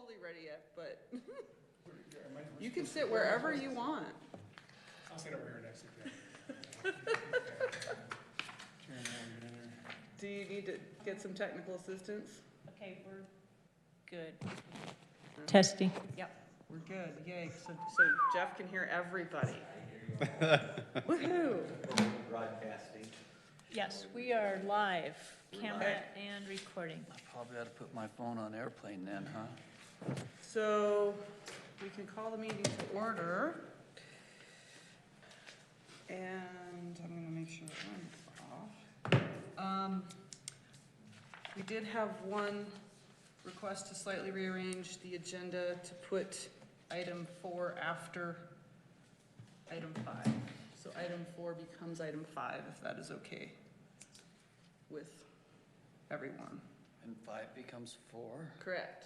totally ready yet, but you can sit wherever you want. I'll sit over here next to you. Do you need to get some technical assistance? Okay, we're good. Testing. Yep. We're good, yay. So Jeff can hear everybody. Woohoo! Broadcasting. Yes, we are live, camera and recording. I probably ought to put my phone on airplane then, huh? So we can call the meeting to order. And I'm gonna make sure that one's off. We did have one request to slightly rearrange the agenda to put item 4 after item 5. So item 4 becomes item 5, if that is okay with everyone. And 5 becomes 4? Correct.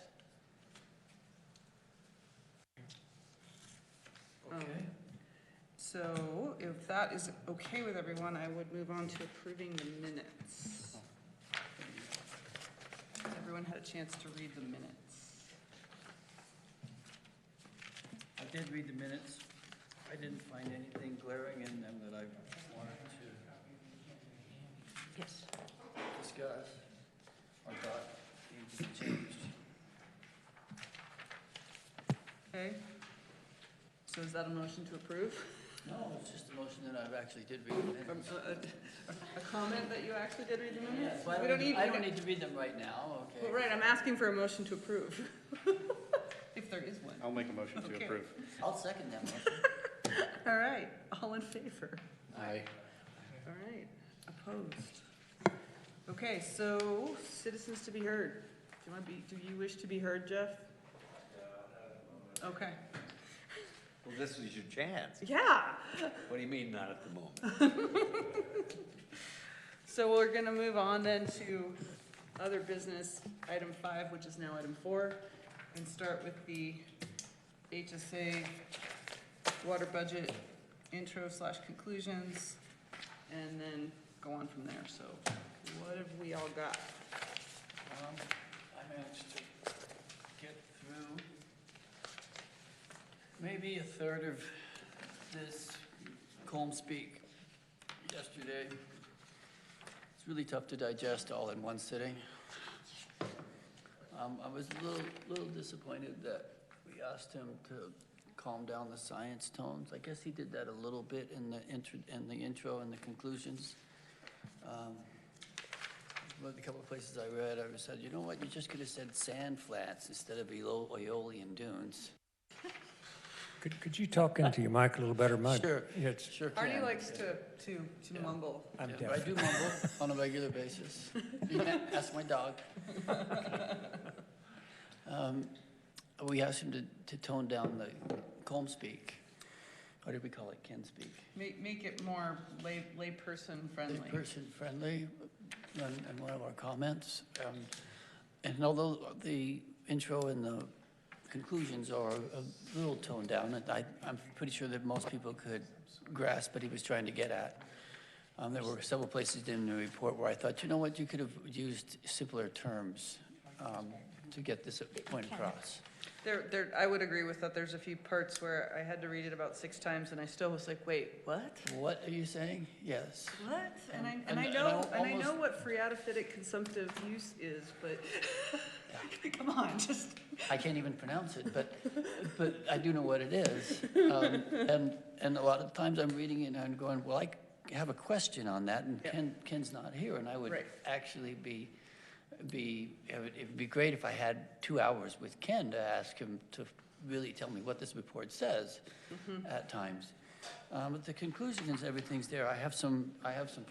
Okay. So if that is okay with everyone, I would move on to approving the minutes. Has everyone had a chance to read the minutes? I did read the minutes. I didn't find anything glaring in them that I wanted to discuss or thought needed to be changed. Okay. So is that a motion to approve? No, it's just a motion that I actually did read the minutes. A comment that you actually did read the minutes? Well, We don't need. I don't need to read them right now, okay? Well, right, I'm asking for a motion to approve. If there is one. I'll make a motion to approve. I'll second that motion. All right, all in favor? Aye. All right, opposed. Okay, so citizens to be heard. Do you wish to be heard, Jeff? Okay. Well, this was your chance. Yeah. What do you mean, not at the moment? So we're gonna move on then to other business, item 5, which is now item 4, and start with the HSA water budget intro/conclusions, and then go on from there. So what have we all got? I managed to get through maybe a third of this Colm speak yesterday. It's really tough to digest all in one sitting. I was a little disappointed that we asked him to calm down the science tones. I guess he did that a little bit in the intro and the conclusions. A couple of places I read, I said, you know what, you just could have said sand flats instead of Aeolian dunes. Could you talk into your mic a little better, Mike? Sure, It's, sure can. Artie likes to mumble. I'm Yeah, deaf. I do mumble on a regular basis. You can ask my dog. We asked him to tone down the Colm speak. What did we call it? Ken speak. Make it more layperson friendly. Layperson friendly, and one of our comments. And although the intro and the conclusions are a little toned down, and I'm pretty sure that most people could grasp what he was trying to get at. There were several places in the report where I thought, you know what, you could have used simpler terms to get this point across. I would agree with that. There's a few parts where I had to read it about 6 times, and I still was like, "Wait, what? What are you saying?" Yes. What?" And I almost- know what phreatophytic consumptive use is, but come on, just. I can't even pronounce it, but I do know what it is. And a lot of times I'm reading it and I'm going, well, I have a question on that, and Ken's not here, and I would actually it would be great if I had 2 hours with Ken to ask him to really tell me what this report says at times. But the conclusions, everything's there. I have some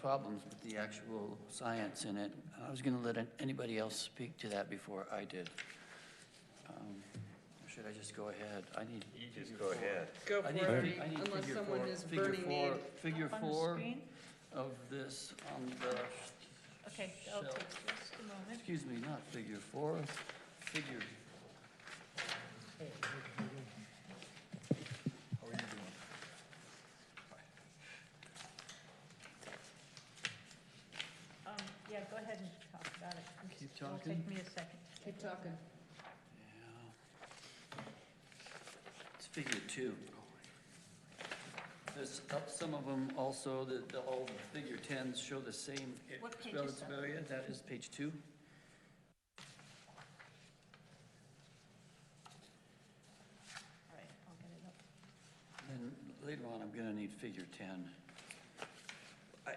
problems with the actual science in it. I was going to let anybody else speak to that before I did. Or should I just go ahead? You just go ahead. Go for it, Artie, unless someone is burning need. Figure Up on the 4 screen? of this on the. Okay, that'll shelf. take just a moment. Excuse me, not figure 4, figure. How are you doing? Yeah, go ahead and talk about it. Keep It'll talking? take me a second. Keep talking. Yeah. figure 2. There's some of them also, all the figure 10s show the same What page is relative that? area. That is page 2. All right, I'll get it up. And later on, I'm going to need figure 10.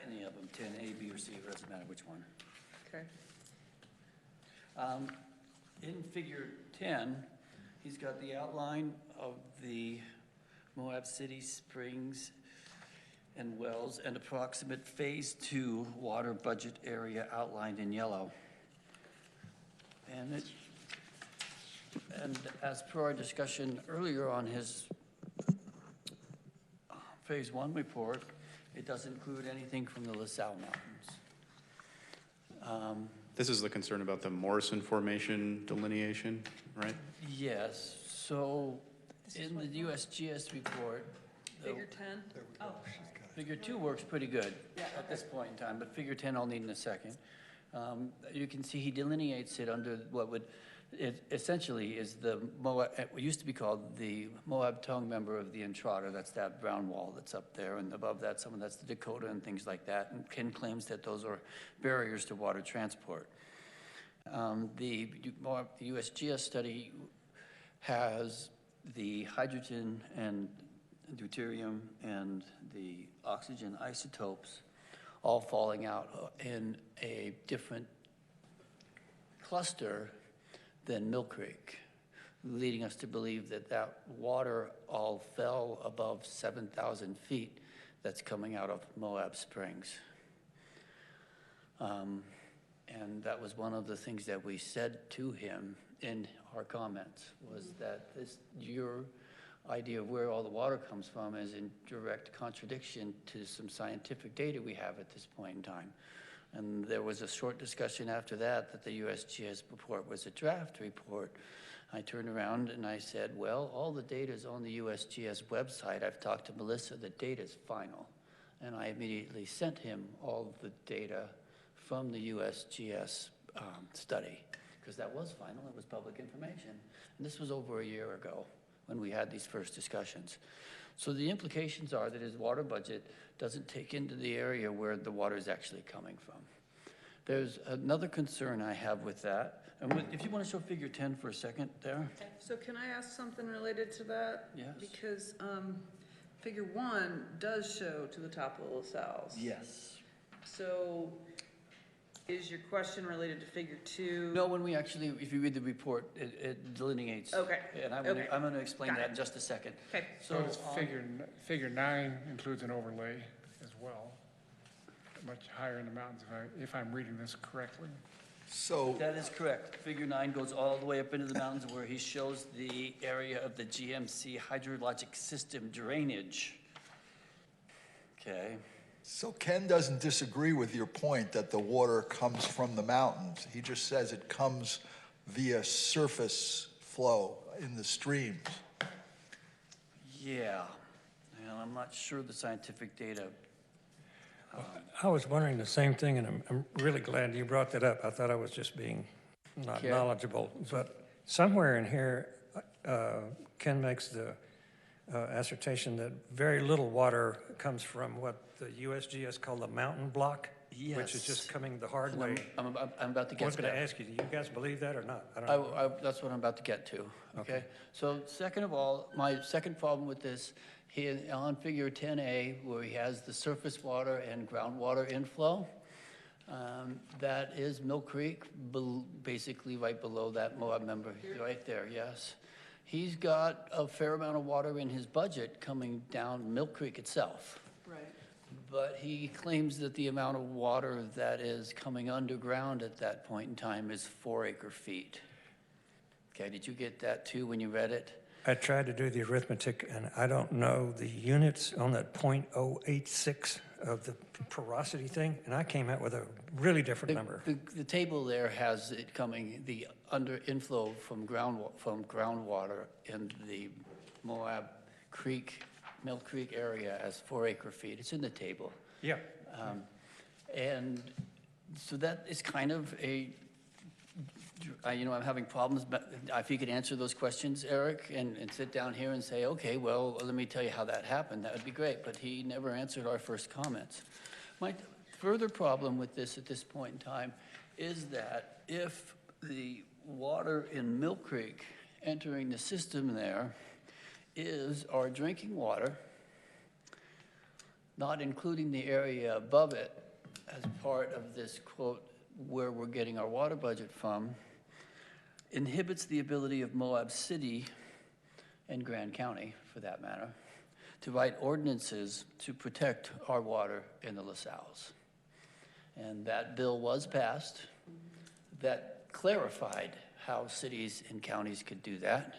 Any of them, 10, A, B, or C, it doesn't matter which one. Okay. In figure 10, he's got the outline of the Moab City Springs and wells and approximate phase 2 water budget area outlined in yellow. And as per our discussion earlier on his phase 1 report, it doesn't include anything from the LaSalle Mountains. This is the concern about the Morrison Formation delineation, right? Yes, so in the USGS report, the Figure 10? Oh, figure 2 works pretty good Yeah, at this point in time, but figure 10 I'll need in a second. You can see he delineates it under what would, it essentially is the Moab, it used to be called the Moab tongue member of the Entrada. That's that brown wall that's up there, and above that, some of that's the Dakota and things like that. And Ken claims that those are barriers to water transport. The USGS study has the hydrogen and deuterium and the oxygen isotopes all falling out in a different cluster than Mill Creek, leading us to believe that that water all fell above 7,000 feet that's coming out of Moab Springs. And that was one of the things that we said to him in our comments, was that your idea of where all the water comes from is in direct contradiction to some scientific data we have at this point in time. And there was a short discussion after that the USGS report was a draft report. I turned around and I said, well, all the data is on the USGS website. I've talked to Melissa, the data is final. And I immediately sent him all of the data from the USGS study, because that was final, it was public information. And this was over a year ago when we had these first discussions. So the implications are that his water budget doesn't take into the area where the water is actually coming from. There's another concern I have with that. And if you want to show figure 10 for a second there. So can I ask something related to that? Yes. Because figure 1 does show to the top of the LaSalle's. Yes. So is your question related to figure 2? No, when we actually, if you read the report, it delineates. Okay. And I'm Okay. going to explain Got that it. in just a second. Okay. So does figure 9 includes an overlay as well, much higher in the mountains, if I'm reading this correctly. So, That is correct. Figure 9 goes all the way up into the mountains where he shows the area of the GMC hydrologic system drainage. Okay. so Ken doesn't disagree with your point that the water comes from the mountains. He just says it comes via surface flow in the streams. Yeah. And I'm not sure the scientific data. I was wondering the same thing, and I'm really glad you brought that up. I thought I was just being not Okay. knowledgeable. But somewhere in here, Ken makes the assertion that very little water comes from what the USGS call the mountain block, which is just Yes. coming the hard And way. I'm about to I get was to going to that. ask you, do you guys believe that or not? I don't know. That's what I'm about to get to, okay? So second of all, my second problem with this, on figure 10A, where he has the surface water and groundwater inflow, that is Mill Creek, basically right below that Moab member, right there, yes. He's got a fair amount of water in his budget coming down Mill Creek itself. Right. But he claims that the amount of water that is coming underground at that point in time is 4 acre feet. Okay, did you get that too when you read it? I tried to do the arithmetic, and I don't know the units on that .086 of the porosity thing, and I came out with a really different number. The table there has it coming, the under inflow from groundwater in the Moab Creek, Mill Creek area as 4 acre feet. It's in the table. Yeah. And so that is kind of a I'm having problems, but if you could answer those questions, Eric, and sit down here and say, okay, well, let me tell you how that happened, that would be great, but he never answered our first comments. My further problem with this at this point in time is that if the water in Mill Creek entering the system there is our drinking water, not including the area above it as part of this quote, where we're getting our water budget from, inhibits the ability of Moab City and Grand County, for that matter, to write ordinances to protect our water in the LaSalles. And that bill was passed that clarified how cities and counties could do that.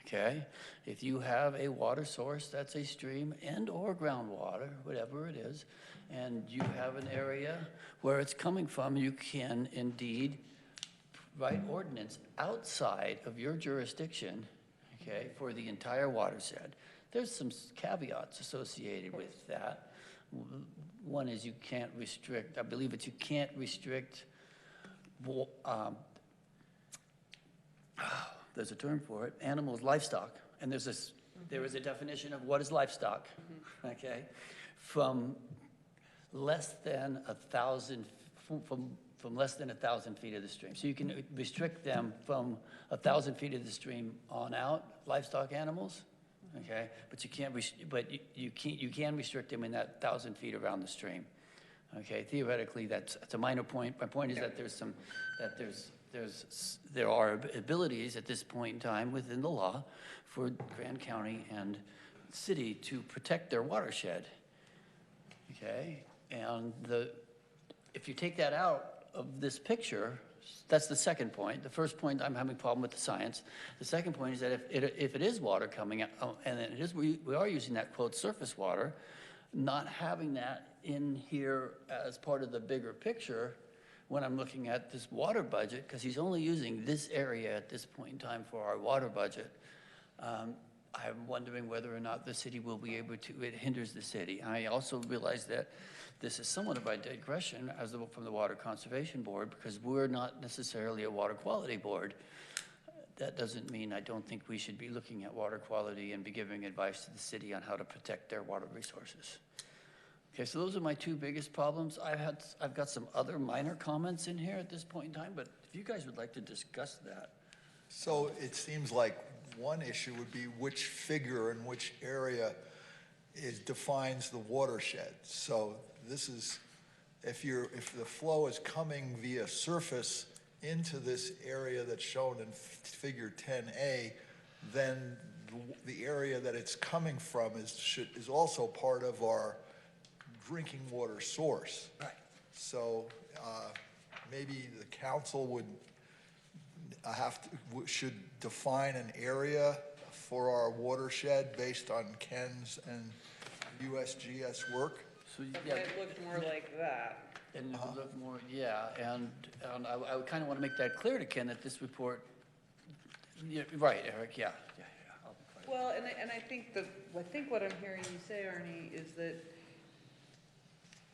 Okay, if you have a water source that's a stream and or groundwater, whatever it is, and you have an area where it's coming from, you can indeed write ordinance outside of your jurisdiction, okay, for the entire watershed. There's some caveats associated with that. One is you can't restrict, I believe it's you can't restrict, there's a term for it, animals, livestock, and there is a definition of what is livestock, okay, from less than 1,000, from less than 1,000 feet of the stream. So you can restrict them from 1,000 feet of the stream on out, livestock animals, okay, but you can't, you can restrict them in that 1,000 feet around the stream, okay. Theoretically, that's a minor point. My point is that there are abilities at this point in time within the law for Grand County and city to protect their watershed, okay? And if you take that out of this picture, that's the second point. The first point, I'm having a problem with the science. The second point is that if it is water coming out, and it is, we are using that quote surface water, not having that in here as part of the bigger picture when I'm looking at this water budget, because he's only using this area at this point in time for our water budget. I'm wondering whether or not the city will be able to, it hinders the city. I also realize that this is somewhat of a digression from the Water Conservation Board, because we're not necessarily a water quality board. That doesn't mean I don't think we should be looking at water quality and be giving advice to the city on how to protect their water resources. Okay, so those are my two biggest problems. I've got some other minor comments in here at this point in time, but if you guys would like to discuss that. So it seems like one issue would be which figure in which area defines the watershed. So this is, if the flow is coming via surface into this area that's shown in figure 10A, then the area that it's coming from is also part of our drinking water source. Right. So maybe the council would should define an area for our watershed based on Ken's and USGS work. So, Okay, it looked more like that. And it would look more, yeah, and I would kind of want to make that clear to Ken that this report, yeah, right, Eric, yeah. I'll be quiet. Well, and I think what I'm hearing you say, Arnie, is that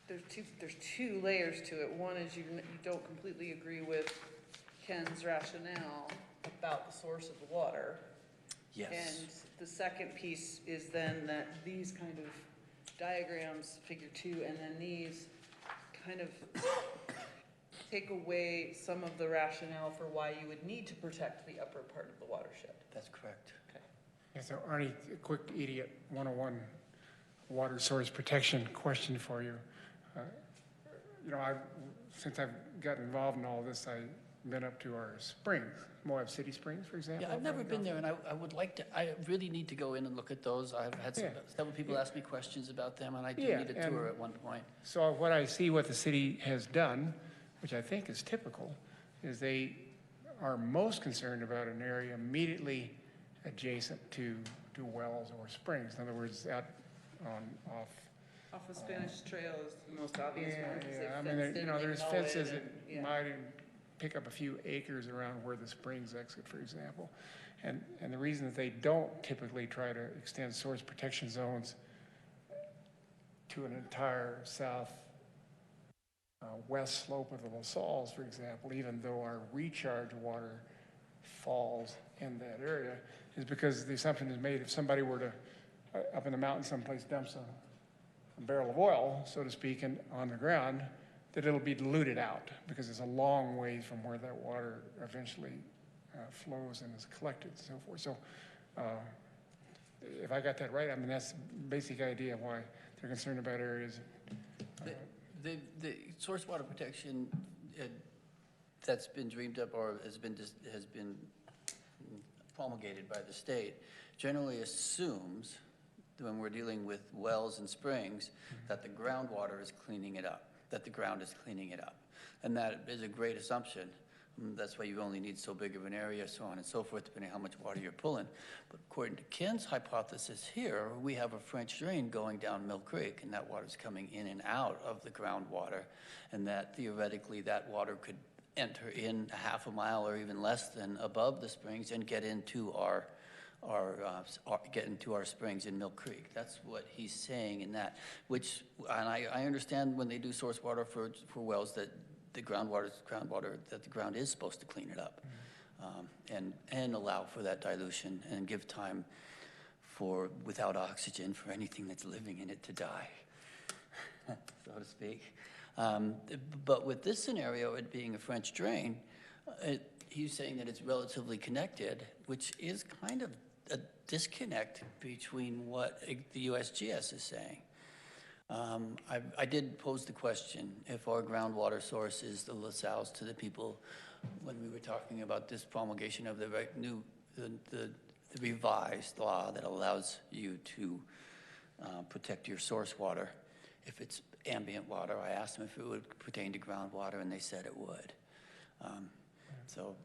there's two layers to it. One is you don't completely agree with Ken's rationale about the source of the water. Yes. And the second piece is then that these kind of diagrams, figure 2, and then these kind of take away some of the rationale for why you would need to protect the upper part of the watershed. That's correct. Okay. Yeah, so Arnie, a quick idiot 101 water source protection question for you. Since I've gotten involved in all this, I've been up to our springs, Moab City Springs, for example. Yeah, I've never been there, and I would like to, I really need to go in and look at those. I've had several people ask me questions about them, and I do need a tour at one point. So what I see what the city has done, which I think is typical, is they are most concerned about an area immediately adjacent to wells or springs. In other words, Off of Spanish Trail is the most obvious one. 'Cause they I mean, fenced in, they there's mow it, fences that and- might pick up a few acres around where the springs exit, for example. And the reason that they don't typically try to extend source protection zones to an entire south west slope of the La Salles, for example, even though our recharge water falls in that area, is because the assumption is made if somebody were to, up in the mountain someplace, dumps a barrel of oil, so to speak, on the ground, that it'll be diluted out because it's a long ways from where that water eventually flows and is collected and so forth. So if I got that right, I mean, that's the basic idea of why they're concerned about areas. The source water protection that's been dreamed up or has been promulgated by the state generally assumes that when we're dealing with wells and springs, that the groundwater is cleaning it up, that the ground is cleaning it up. And that is a great assumption. That's why you only need so big of an area, so on and so forth, depending on how much water you're pulling. But according to Ken's hypothesis here, we have a French drain going down Mill Creek, and that water's coming in and out of the groundwater, and that theoretically that water could enter in a half a mile or even less than above the springs and get into our springs in Mill Creek. That's what he's saying in that, which, and I understand when they do source water for wells that the groundwater, that the ground is supposed to clean it up, and allow for that dilution and give time for, without oxygen, for anything that's living in it to die, so to speak. But with this scenario, it being a French drain, he's saying that it's relatively connected, which is kind of a disconnect between what the USGS is saying. I did pose the question, if our groundwater source is the La Salles to the people, when we were talking about this promulgation of the revised law that allows you to protect your source water. If it's ambient water, I asked them if it would pertain to groundwater, and they said it would. So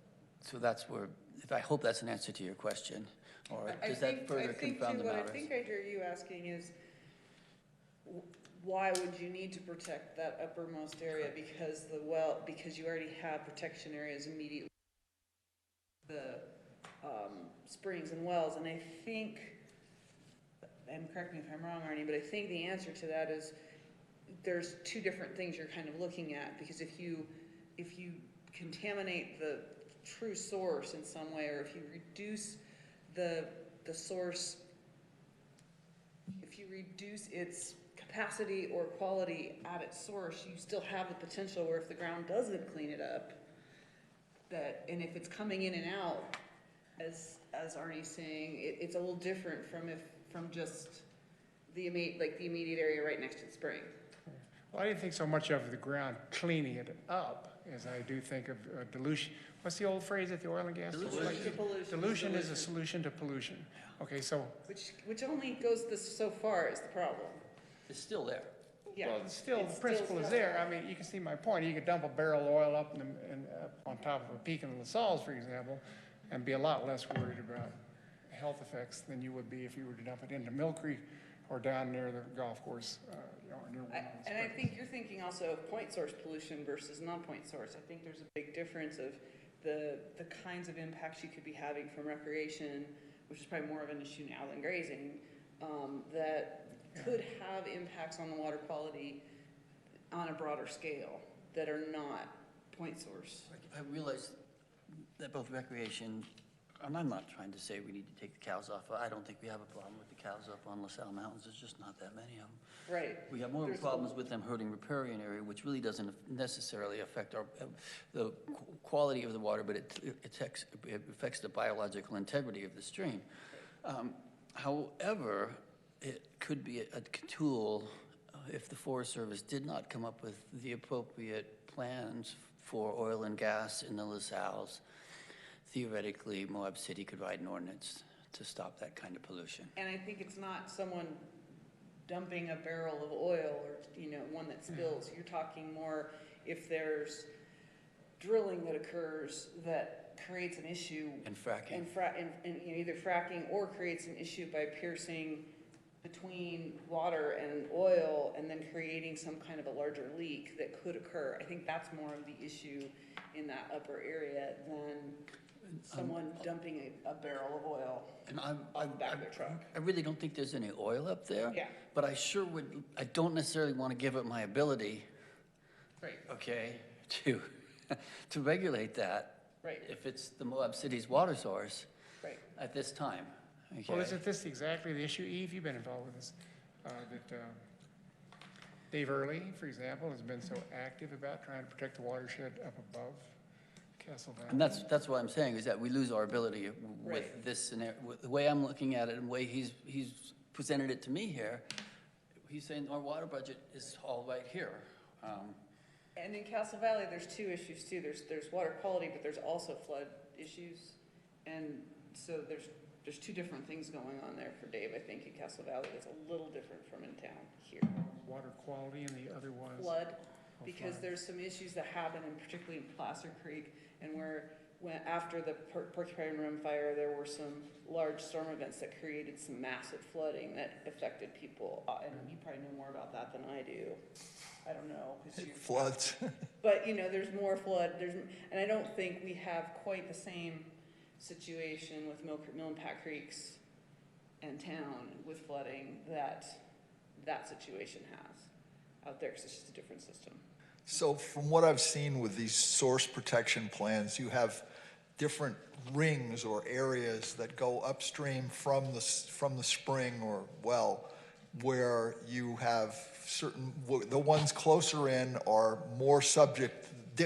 that's where, I hope that's an answer to your question, or does that further confound the matters? What I think I hear you asking is, why would you need to protect that uppermost area? Because you already have protection areas immediately, the springs and wells, and I think, and correct me if I'm wrong, Arnie, but I think the answer to that is there's two different things you're kind of looking at, because if you contaminate the true source in some way, or if you reduce the source, if you reduce its capacity or quality at its source, you still have the potential where if the ground doesn't clean it up, and if it's coming in and out, as Arnie's saying, it's a little different from just the immediate area right next to the spring. Well, I didn't think so much of the ground cleaning it up as I do think of dilution. What's the old phrase at the oil and gas? Dilution is a solution to pollution. Okay, so. Which only goes so far is the problem. It's still there. Yeah. Well, the principle is there. I mean, you can see my point. You could dump a barrel of oil up on top of a peak in the La Salles, for example, and be a lot less worried about health effects than you would be if you were to dump it into Mill Creek or down near the golf course, near one of the And I think you're thinking also of point source pollution versus non-point source. I think there's a big difference of the kinds of impacts you could be having from recreation, which is probably more of an issue now than grazing, that could have impacts on the water quality on a broader scale that are not point source. I realize that both recreation, and I'm not trying to say we need to take the cows off. I don't think we have a problem with the cows up on La Salle Mountains. There's just not that many of them. Right. We have more problems with them hurting riparian area, which really doesn't necessarily affect the quality of the water, but it affects the biological integrity of the stream. However, it could be a tool if the Forest Service did not come up with the appropriate plans for oil and gas in the La Salles. Theoretically, Moab City could write an ordinance to stop that kind of pollution. And I think it's not someone dumping a barrel of oil or, one that spills. You're talking more if there's drilling that occurs that creates an issue. And fracking. And either fracking or creates an issue by piercing between water and oil and then creating some kind of a larger leak that could occur. I think that's more of the issue in that upper area than someone dumping a barrel of oil on the back of their truck. I really don't think there's any oil up there. Yeah. But I don't necessarily want to give up my ability Right, okay, to, to regulate that. Right. If it's the Moab City's water source right. at this time, okay? Well, isn't this exactly the issue, Eve? You've been involved with this, Dave Early, for example, has been so active about trying to protect the watershed up above Castle Valley. And that's what I'm saying, is that we lose our ability with Right. this scenario, with the way I'm looking at it and the way he's presented it to me here. He's saying our water budget is all right here. And in Castle Valley, there's two issues too. There's water quality, but there's also flood issues. And so there's two different things going on there for Dave, I think, in Castle Valley that's a little different from in town here. Water quality, and the other was? Flood, Oh, because flood. there's some issues that happen, and particularly in Placer Creek, and when after the Porcupine Rim fire, there were some large storm events that created some massive flooding that affected people. And you probably know more about that than I do. I don't know. 'Cause you- Floods. But, there's more flood, and I don't think we have quite the same situation with Mill and Pat Creeks and town with flooding that situation has out there, because it's just a different system. So from what I've seen with these source protection plans, you have different rings or areas that go upstream from the spring or well, where you have the ones closer in are more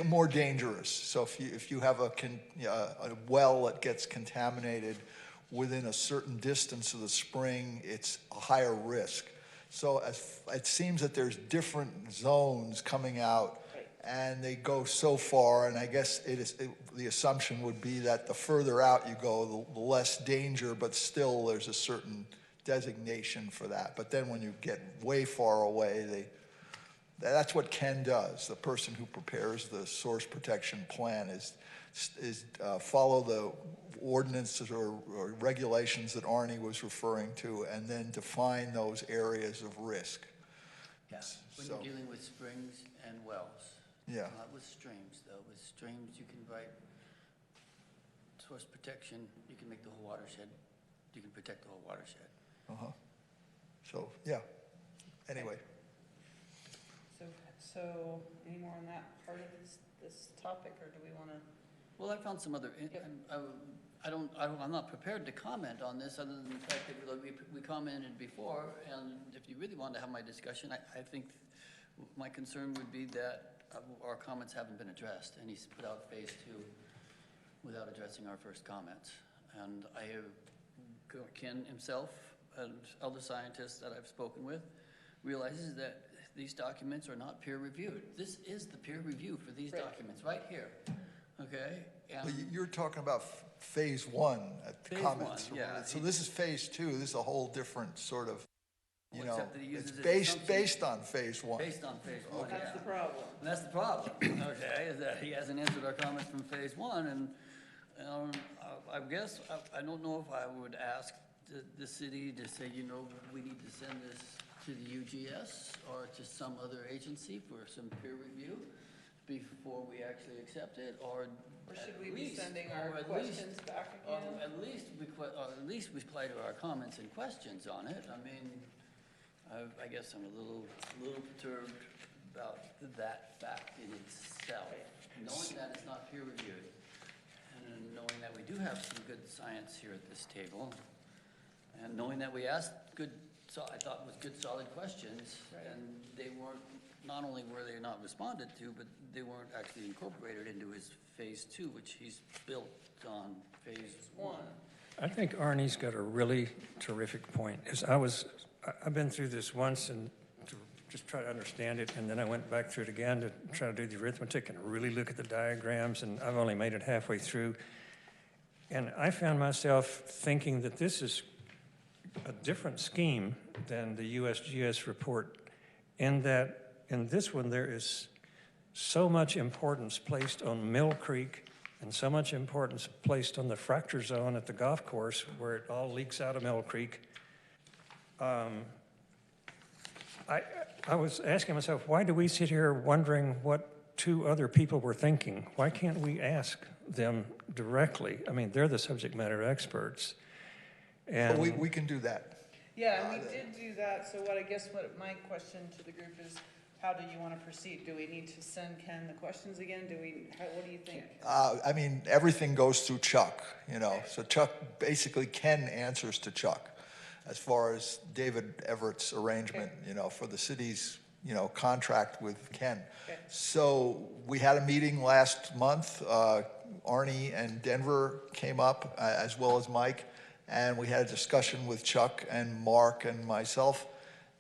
more dangerous. So if you have a well that gets contaminated within a certain distance of the spring, it's a higher risk. So it seems that there's different zones coming out, Right. and they go so far, and I guess the assumption would be that the further out you go, the less danger, but still there's a certain designation for that. But then when you get way far away, that's what Ken does. The person who prepares the source protection plan is follow the ordinances or regulations that Arnie was referring to, and then define those areas of risk. Yes, when So- you're dealing with springs and wells. Yeah. Not with streams, though. With streams, you can write source protection, you can make the whole watershed, you can protect the whole watershed. Uh-huh. So, yeah. Anyway, So any more on that part of this topic, or do we want to? Well, I found some other, I'm not prepared to comment on this, other than the fact that we commented before, and if you really want to have my discussion, I think my concern would be that our comments haven't been addressed, and he's put out phase 2 without addressing our first comments. And Ken himself, and other scientists that I've spoken with, realizes that these documents are not peer reviewed. This is the peer review for these Right. documents, right here, okay? well, you're talking about phase 1 at the Phase comments. 1, yeah. So this is phase 2. This is a whole different sort of, Well, except that he uses it's his based assumptions. on phase 1. Based on phase 1, That's yeah. the problem. And that's the problem, okay, is that he hasn't answered our comments from phase 1, and I guess, I don't know if I would ask the city to say, we need to send this to the UGS or to some other agency for some peer review before we actually accept it, or Or should at we be least- sending or our at questions back Or again? at least reply to our comments and questions on it. I mean, I guess I'm a little perturbed about that fact in itself, knowing that it's not peer reviewed, and knowing that we do have some good science here at this table, and knowing that we asked I thought it was good, solid questions, and they weren't, not only were they not responded to, but they weren't actually incorporated into his phase 2, which he's built on phase 1. I think Arnie's got a really terrific point. I've been through this once and to just try to understand it, and then I went back through it again to try to do the arithmetic and really look at the diagrams, and I've only made it halfway through. And I found myself thinking that this is a different scheme than the USGS report, in that in this one there is so much importance placed on Mill Creek and so much importance placed on the fracture zone at the golf course where it all leaks out of Mill Creek. I was asking myself, why do we sit here wondering what 2 other people were thinking? Why can't we ask them directly? I mean, they're the subject matter experts. But And we can do that. Yeah, and we did do that, so what my question to the group is, how do you want to proceed? Do we need to send Ken the questions again? What do you think? I mean, everything goes through Chuck, you know, so Chuck, basically Ken answers to Chuck as far as David Everett's arrangement, you know, for the city's, you know, contract with Ken. Okay. So we had a meeting last month. Arnie and Denver came up, as well as Mike, and we had a discussion with Chuck and Mark and myself.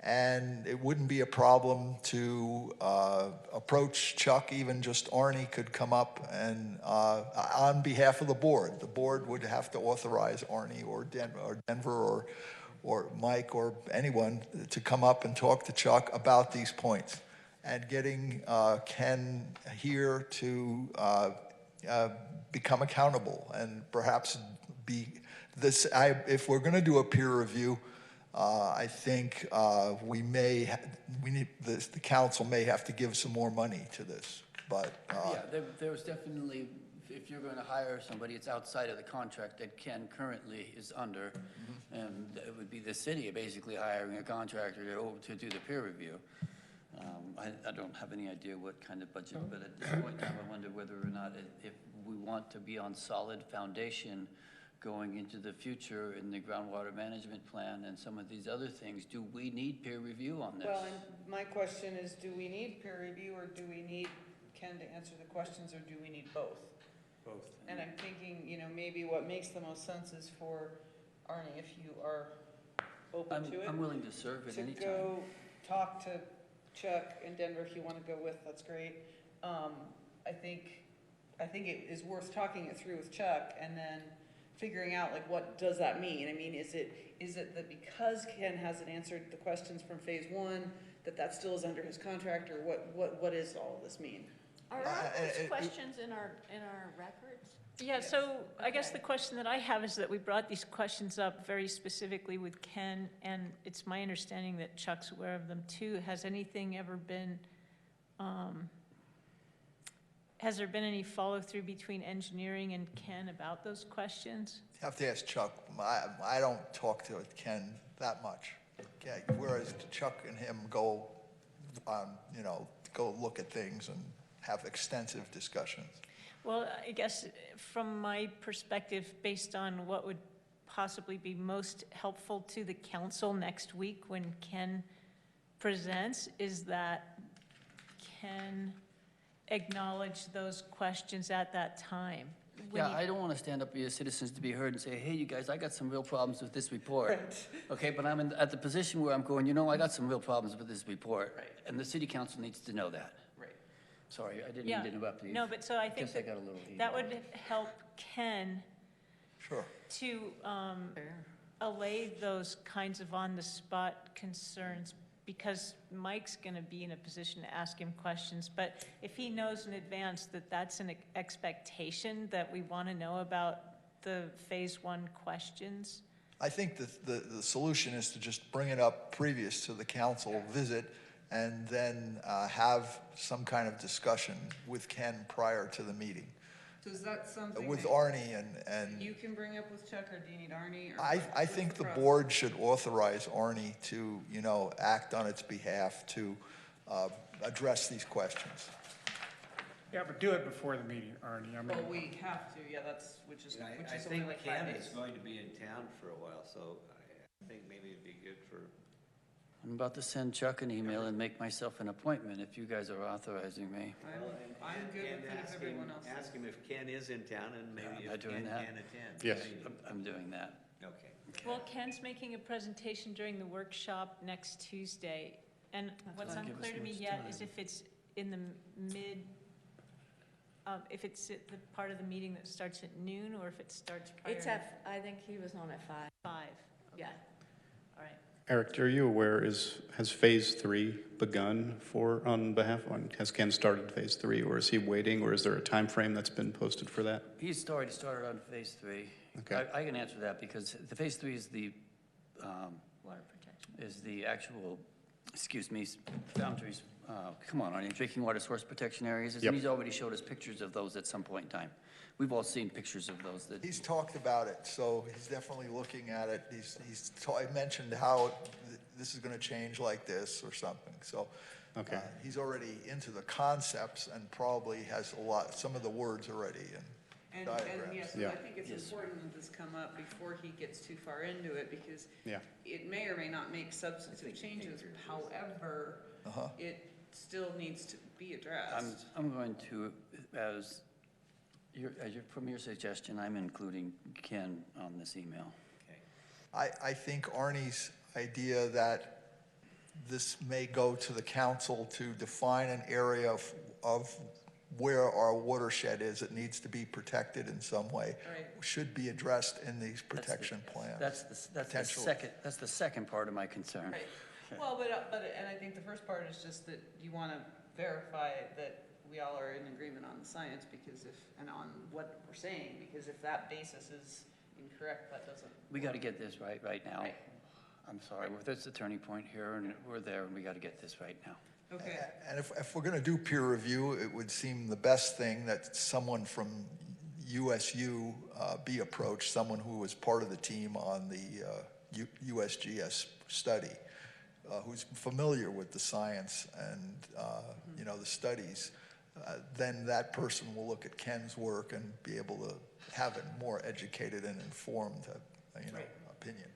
And it wouldn't be a problem to approach Chuck, even just Arnie could come up and on behalf of the board would have to authorize Arnie or Denver or Mike or anyone to come up and talk to Chuck about these points. And getting Ken here to become accountable and perhaps be this, if we're gonna do a peer review, I think we need, the council may have to give some more money to this, but. Yeah, there's definitely, if you're going to hire somebody, it's outside of the contract that Ken currently is under. And it would be the city basically hiring a contractor to do the peer review. I don't have any idea what kind of budget, but at this point in time, I wonder whether or not if we want to be on solid foundation going into the future in the groundwater management plan and some of these other things, do we need peer review on this? Well, and my question is, do we need peer review, or do we need Ken to answer the questions, or do we need both? Both. And I'm thinking, you know, maybe what makes the most sense is for Arnie, if you are open to it. I'm willing to serve at any time. To go talk to Chuck and Denver, if you want to go with, that's great. I think it is worth talking it through with Chuck, and then figuring out, like, what does that mean? I mean, is it that because Ken hasn't answered the questions from phase one, that still is under his contract, or what does all of this mean? Are those questions in our records? Yeah, so I guess the question that I have is that we brought these questions up very specifically with Ken, and it's my understanding that Chuck's aware of them too. Has anything ever been, has there been any follow-through between engineering and Ken about those questions? You have to ask Chuck. I don't talk to Ken that much. Okay. Whereas Chuck and him go, you know, go look at things and have extensive discussions. Well, I guess from my perspective, based on what would possibly be most helpful to the council next week when Ken presents, is that Ken acknowledge those questions at that time. Yeah, I don't want to stand up here as citizens to be heard and say, hey, you guys, I got some real problems with this report. Right. Okay, but I'm at the position where I'm going, you know, I got some real problems with this report. Right. And the city council needs to know that. Right. Sorry, I didn't mean to interrupt you. No, but so I think Guess I got a little heated. that would help Ken Sure. to allay those kinds of on-the-spot concerns, because Mike's going to be in a position to ask him questions. But if he knows in advance that that's an expectation, that we want to know about the phase one questions. I think the solution is to just bring it up previous to the council visit, and then have some kind of discussion with Ken prior to the meeting. So is that something With that Arnie and you can bring up with Chuck, or do you need Arnie? Or I think the board should authorize Arnie to, you know, act on its behalf to address these questions. Yeah, but do it before the meeting, Arnie. I mean, Well, we have to, yeah, which is I only think like Ken 5 is days. going to be in town for a while, so I think maybe it'd be good for, I'm about to send Chuck an email and make myself an appointment if you guys are authorizing me. I'm good with it if everyone else is. ask him if Ken is in town and maybe Am I if doing Ken that? can attend. Yes. I'm doing that. Okay. Well, Ken's making a presentation during the workshop next Tuesday, and what's fine. Give unclear us to me much yet is time. if it's in the mid, if it's at the part of the meeting that starts at noon, or if it starts prior It's to I think he was on at 5. 5. Yeah. All right. Eric, are you aware, has phase 3 begun has Ken started phase 3, or is he waiting, or is there a time frame that's been posted for that? He's already started on phase 3. Okay. I can answer that because the phase 3 is the Water protection. is the actual excuse me, boundaries, come on, Arnie, drinking water source protection areas, Yep. and he's already showed us pictures of those at some point in time. We've all seen pictures of those that, He's talked about it, so he's definitely looking at it. I mentioned how this is gonna change like this or something, so. Okay. He's already into the concepts and probably has some of the words already and diagrams. Yes, Yeah. I think it's important that this come up before he gets too far into it, because Yeah. it may or may not make substantive changes, however, it still needs to be addressed. I'm going to, from your suggestion, I'm including Ken on this email. I think Arnie's idea that this may go to the council to define an area of where our watershed is, it needs to be protected in some way, Right. should be addressed in these protection plans. That's the second part of my concern. Right. Well, and I think the first part is just that you want to verify that we all are in agreement on the science, and on what we're saying, because if that basis is incorrect, that doesn't. We got to get this right now. Right. I'm sorry, there's a turning point here, and we're there, and we got to get this right now. Okay. And if we're going to do peer review, it would seem the best thing that someone from USU be approached, someone who was part of the team on the USGS study, who's familiar with the science and the studies. Then that person will look at Ken's work and be able to have a more educated and informed, opinion.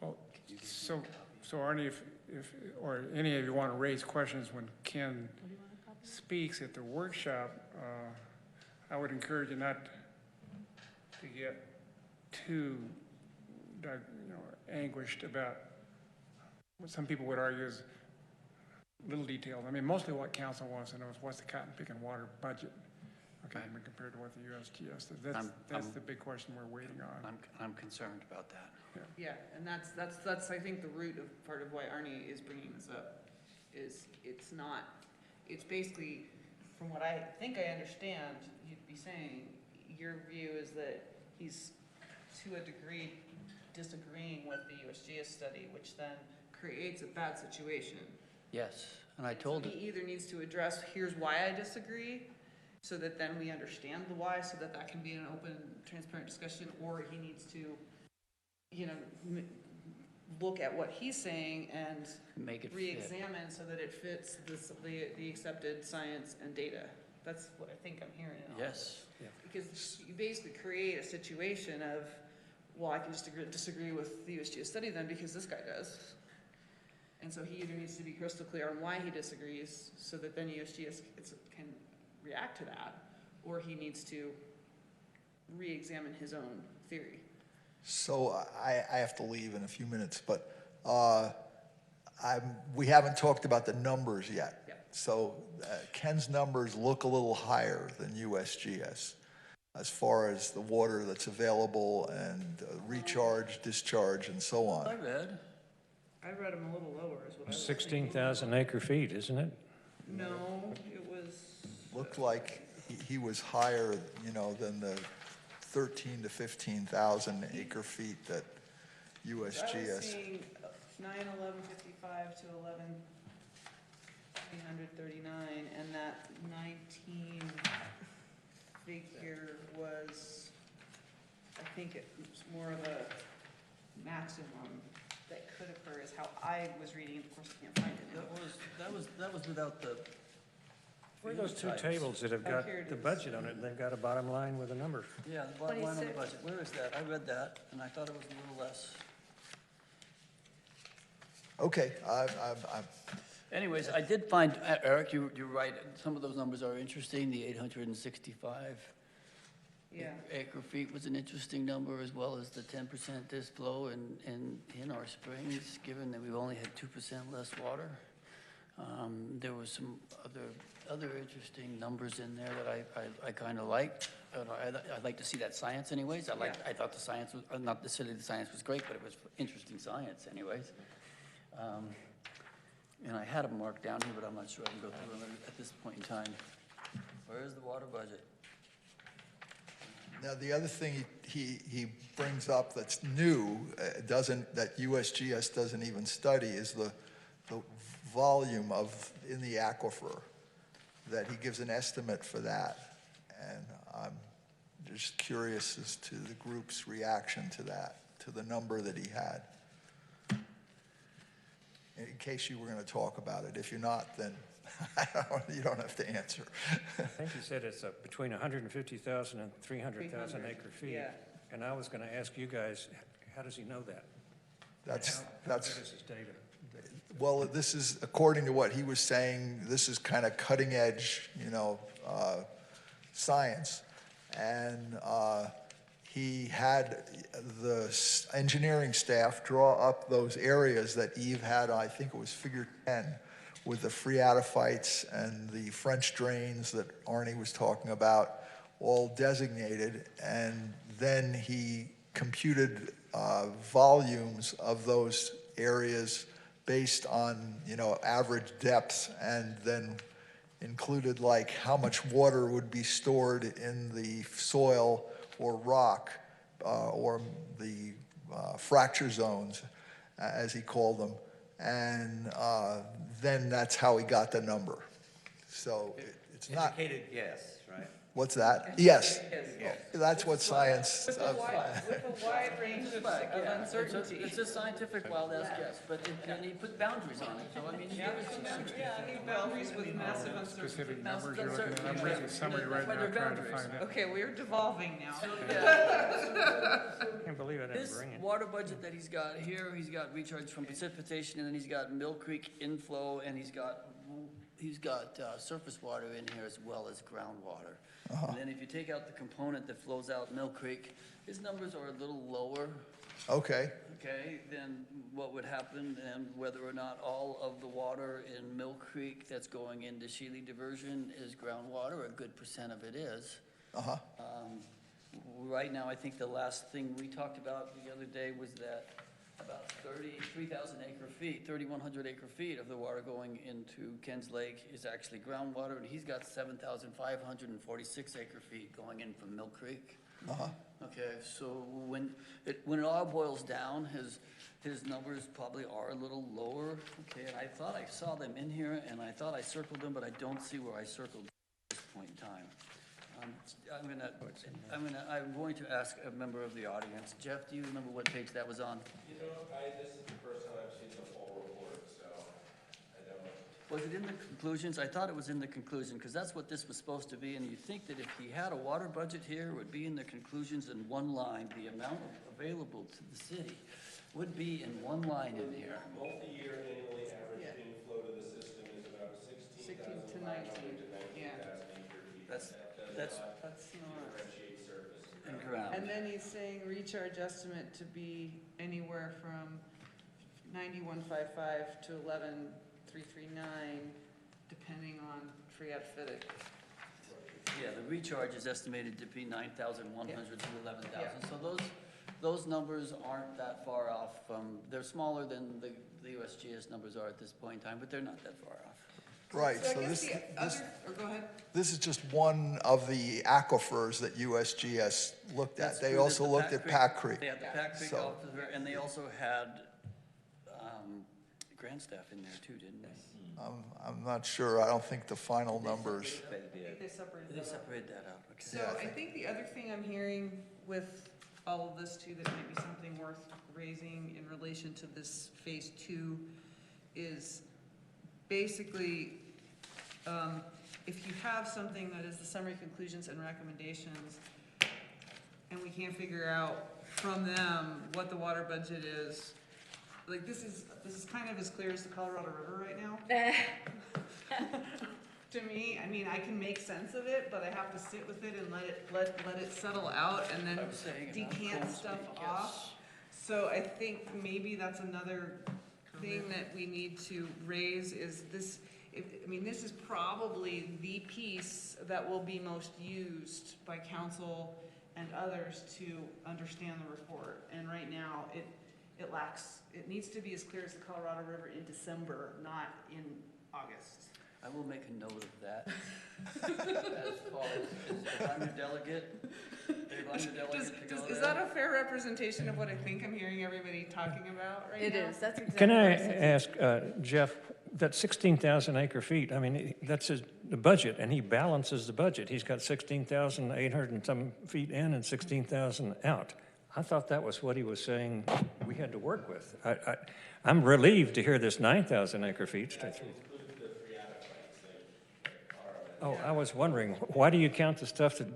Well, so Arnie, if or any of you want to raise questions when Ken speaks at the workshop, I would encourage you not to get too, anguished about what some people would argue is little details. I mean, mostly what council wants to know is what's the cotton picking water budget, okay, compared to what the USGS does. That's the big question we're waiting on. I'm concerned about that. Yeah, and that's I think the root of part of why Arnie is bringing this up, is it's basically, from what I think I understand, you'd be saying, your view is that he's to a degree disagreeing with the USGS study, which then creates a bad situation. Yes, and I told him. He either needs to address, here's why I disagree, so that then we understand the why, so that can be an open, transparent discussion, or he needs to, look at what he's saying and Make it fit. re-examine so that it fits the accepted science and data. That's what I think I'm hearing in all of Yes. this. Because you basically create a situation of, well, I can just disagree with the USGS study then because this guy does. And so he either needs to be crystal clear on why he disagrees so that then USGS can react to that, or he needs to re-examine his own theory. So I have to leave in a few minutes, but we haven't talked about the numbers yet. Yeah. So Ken's numbers look a little higher than USGS as far as the water that's available and recharge, discharge, and so on. I read. I read them a little lower is what I was 16,000 acre feet, isn't it? thinking. No, it was. Looked like he was higher, than the 13 to 15,000 acre feet that I was USGS. seeing 9/11/55 to 11/339, and that 19 figure was, I think it was more of a maximum that could occur, is how I was reading it. Of course, I can't find it now. That was without the. Where are those two types. tables that have Oh, got here it the is. budget on it, and they've got a bottom line with a number? Yeah, the bottom line on the 26. budget. Where is that? I read that, and I thought it was a little less. Okay, Anyways, I did find, Eric, you're right, some of those numbers are interesting. The 865 Yeah. acre feet was an interesting number, as well as the 10% disflow in our springs, given that we've only had 2% less water. There was some other interesting numbers in there that I kind of liked. I'd like to see that science anyways. I thought the science was, not necessarily the science was great, but it was interesting science anyways. And I had them marked down here, but I'm not sure I can go through them at this point in time. Where is the water budget? Now, the other thing he brings up that's new, that USGS doesn't even study, is the volume in the aquifer, that he gives an estimate for that. And I'm just curious as to the group's reaction to that, to the number that he had. In case you were going to talk about it. If you're not, then you don't have to answer. I think you said it's between 150,000 and 300,000 acre feet. Yeah. And I was going to ask you guys, how does he know that? That's How good is his data? well, this is, according to what he was saying, this is kind of cutting edge, science. And he had the engineering staff draw up those areas that Eve had, I think it was figure 10, with the phreatophytes and the French drains that Arnie was talking about, all designated. And then he computed volumes of those areas based on, average depths, and then included like how much water would be stored in the soil or rock or the fracture zones, as he called them. And then that's how he got the number. So it's not. Educated guess, right? What's that? Yes. Yes. That's what science. With a wide range of uncertainty. It's a scientific wild ass guess, but and he put boundaries on it, so I mean, he Yeah, gave us some boundaries with massive uncertainty. Specific numbers you're looking at. I'm reading a summary right now, trying to find it. Okay, we're devolving now. I can't believe I didn't This bring it. water budget that he's got here, he's got recharge from precipitation, and then he's got Mill Creek inflow, and he's got surface water in here as well as groundwater. And then if you take out the component that flows out Mill Creek, his numbers are a little lower, Okay. than what would happen, and whether or not all of the water in Mill Creek that's going into Shealy diversion is groundwater. A good percent of it is. Right now, I think the last thing we talked about the other day was that about 33,000 acre feet, 3,100 acre feet of the water going into Ken's Lake is actually groundwater, and he's got 7,546 acre feet going in from Mill Creek. Okay, so when it all boils down, his numbers probably are a little lower. Okay, and I thought I saw them in here, and I thought I circled them, but I don't see where I circled at this point in time. I'm going to ask a member of the audience. Jeff, do you remember what page that was on? This is the first time I've seen the full report, so I don't know. Was it in the conclusions? I thought it was in the conclusion, because that's what this was supposed to be, and you'd think that if he had a water budget here, it would be in the conclusions in one line. The amount available to the city would be in one line in here. Multi-year annually average inflow to the system is about 16,500 to 19,000 acre feet. That's not. Differentiate surface. and ground. And then he's saying recharge estimate to be anywhere from 9155 to 11339, depending on phreatophytic. Yeah, the recharge is estimated to be 9,100 to 11,000. So those numbers aren't that far off from, they're smaller than the USGS numbers are at this point in time, but they're not that far off. Right, So so I guess this, or go ahead. this is just one of the aquifers that USGS looked at. They also looked at Pack Creek. They had the Pack Creek So- aquifer, and they also had Grandstaff in there too, didn't they? I'm not sure, I don't think the final numbers. I think they separated They that out. separated that out, okay. So Yeah, I I think the other thing I'm hearing with all of this too, that might be something worth raising in relation to this phase 2 is basically, if you have something that is the summary conclusions and recommendations, and we can't figure out from them what the water budget is, like this is kind of as clear as the Colorado River right now. To me, I mean, I can make sense of it, but I have to sit with it and let it settle out and then I'm saying it on decant cold stuff speak, yes. off. So I think maybe that's another thing that we need to raise is this, this is probably the piece that will be most used by council and others to understand the report. And right now, it lacks, it needs to be as clear as the Colorado River in December, not in August. I will make a note of that. As far as if I'm a delegate, if I'm a delegate to go Is there. that a fair representation of what I think I'm hearing everybody talking about right now? It is, that's exactly. Can I what said. ask, Jeff, that 16,000 acre feet, I mean, that's the budget, and he balances the budget. He's got 16,800 and some feet in and 16,000 out. I thought that was what he was saying we had to work with. I'm relieved to hear this 9,000 acre feet. Oh, I was wondering, why do you count the stuff that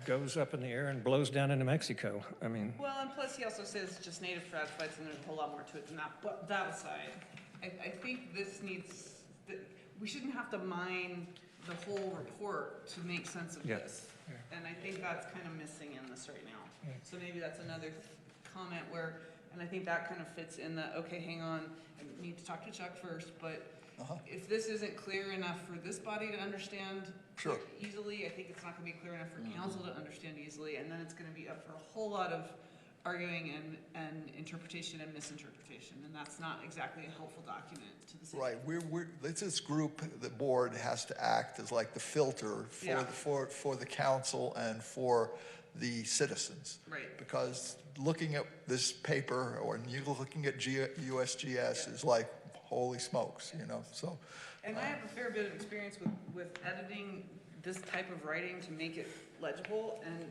goes up in the air and blows down into Mexico? I mean, Well, and plus he also says just native phytes, and there's a whole lot more to it than that, but that aside, I think this needs, we shouldn't have to mine the whole report to make sense of Yeah. this. And I think that's kind of missing in this right now. So maybe that's another comment where, and I think that kind of fits in the, okay, hang on, I need to talk to Chuck first, but if this isn't clear enough for this body to understand Sure. easily, I think it's not gonna be clear enough for council to understand easily, and then it's gonna be up for a whole lot of arguing and interpretation and misinterpretation, and that's not exactly a helpful document to the city. Right, this group, the board has to act as like the filter Yeah. for the council and for the citizens. Right. Because looking at this paper or you looking at USGS is like, holy smokes, you know, so. And I have a fair bit of experience with editing this type of writing to make it legible, and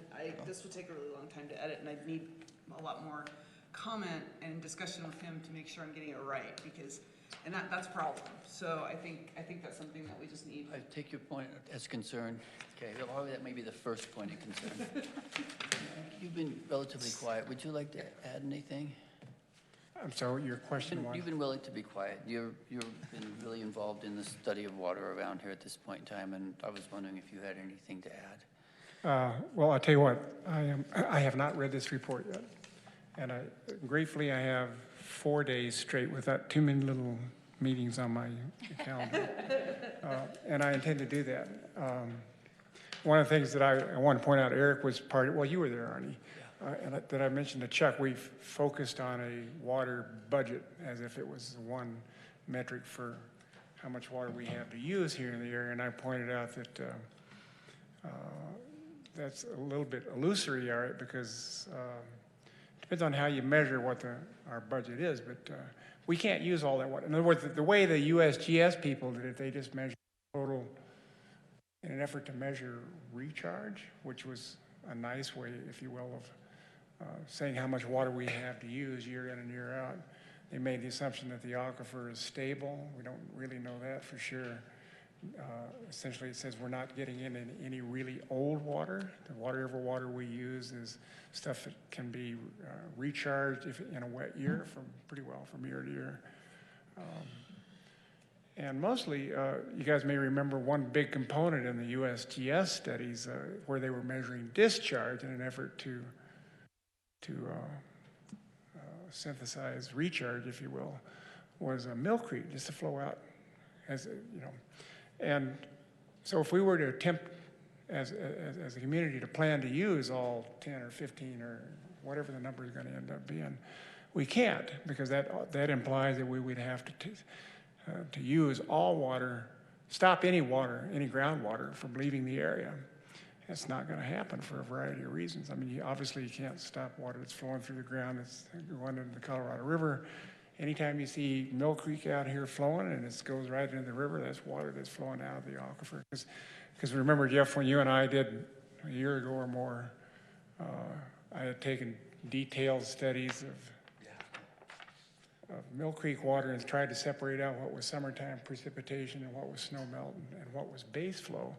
this would take a really long time to edit, and I'd need a lot more comment and discussion with him to make sure I'm getting it right, because, and that's a problem. So I think that's something that we just need. I take your point as concern. Okay, well, that may be the first point of concern. You've been relatively quiet. Would you like to add anything? I'm sorry, your question was? You've been willing to be quiet. You've been really involved in the study of water around here at this point in time, and I was wondering if you had anything to add. Well, I'll tell you what, I have not read this report yet. And gratefully, I have 4 days straight without too many little meetings on my calendar. And I intend to do that. One of the things that I want to point out, Eric was well, you were there, Arnie. And that I mentioned to Chuck, we've focused on a water budget as if it was one metric for how much water we have to use here in the area. And I pointed out that that's a little bit illusory, all right, because it depends on how you measure what our budget is, but we can't use all that water. In other words, the way the USGS people did it, they just measured total in an effort to measure recharge, which was a nice way, if you will, of saying how much water we have to use year in and year out. They made the assumption that the aquifer is stable. We don't really know that for sure. Essentially, it says we're not getting in any really old water. The whatever water we use is stuff that can be recharged if in a wet year pretty well from year to year. And mostly, you guys may remember one big component in the USGS studies where they were measuring discharge in an effort to synthesize recharge, if you will, was a Mill Creek, just to flow out, as you know. And so if we were to attempt as a community to plan to use all 10 or 15 or whatever the number is going to end up being, we can't, because that implies that we would have to use all water, stop any water, any groundwater from leaving the area. That's not going to happen for a variety of reasons. I mean, obviously you can't stop water that's flowing through the ground, that's going into the Colorado River. Anytime you see Mill Creek out here flowing and it goes right into the river, that's water that's flowing out of the aquifer. Because remember, Jeff, when you and I did a year ago or more, I had taken detailed studies of Mill Creek water and tried to separate out what was summertime precipitation and what was snow melt and what was base flow.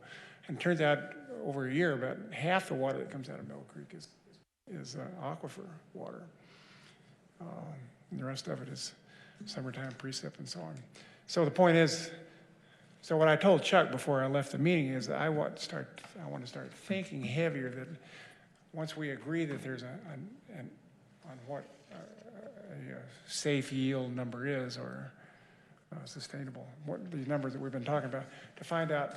And it turns out over a year, about half the water that comes out of Mill Creek is aquifer water. And the rest of it is summertime precip and so on. So the point is, so what I told Chuck before I left the meeting is that I want to start thinking heavier that once we agree that there's on what a safe yield number is or sustainable, what these numbers that we've been talking about, to find out,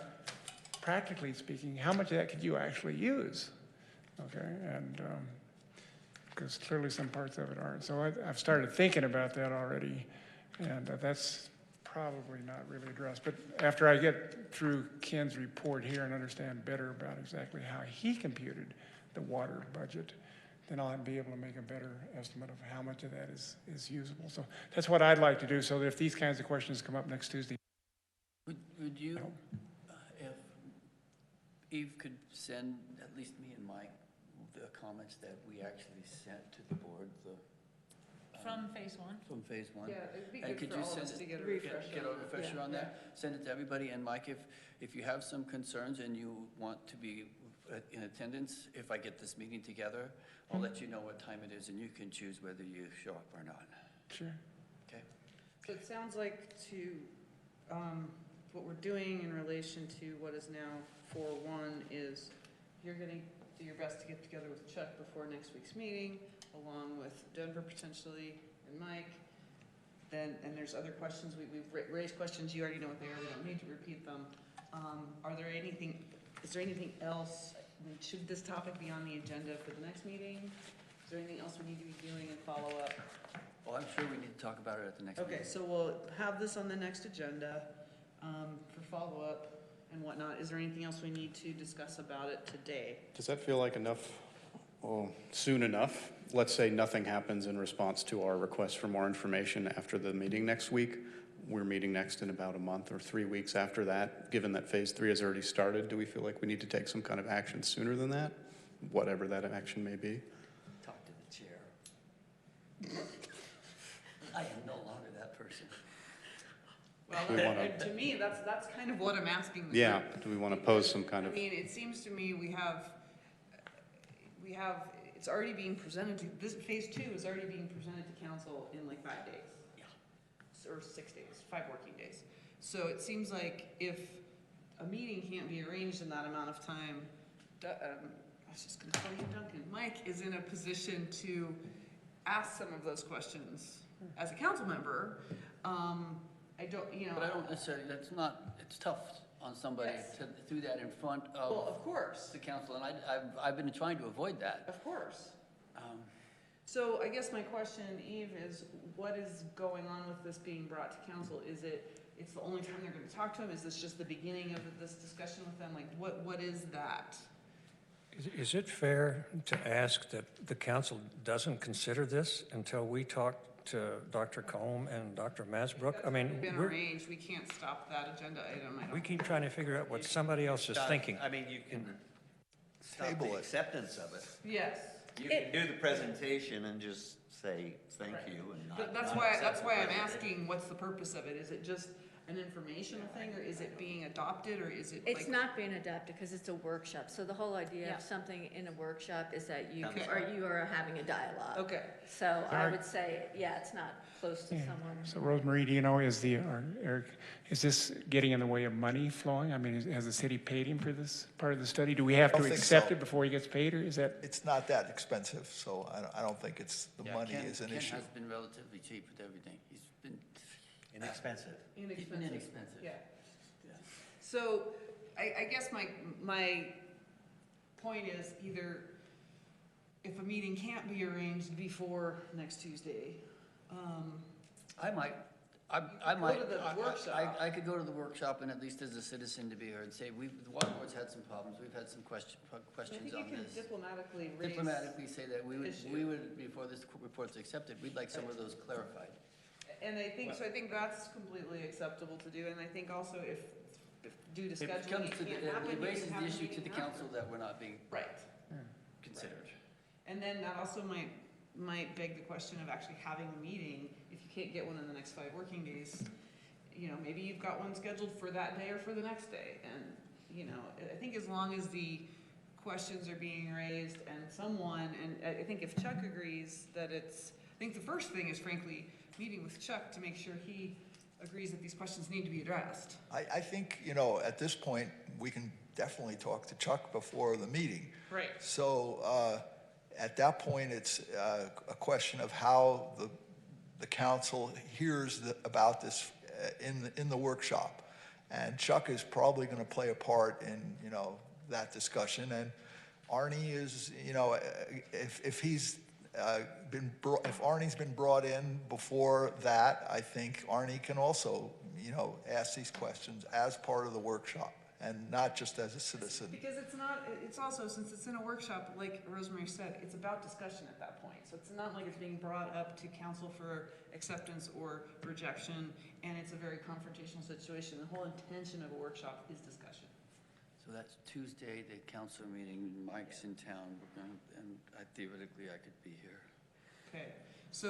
practically speaking, how much of that could you actually use, okay? And because clearly some parts of it aren't. So I've started thinking about that already, and that's probably not really addressed. But after I get through Ken's report here and understand better about exactly how he computed the water budget, then I'll be able to make a better estimate of how much of that is usable. So that's what I'd like to do, so that if these kinds of questions come up next Tuesday. Would you, if Eve could send at least me and Mike the comments that we actually sent to the board, From phase one? from phase one? Yeah, it'd be And good could for you all of send us it- to get a Get refresher. a refresher on that, send it to everybody, and Mike, if you have some concerns and you want to be in attendance, if I get this meeting together, I'll let you know what time it is, and you can choose whether you show up or not. Sure. Okay? So it sounds like what we're doing in relation to what is now 4-1 is you're gonna do your best to get together with Chuck before next week's meeting, along with Denver potentially, and Mike. Then, and there's other questions, we've raised questions, you already know what they are, we don't need to repeat them. Is there anything else, should this topic be on the agenda for the next meeting? Is there anything else we need to be doing and follow up? Well, I'm sure we need to talk about it at the next meeting. Okay, so we'll have this on the next agenda for follow-up and whatnot. Is there anything else we need to discuss about it today? Does that feel like enough, well, soon enough? Let's say nothing happens in response to our request for more information after the meeting next week. We're meeting next in about a month or 3 weeks after that. Given that phase 3 has already started, do we feel like we need to take some kind of action sooner than that? Whatever that action may be. Talk to the chair. I am no longer that person. Well, We wanna- and to me, that's kind of what I'm asking. the Yeah, group. do we want to pose some kind I of, mean, it seems to me we have, it's already being presented to, this phase 2 is already being presented to council in like 5 days. Yeah. Or 6 days, 5 working days. So it seems like if a meeting can't be arranged in that amount of time, I was just gonna call you Duncan, Mike is in a position to ask some of those questions as a council member. I don't, But I don't necessarily, it's tough on somebody Yes. to do that in front Well, of of course, the council, and I've been trying to avoid that. of course. Um, So I guess my question, Eve, is what is going on with this being brought to council? Is it's the only time they're gonna talk to him? Is this just the beginning of this discussion with them? Like, what is that? Is it fair to ask that the council doesn't consider this until we talk to Dr. Combe and Dr. Masbrook? I mean, It's been arranged, we can't stop that agenda item, I don't. we keep trying to figure out what somebody else is thinking. I mean, you can stop Table the it. acceptance of it. Yes. You can do the presentation and just say thank Right. you and not. That's not why accept the I'm presentation. asking, what's the purpose of it? Is it just an informational thing, or is it being adopted, or is it like? It's not being adopted because it's a workshop. So the whole idea Yeah. of something in a workshop is that you Okay. you are having a dialogue. Okay, So I Alright. would say, yeah, it's not close to Yeah. someone. So Rosemary, do you know, or Eric, is this getting in the way of money flowing? I mean, has the city paid him for this part of the study? Do we have I to don't think accept so. it before he gets paid, or is that? It's not that expensive, so I don't think it's, the yeah, money Ken- is an issue. Ken has been relatively cheap with everything. He's been Inexpensive. inexpensive. inexpensive. Yeah. Yeah. So, I guess my point is either if a meeting can't be arranged before next Tuesday, I might, I Go might. to the workshop. I could go to the workshop and at least as a citizen to be heard, say, the water board's had some problems, we've had some I questions think you on can this. diplomatically raise. Diplomatically say that we issue. would, before this report's accepted, we'd like some of those clarified. And I think, so I think that's completely acceptable to do, and I think also if due to If it scheduling, comes it to, can't happen, it you raises can have the a issue to meeting the after. council that we're not being Right, considered. and then that also might beg the question of actually having a meeting, if you can't get one in the next 5 working days, you know, maybe you've got one scheduled for that day or for the next day, and, you know, I think as long as the questions are being raised and someone, and I think if Chuck agrees that I think the first thing is frankly, meeting with Chuck to make sure he agrees that these questions need to be addressed. I think, you know, at this point, we can definitely talk to Chuck before the meeting. Right. So at that point, it's a question of how the council hears about this in the workshop. And Chuck is probably going to play a part in, you know, that discussion. And Arnie is, you know, if he's if Arnie's been brought in before that, I think Arnie can also, ask these questions as part of the workshop and not just as a citizen. Because it's also, since it's in a workshop, like Rosemary said, it's about discussion at that point. So it's not like it's being brought up to council for acceptance or rejection, and it's a very confrontational situation. The whole intention of a workshop is discussion. So that's Tuesday, the council meeting, Mike's in town, and theoretically I could be here. Okay, so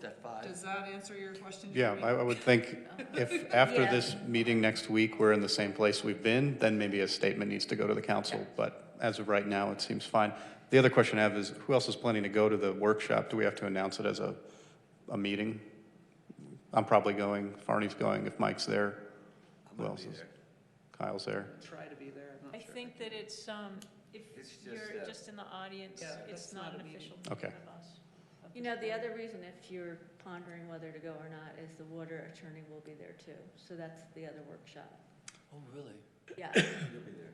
At 5? does that answer your question? Yeah, Jeremy? I would think if after Yeah. this meeting next week, we're in the same place we've been, then maybe a statement needs to go to the council. Yeah. But as of right now, it seems fine. The other question I have is, who else is planning to go to the workshop? Do we have to announce it as a meeting? I'm probably going, Farney's going, if Mike's there. Who else is? Kyle's there. Try to be there, I'm I not sure. think that it's, if It's just, you're just in the audience, Yeah, it's that's not not an a official meeting. meeting Okay. of us. You know, the other reason, if you're pondering whether to go or not, is the water attorney will be there too. So that's the other workshop. Oh, really? Yeah. You'll be there.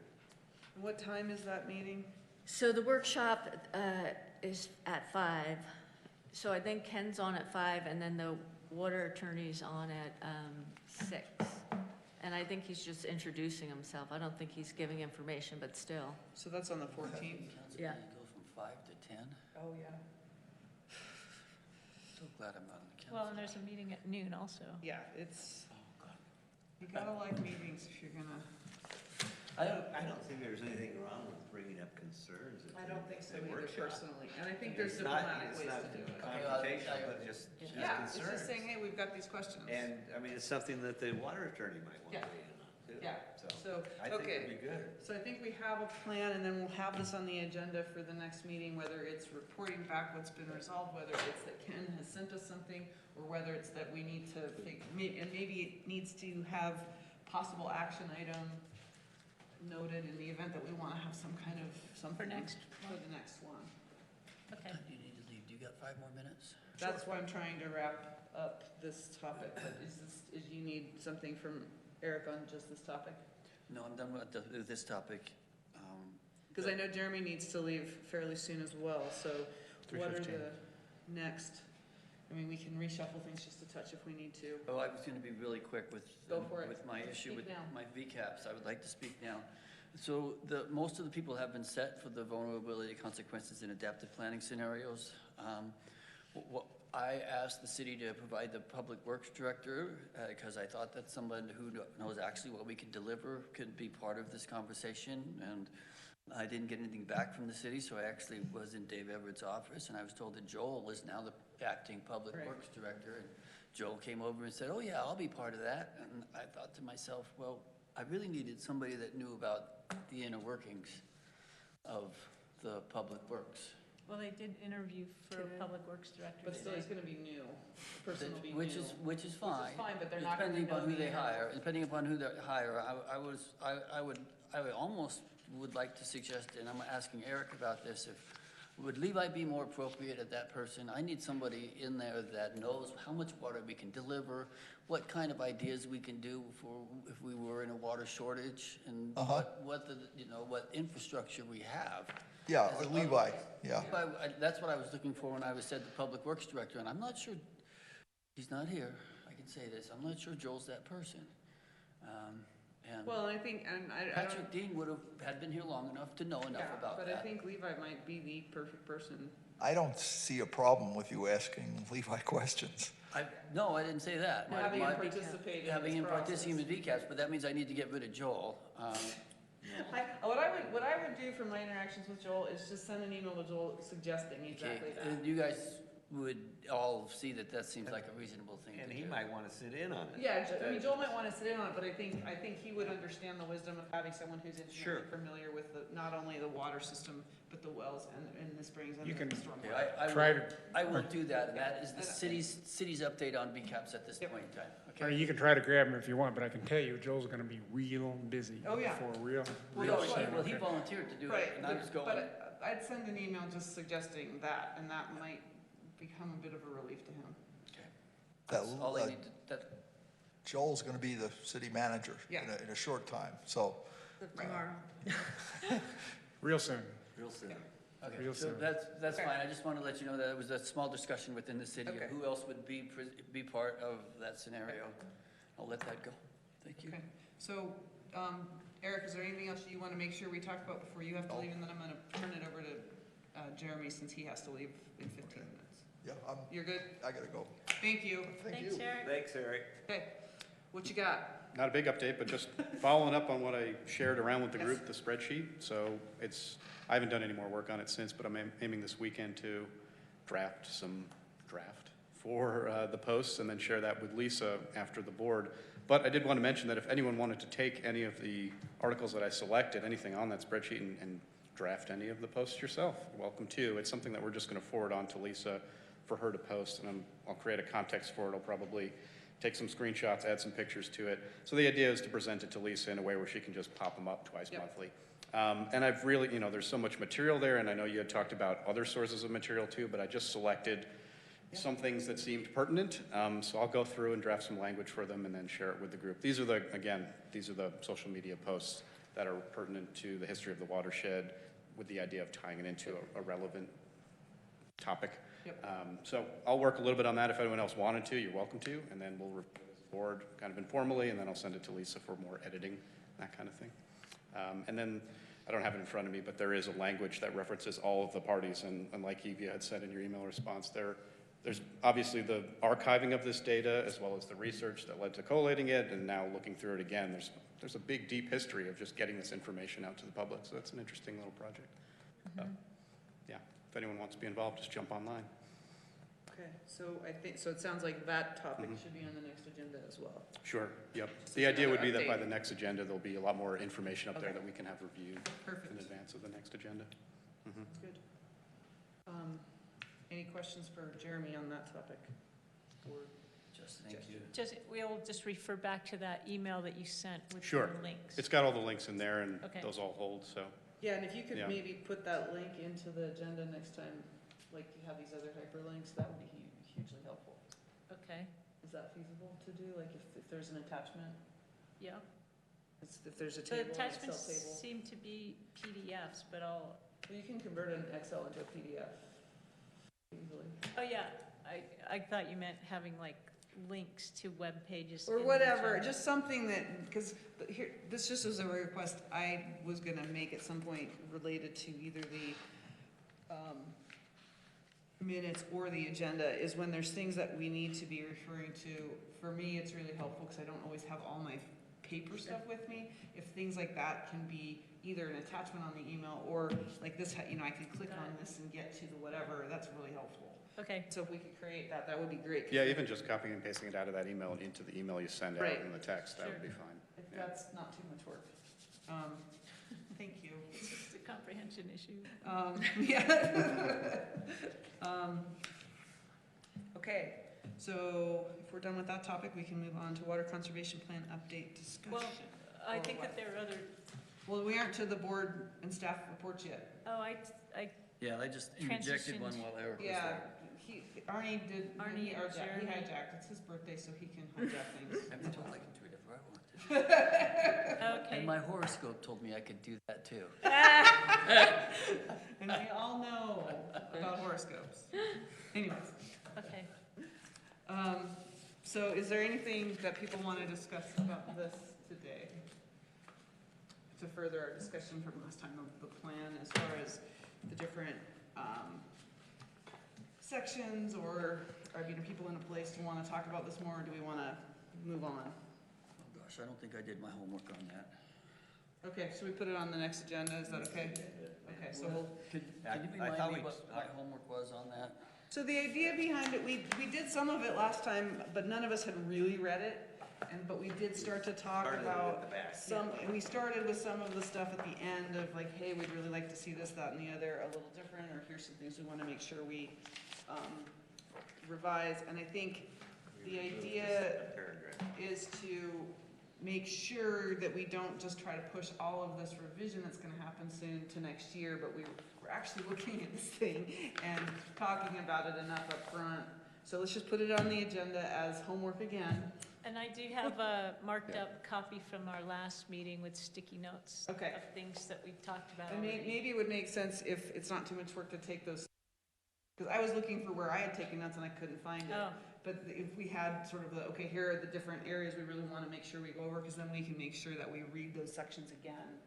What time is that meeting? So the workshop is at 5. So I think Ken's on at 5, and then the water attorney's on at 6. And I think he's just introducing himself. I don't think he's giving information, but still. So that's on the 14th? Council Yeah. meeting go from 5 to 10? Oh, yeah. So glad I'm not on the council. Well, and there's a meeting at noon also. Yeah, it's, Oh, God. you gotta like meetings if you're gonna, I don't think there's anything wrong with bringing up concerns. at I the- don't think so the either workshop. personally. And I think there's It's not- diplomatic ways to do it. It's not confrontational, but just Yeah, it's concerns. just saying, hey, we've got these questions. And, I mean, it's something that the water attorney might want Yeah. to weigh in on, too. Yeah, so, I think it'd okay. be good. So I think we have a plan, and then we'll have this on the agenda for the next meeting, whether it's reporting back what's been resolved, whether it's that Ken has sent us something, or whether it's that we need to think, and maybe it needs to have possible action item noted in the event that we want to have some kind of something next for the next one. Okay. What time do you need to leave? Do you got 5 more minutes? That's why I'm trying to wrap up this topic, but is you need something from Eric on just this topic? No, I'm done with this topic. Because I know Jeremy needs to leave fairly soon as well, so what are 3:15. the next, I mean, we can reshuffle things just a touch if we need to. Oh, I was going to be really quick with, Go for it. with my issue Speak with now. my VCAPs. I would like to speak now. So most of the people have been set for the vulnerability consequences in adaptive planning scenarios. I asked the city to provide the public works director, because I thought that someone who knows actually what we could deliver could be part of this conversation, and I didn't get anything back from the city, so I actually was in Dave Everett's office, and I was told that Joel is now the acting public Right. works director, and Joel came over and said, oh yeah, I'll be part of that, and I thought to myself, well, I really needed somebody that knew about the inner workings of the public works. Well, they did interview for Today. Public Works Director But still, today. he's gonna be new, the person will be new. Which is fine. fine, but they're not gonna Depending upon know who the they inner hire, depending upon who they hire, I would almost would like to suggest, and I'm asking Eric about this, would Levi be more appropriate at that person? I need somebody in there that knows how much water we can deliver, what kind of ideas we can do for if we were in a water shortage, and what infrastructure we have. Yeah, As a Levi, yeah. That's what I was looking for when I was said the public works director, and I'm not sure, he's not here, I can say this, I'm not sure Joel's that person. And Well, I think, and I don't, Patrick Dean had been here long enough to know enough yeah, about but I that. think Levi might be the perfect person. I don't see a problem with you asking Levi questions. No, I didn't say that. Having him participate in Having this him process. participate in VCAPs, but that means I need to get rid of Joel. What I would do from my interactions with Joel is just send an email to Joel suggesting Okay, exactly that. and you guys would all see that that seems like a reasonable thing to And do. he might want to sit in on it. Yeah, I mean, Joel might want to sit in on it, but I think he would understand the wisdom of having someone who's Sure. intimately familiar with not only the water system, but the wells and the springs and You the can- stormwater. Okay, I Try will- to- I will do that, and that is the And- city's update on VCAPs at this Yep. point in time. Or Okay. you can try to grab him if you want, but I can tell you, Joel's gonna be real busy. Oh, yeah. For real Well, soon, Well, he okay. volunteered to do Right, it, and I was going. but I'd send an email just suggesting that, and that might become a bit of a relief to him. That's That, all I uh, need to, Joel's gonna be the city manager Yeah. in a short time, so. Tomorrow. Real soon. real soon. Okay, Real so soon. that's Okay. fine, I just want to let you know that it was a small discussion within the city of Okay. who else would be part of that scenario. I'll let that go. Thank you. Okay, so, Eric, is there anything else you want to make sure we talk about before you have to leave? And then I'm going to turn it over to Jeremy, since he has to leave in 15 minutes. Yeah, You're good? I gotta go. Thank you. Thank Thanks, you. Eric. Thanks, Eric. Okay, what you got? Not a big update, but just following up on what I shared around with the Yes. group, the spreadsheet. So I haven't done any more work on it since, but I'm aiming this weekend to draft for the posts and then share that with Lisa after the board. But I did want to mention that if anyone wanted to take any of the articles that I selected, anything on that spreadsheet, and draft any of the posts yourself, you're welcome to. It's something that we're just going to forward on to Lisa for her to post, and I'll create a context for it. I'll probably take some screenshots, add some pictures to it. So the idea is to present it to Lisa in a way where she can just pop them up twice monthly. And I've really, there's so much material there, and I know you had talked about other sources of material too, but I just selected some things that seemed pertinent. So I'll go through and draft some language for them and then share it with the group. These are the social media posts that are pertinent to the history of the watershed, with the idea of tying it into a relevant topic. So I'll work a little bit on that. If anyone else wanted to, you're welcome to, and then we'll report it to the board kind of informally, and then I'll send it to Lisa for more editing, that kind of thing. And then, I don't have it in front of me, but there is a language that references all of the parties, and like Evia had said in your email response, there's obviously the archiving of this data, as well as the research that led to collating it, and now looking through it again, there's a big, deep history of just getting this information out to the public, so it's an interesting little project. Yeah, if anyone wants to be involved, just jump online. Okay, so it sounds like that topic should be on the next agenda as well. Sure, yep. Just The idea would be another that by update. the next agenda, there'll be a lot more information up there Okay. that we can have reviewed Perfect. in advance of the next agenda. That's good. Any questions for Jeremy on that topic? Or Just thank you. We'll just refer back to that email that you sent with Sure. the links. It's got all the links in there, and Okay. those all hold, so. yeah, and if you could Yeah. maybe put that link into the agenda next time, like you have these other hyperlinks, that would be hugely helpful. Okay, Is that feasible to do? Like if there's an attachment, yeah. if there's a The table, an Excel attachments table. seem to be PDFs, but I'll, Well, you can convert an Excel into a PDF easily. oh yeah, I thought you meant having like links to web pages. Or in the whatever, agenda. just something that, because here, this just was a request I was gonna make at some point related to either the minutes or the agenda, is when there's things that we need to be referring to. For me, it's really helpful because I don't always have all my paper stuff with me. If things like that can be either an attachment on the email or like this, I can click on this and get to the whatever, that's really helpful. Okay, So if we could create that, that would be great. 'Cause Yeah, even just copying and pasting it out of that email and into the email you send out Right. in the text, that would Sure. be fine. If Yeah. that's not too much work. Thank you. it's just a comprehension issue. Yeah. Okay, so if we're done with that topic, we can move on to water conservation plan update discussion. Well, I Or think what? that there are other, Well, we aren't to the board and staff reports yet. oh, I, Yeah, I just interjected one Transitioned. while Eric was Yeah, there. Arnie did, Arnie he and Jeremy. hijacked, it's his birthday, so he can hijack things. I've been told I can tweet it where I want to. okay. And my horoscope told me I could do that too. And we all know about horoscopes. Anyways, Okay, so is there anything that people want to discuss about this today? To further our discussion from last time of the plan, as far as the different sections, or are people in a place to want to talk about this more, or do we want to move on? Oh gosh, I don't think I did my homework on that. Okay, so we put it on the next agenda, is that okay? Okay, so we'll, Can you I thought remind me we- what my homework was on that? so the idea behind it, we did some of it last time, but none of us had really read it. But we did start to talk Started about at the back. some, and we started with some of the stuff at the end of like, hey, we'd really like to see this, that, and the other a little different, or here's some things we want to make sure we revise. And I think the idea is to make sure that we don't just try to push all of this revision that's going to happen soon to next year, but we're actually looking at this thing and talking about it enough up front. So let's just put it on the agenda as homework again. and I do have a marked up copy from our last meeting with sticky notes Okay. of things that we've talked about And already. maybe it would make sense if it's not too much work to take those Because I was looking for where I had taken notes and I couldn't find it. Oh. But if we had sort of the, okay, here are the different areas we really want to make sure we go over, because then we can make sure that we read those sections again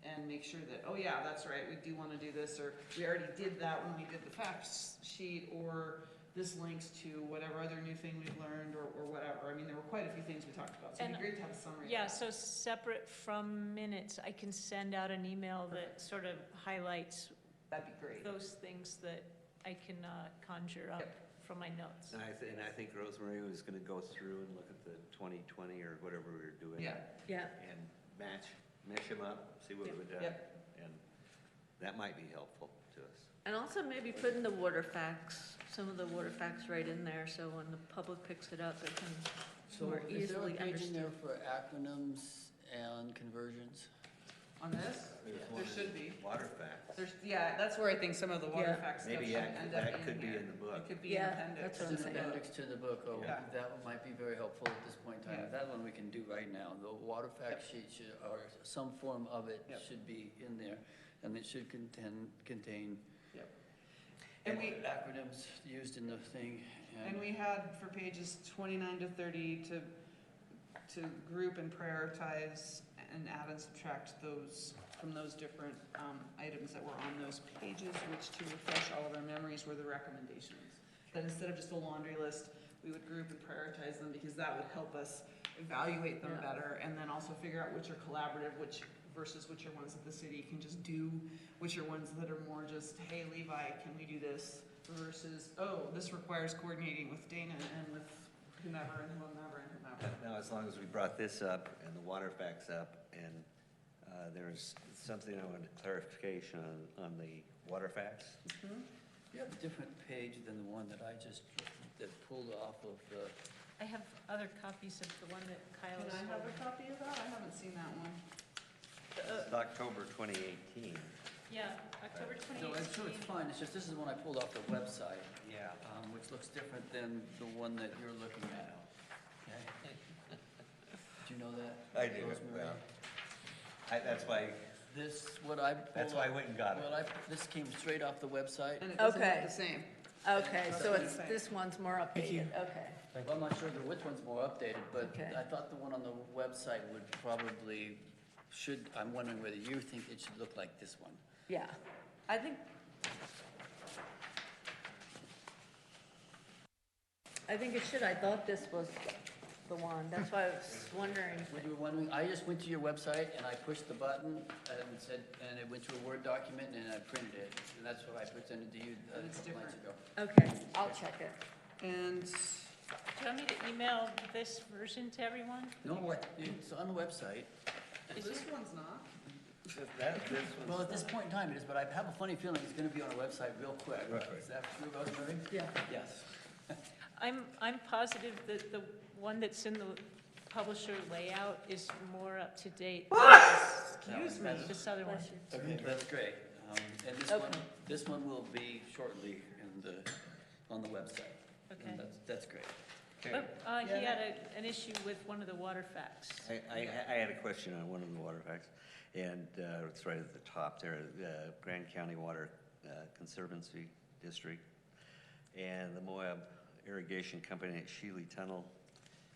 and make sure that, oh yeah, that's right, we do want to do this, or we already did that when we did the facts sheet, or this links to whatever other new thing we've learned, or whatever. I mean, there were quite a few things we talked about, so it'd be great to have a summary. Yeah, so separate from minutes, I can send out an email that sort of highlights That'd be great. those things that I can conjure up from my notes. And I think Rosemary was gonna go through and look at the 2020 or whatever we were doing. Yeah. Yeah. And mesh them up, see what we've done. Yep. And that might be helpful to us. And also maybe putting the water facts, some of the water facts right in there, so when the public picks it up, it can So more is there a easily page in there understand. for acronyms and conversions? On this? There should be. Water facts. Yeah, that's where I think some of the water Yeah. facts stuff Maybe should that end could- up that could be here. in the book. It could be Yeah, an appendix. that's what to I'm the saying. book. Appendix to the book, oh, Yeah. that might be very helpful at this point in time. Yeah. That one we can do right now. The water fact sheet should, or some form of it Yep. should be in there, and it should contain Yep. And we, acronyms used in the thing. and we had for pages 29 to 30 to group and prioritize and add and subtract those from those different items that were on those pages, which, to refresh all of our memories, were the recommendations. That instead of just a laundry list, we would group and prioritize them, because that would help us evaluate them Yeah. better, and then also figure out which are collaborative, which versus which are ones that the city can just do, which are ones that are more just, hey, Levi, can we do this? Versus, oh, this requires coordinating with Dana and with whomever and whomever and whomever. Now, as long as we brought this up and the water facts up, and there's something I wanted clarification on the water facts. You have a different page than the one that I just, that pulled off of the, I have other copies of the one that Kyle Can is. I have a copy of that? I haven't seen that one. It's October 2018. Yeah, October no, it's, so 2018. it's fine, it's just, this is one I pulled off the website, Yeah. which looks different than the one that you're looking at. Okay? Do you know that? I do, Rosemary? well, that's why, This, what I pulled that's why I off- went and got it. Well, this came straight off the website. And it doesn't Okay. look the same. Okay, so That's it's, what I'm this one's more updated, okay. Well, I'm not sure which one's more updated, but Okay. I thought the one on the website would probably, I'm wondering whether you think it should look like this one. Yeah, I think it should. I thought this was the one. That's why I was wondering. When you were wondering, I just went to your website and I pushed the button and said, and it went to a Word document and I printed it. And that's what I presented to you a And it's couple months ago. Okay, I'll check it. And Do you want me to email this version to everyone? No, it's on the website. this one's not. Well, at this point in time it is, but I have a funny feeling it's gonna be on our website real quick. Right. Is that true, Rosemary? Yeah. Yes. I'm positive that the one that's in the publisher layout is more up to date. Excuse me. This other one. Bless you. Okay, that's great. And Okay. this one will be shortly on the website. Okay. And that's great. Okay. Oh, he had an issue with one of the water facts. I had a question on one of the water facts, and it's right at the top there, Grand County Water Conservancy District, and the Moab Irrigation Company at Shealy Tunnel.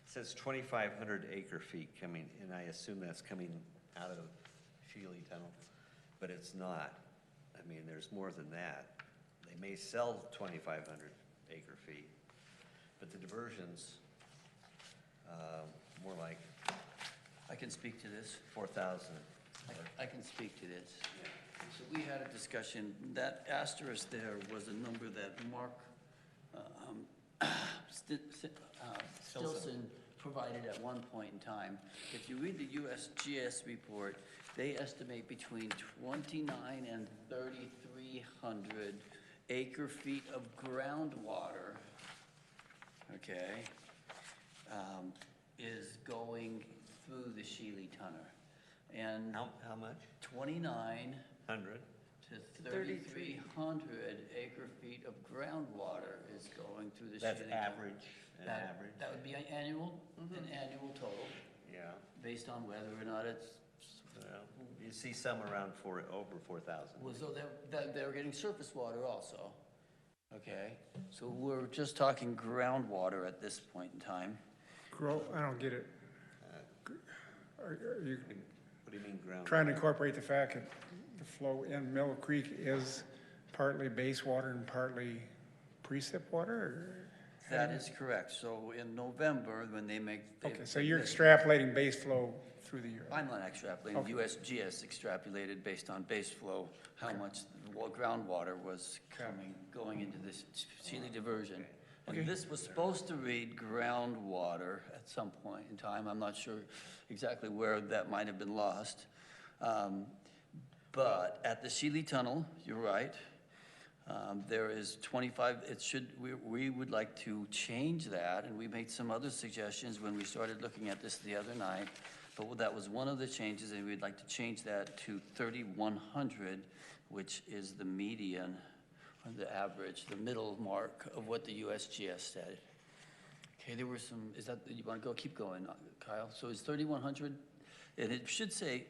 It says 2,500 acre feet coming, and I assume that's coming out of Shealy Tunnel, but it's not. I mean, there's more than that. They may sell 2,500 acre feet, but the diversion's more like I can speak to this. 4,000. I can speak to this. So we had a discussion, that asterisk there was a number that Mark Stilson provided at one point in time. If you read the USGS report, they estimate between 29 and 3,300 acre feet of groundwater, okay, is going through the Shealy Tunnel. And How much? 2,900 to 3,300 acre feet of groundwater is going through the Shealy That's Tunnel. average, an That- average? That would be an annual total, Yeah. based on whether or not it's, Well, you see some around over 4,000. well, so they're getting surface water also. Okay, so we're just talking groundwater at this point in time. I don't get it. Are you What do you mean ground? trying to incorporate the fact that the flow in Mill Creek is partly base water and partly precip water? Or? That is correct. So in November, when they make. Okay, so you're extrapolating base flow through the year? I'm not extrapolating. Okay. USGS extrapolated based on base flow, how much groundwater was going into this Sealy diversion. Okay. And this was supposed to read groundwater at some point in time. I'm not sure exactly where that might have been lost. But at the Sealy Tunnel, you're right. There is 25, we would like to change that, and we made some other suggestions when we started looking at this the other night, but that was one of the changes, and we'd like to change that to 3,100, which is the median, or the average, the middle mark of what the USGS said. Okay, there were some, you want to keep going, Kyle? So it's 3,100, and it should say,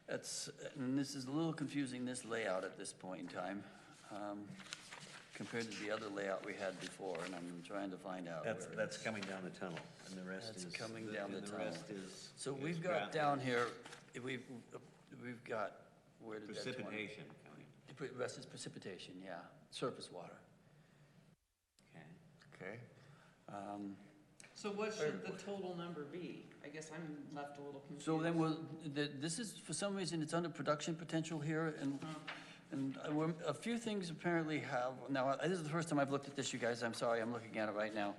and this is a little confusing, this layout at this point in time. Compared to the other layout we had before, and I'm trying to find out. That's coming down the tunnel, and the rest is. That's coming down the tunnel. The rest is. So is we've got down here, we've got, where did that 20? Precipitation coming. The rest is precipitation, yeah, surface water. Okay. Okay. So what should the total number be? I guess I'm left a little confused. So then this is, for some reason, it's under production potential here, and a few things apparently have, now, this is the first time I've looked at this, you guys, I'm sorry, I'm looking at it right now.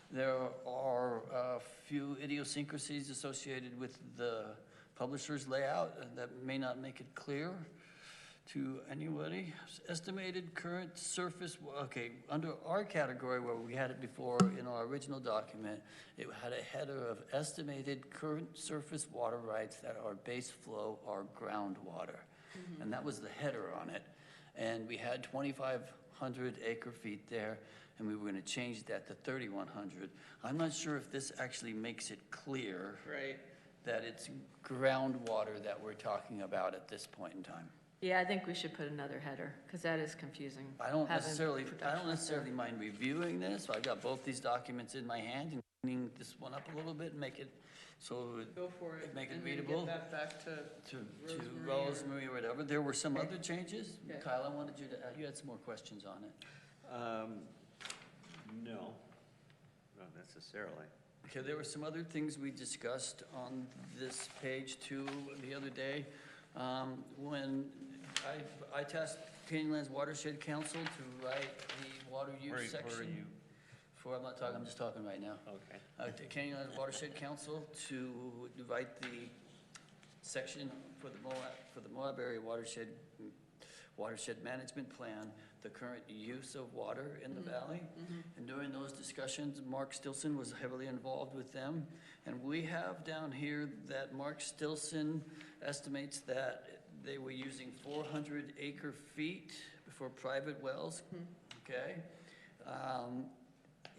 There are a few idiosyncrasies associated with the publisher's layout that may not make it clear to anybody. Estimated current surface, okay, under our category where we had it before in our original document, it had a header of estimated current surface water rights that are base flow or groundwater. And that was the header on it. And we had 2,500 acre feet there, and we were going to change that to 3,100. I'm not sure if this actually makes it clear that it's groundwater that we're talking about at this point in time. Yeah, I think we should put another header, because that is confusing. I don't having necessarily production. mind reviewing this. I've got both these documents in my hand and cleaning this one up a little bit and make it so Go for it. make it and then readable. Get that back to to Rosemary Rosemary or whatever. There were some other changes. Okay. Kyle, I wanted you to add, you had some more questions on it. No, not necessarily. Okay, there were some other things we discussed on this page too the other day. When I tasked Canyonlands Watershed Council to write the water use section. Where are you? I'm just talking right now. Okay. To Canyonlands Watershed Council to write the section for the Moab area watershed management plan, the current use of water in the valley. And during those discussions, Mark Stilson was heavily involved with them. And we have down here that Mark Stilson estimates that they were using 400 acre feet for private wells, okay?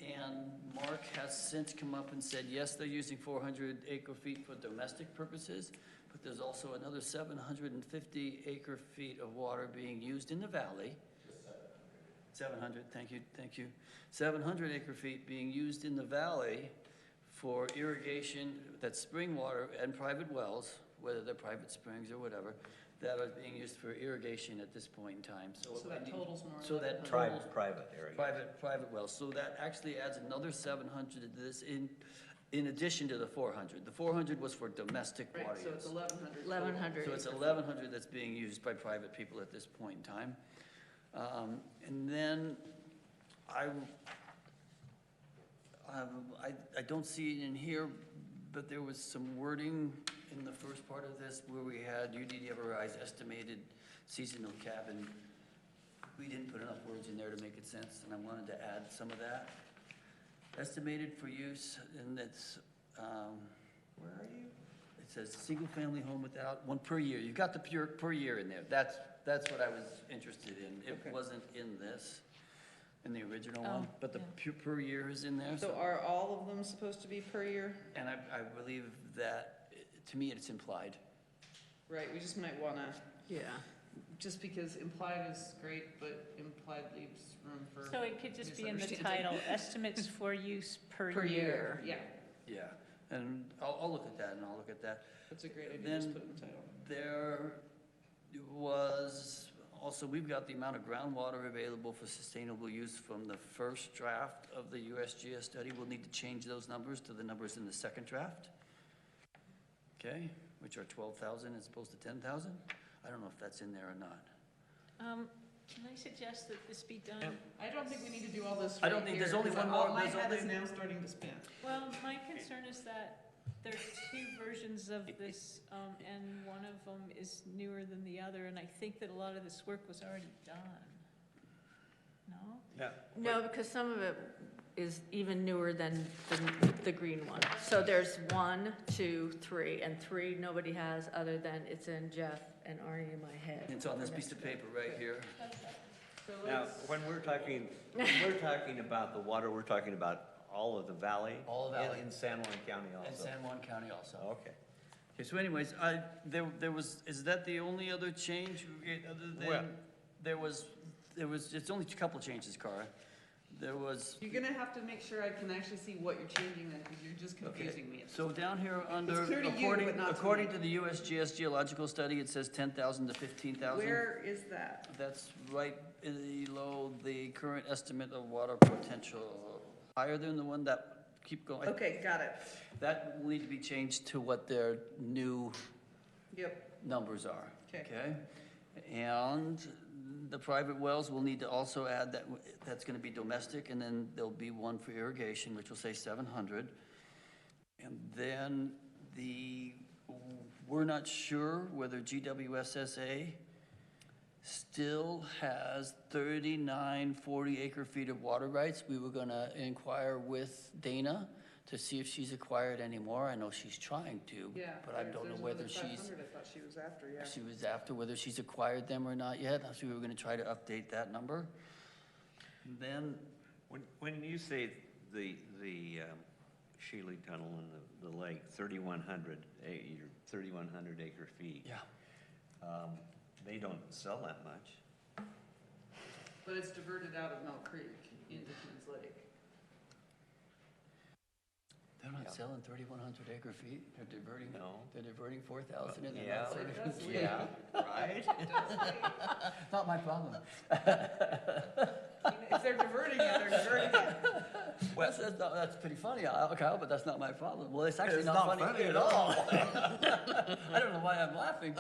And Mark has since come up and said, yes, they're using 400 acre feet for domestic purposes, but there's also another 750 acre feet of water being used in the valley. 700, thank you. 700 acre feet being used in the valley for irrigation, that's spring water and private wells, whether they're private springs or whatever, that are being used for irrigation at this point in time. So that totals more. So that Private totals area. private wells. So that actually adds another 700 to this in addition to the 400. The 400 was for domestic water use. So it's 1,100. 1,100. So it's 1,100 that's being used by private people at this point in time. And then I don't see it in here, but there was some wording in the first part of this where we had UDWRI's estimated seasonal cabin. We didn't put enough words in there to make it sense, and I wanted to add some of that. Estimated for use, and it's, where are you? It says single-family home without, one per year. You've got the per year in there. That's what I was interested in. It wasn't in this, in the original one, but the per year is in there. So are all of them supposed to be per year? And I believe that, to me, it's implied. Right, we just might wanna just because implied is great, but implied leaves room for So it could just be in the misunderstanding. title, estimates for use per Per year. year, yeah. Yeah, and I'll look at that, and I'll look at that. That's a great idea, Then just put it in the title. there was, also, we've got the amount of groundwater available for sustainable use from the first draft of the USGS study. We'll need to change those numbers to the numbers in the second draft. Okay, which are 12,000 as opposed to 10,000. I don't know if that's in there or not. Can I suggest that this be done? I don't think we need to do all this I don't right think here, there's only 'cause one more- My there's head is only- now starting to spin. Well, my concern is that there are two versions of this, and one of them is newer than the other, and I think that a lot of this work was already done. No? Yeah. No, because some of it is even newer than the green one. So there's 1, 2, 3, and 3 nobody has other than it's in Jeff and Arnie in my head. It's on this piece of paper right here. So Now, let's, when we're talking about the water, we're talking about all of the valley? All of the valley. In San Juan County also? And San Juan County also. Okay. Okay, so anyways, there was, is that the only other change, other Well- than, there was, it's only a couple of changes, Cara. There was, you're gonna have to make sure I can actually see what you're changing then, because you're just confusing me. so down here under, clear to you, according, but not to according me. to the USGS geological study, it says 10,000 to 15,000. Where is that? That's right below the current estimate of water potential, higher than the one that, keep going. Okay, got it. That will need to be changed to what their new Yep, numbers are. Okay. And the private wells will need to also add that, that's gonna be domestic, and then there'll be one for irrigation, which will say 700. And then we're not sure whether GWSSA still has 39 40-acre feet of water rights. We were gonna inquire with Dana to see if she's acquired any more. I know she's trying to, yeah. but I don't know whether she's, 500, I thought she was after, yeah. she was after whether she's acquired them or not yet. So we were gonna try to update that number. And then, When you say the Shealy Tunnel and the lake, 3,100 acre feet. yeah, They don't sell that much. But it's diverted out of Mill Creek into Kings Lake. they're not Yeah. selling 3,100 acre feet. They're diverting, No. they're diverting 4,000 and they're Yeah. not selling. That's weird. Yeah, right? Not my problem. If they're diverting it, they're diverting it. That's pretty funny, Kyle, but that's not my problem. Well, it's actually It's not not funny funny at all. I don't know why I'm laughing.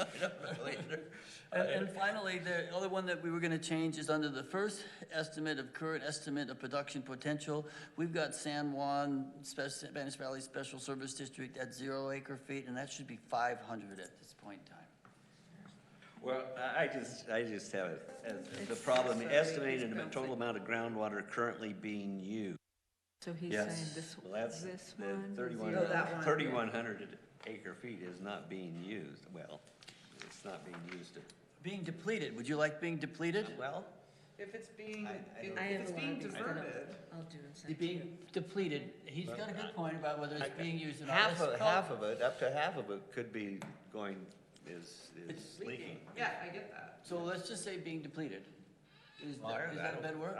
And finally, the other one that we were gonna change is under the first estimate of current estimate of production potential. We've got San Juan, Spanish Valley Special Service District at 0 acre feet, and that should be 500 at this point in time. Well, I just have it as the problem, estimated total amount of groundwater currently being used. So he's Yes. saying this Well, that's this the one? 3,100 acre feet is not being used. Well, it's not being used. Being depleted, would you like being depleted? Well, If it's being, I if don't- it's being diverted, I'll do and send you. Being depleted, he's got a good point about whether it's being used or not. half Let's call- half of it, up to half of it could be going, is It's leaking. yeah, I get that. So let's just say being depleted. Is Well, that a better word?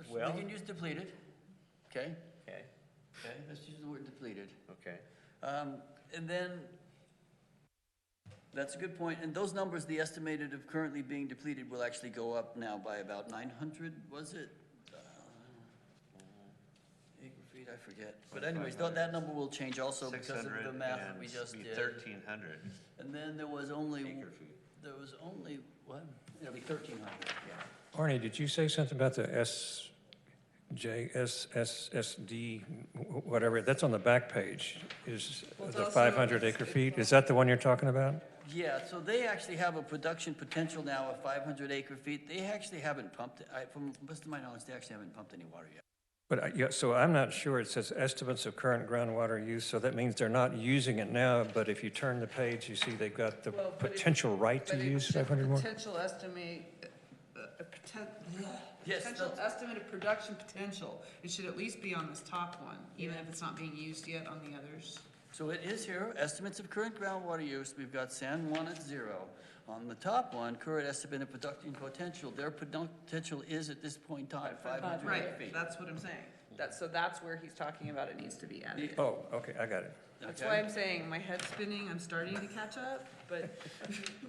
We well- can use depleted, okay? Okay, Okay, let's use the word depleted. okay. And then, that's a good point, and those numbers, the estimated of currently being depleted will actually go up now by about 900, was it? Acre feet, I forget. But anyways, that number will change also because of the math we just did. 1,300 And then there was only, acre feet. what? It'll be 1,300. Arnie, did you say something about the SJSSSD, whatever, that's on the back page, is Well, it's the also- 500 acre feet? Is that the one you're talking about? Yeah, so they actually have a production potential now of 500 acre feet. They actually haven't pumped, from best of my knowledge, they actually haven't pumped any water yet. But, yeah, so I'm not sure, it says estimates of current groundwater use, so that means they're not using it now, but if you turn the page, you see they've got the Well, but if- potential right to But use it's a 500 more? potential estimate, Yes, potential estimate of production potential. It should at least be on this top one, even if it's not being used yet on the others. So it is here, estimates of current groundwater use, we've got San Juan at 0. On the top one, current estimate of production potential, their potential is at this point in time, 500 Right, feet. that's what I'm saying. So that's where he's talking about it needs to be added. Oh, okay, I got it. That's Okay. why I'm saying my head's spinning, I'm starting to catch up, but.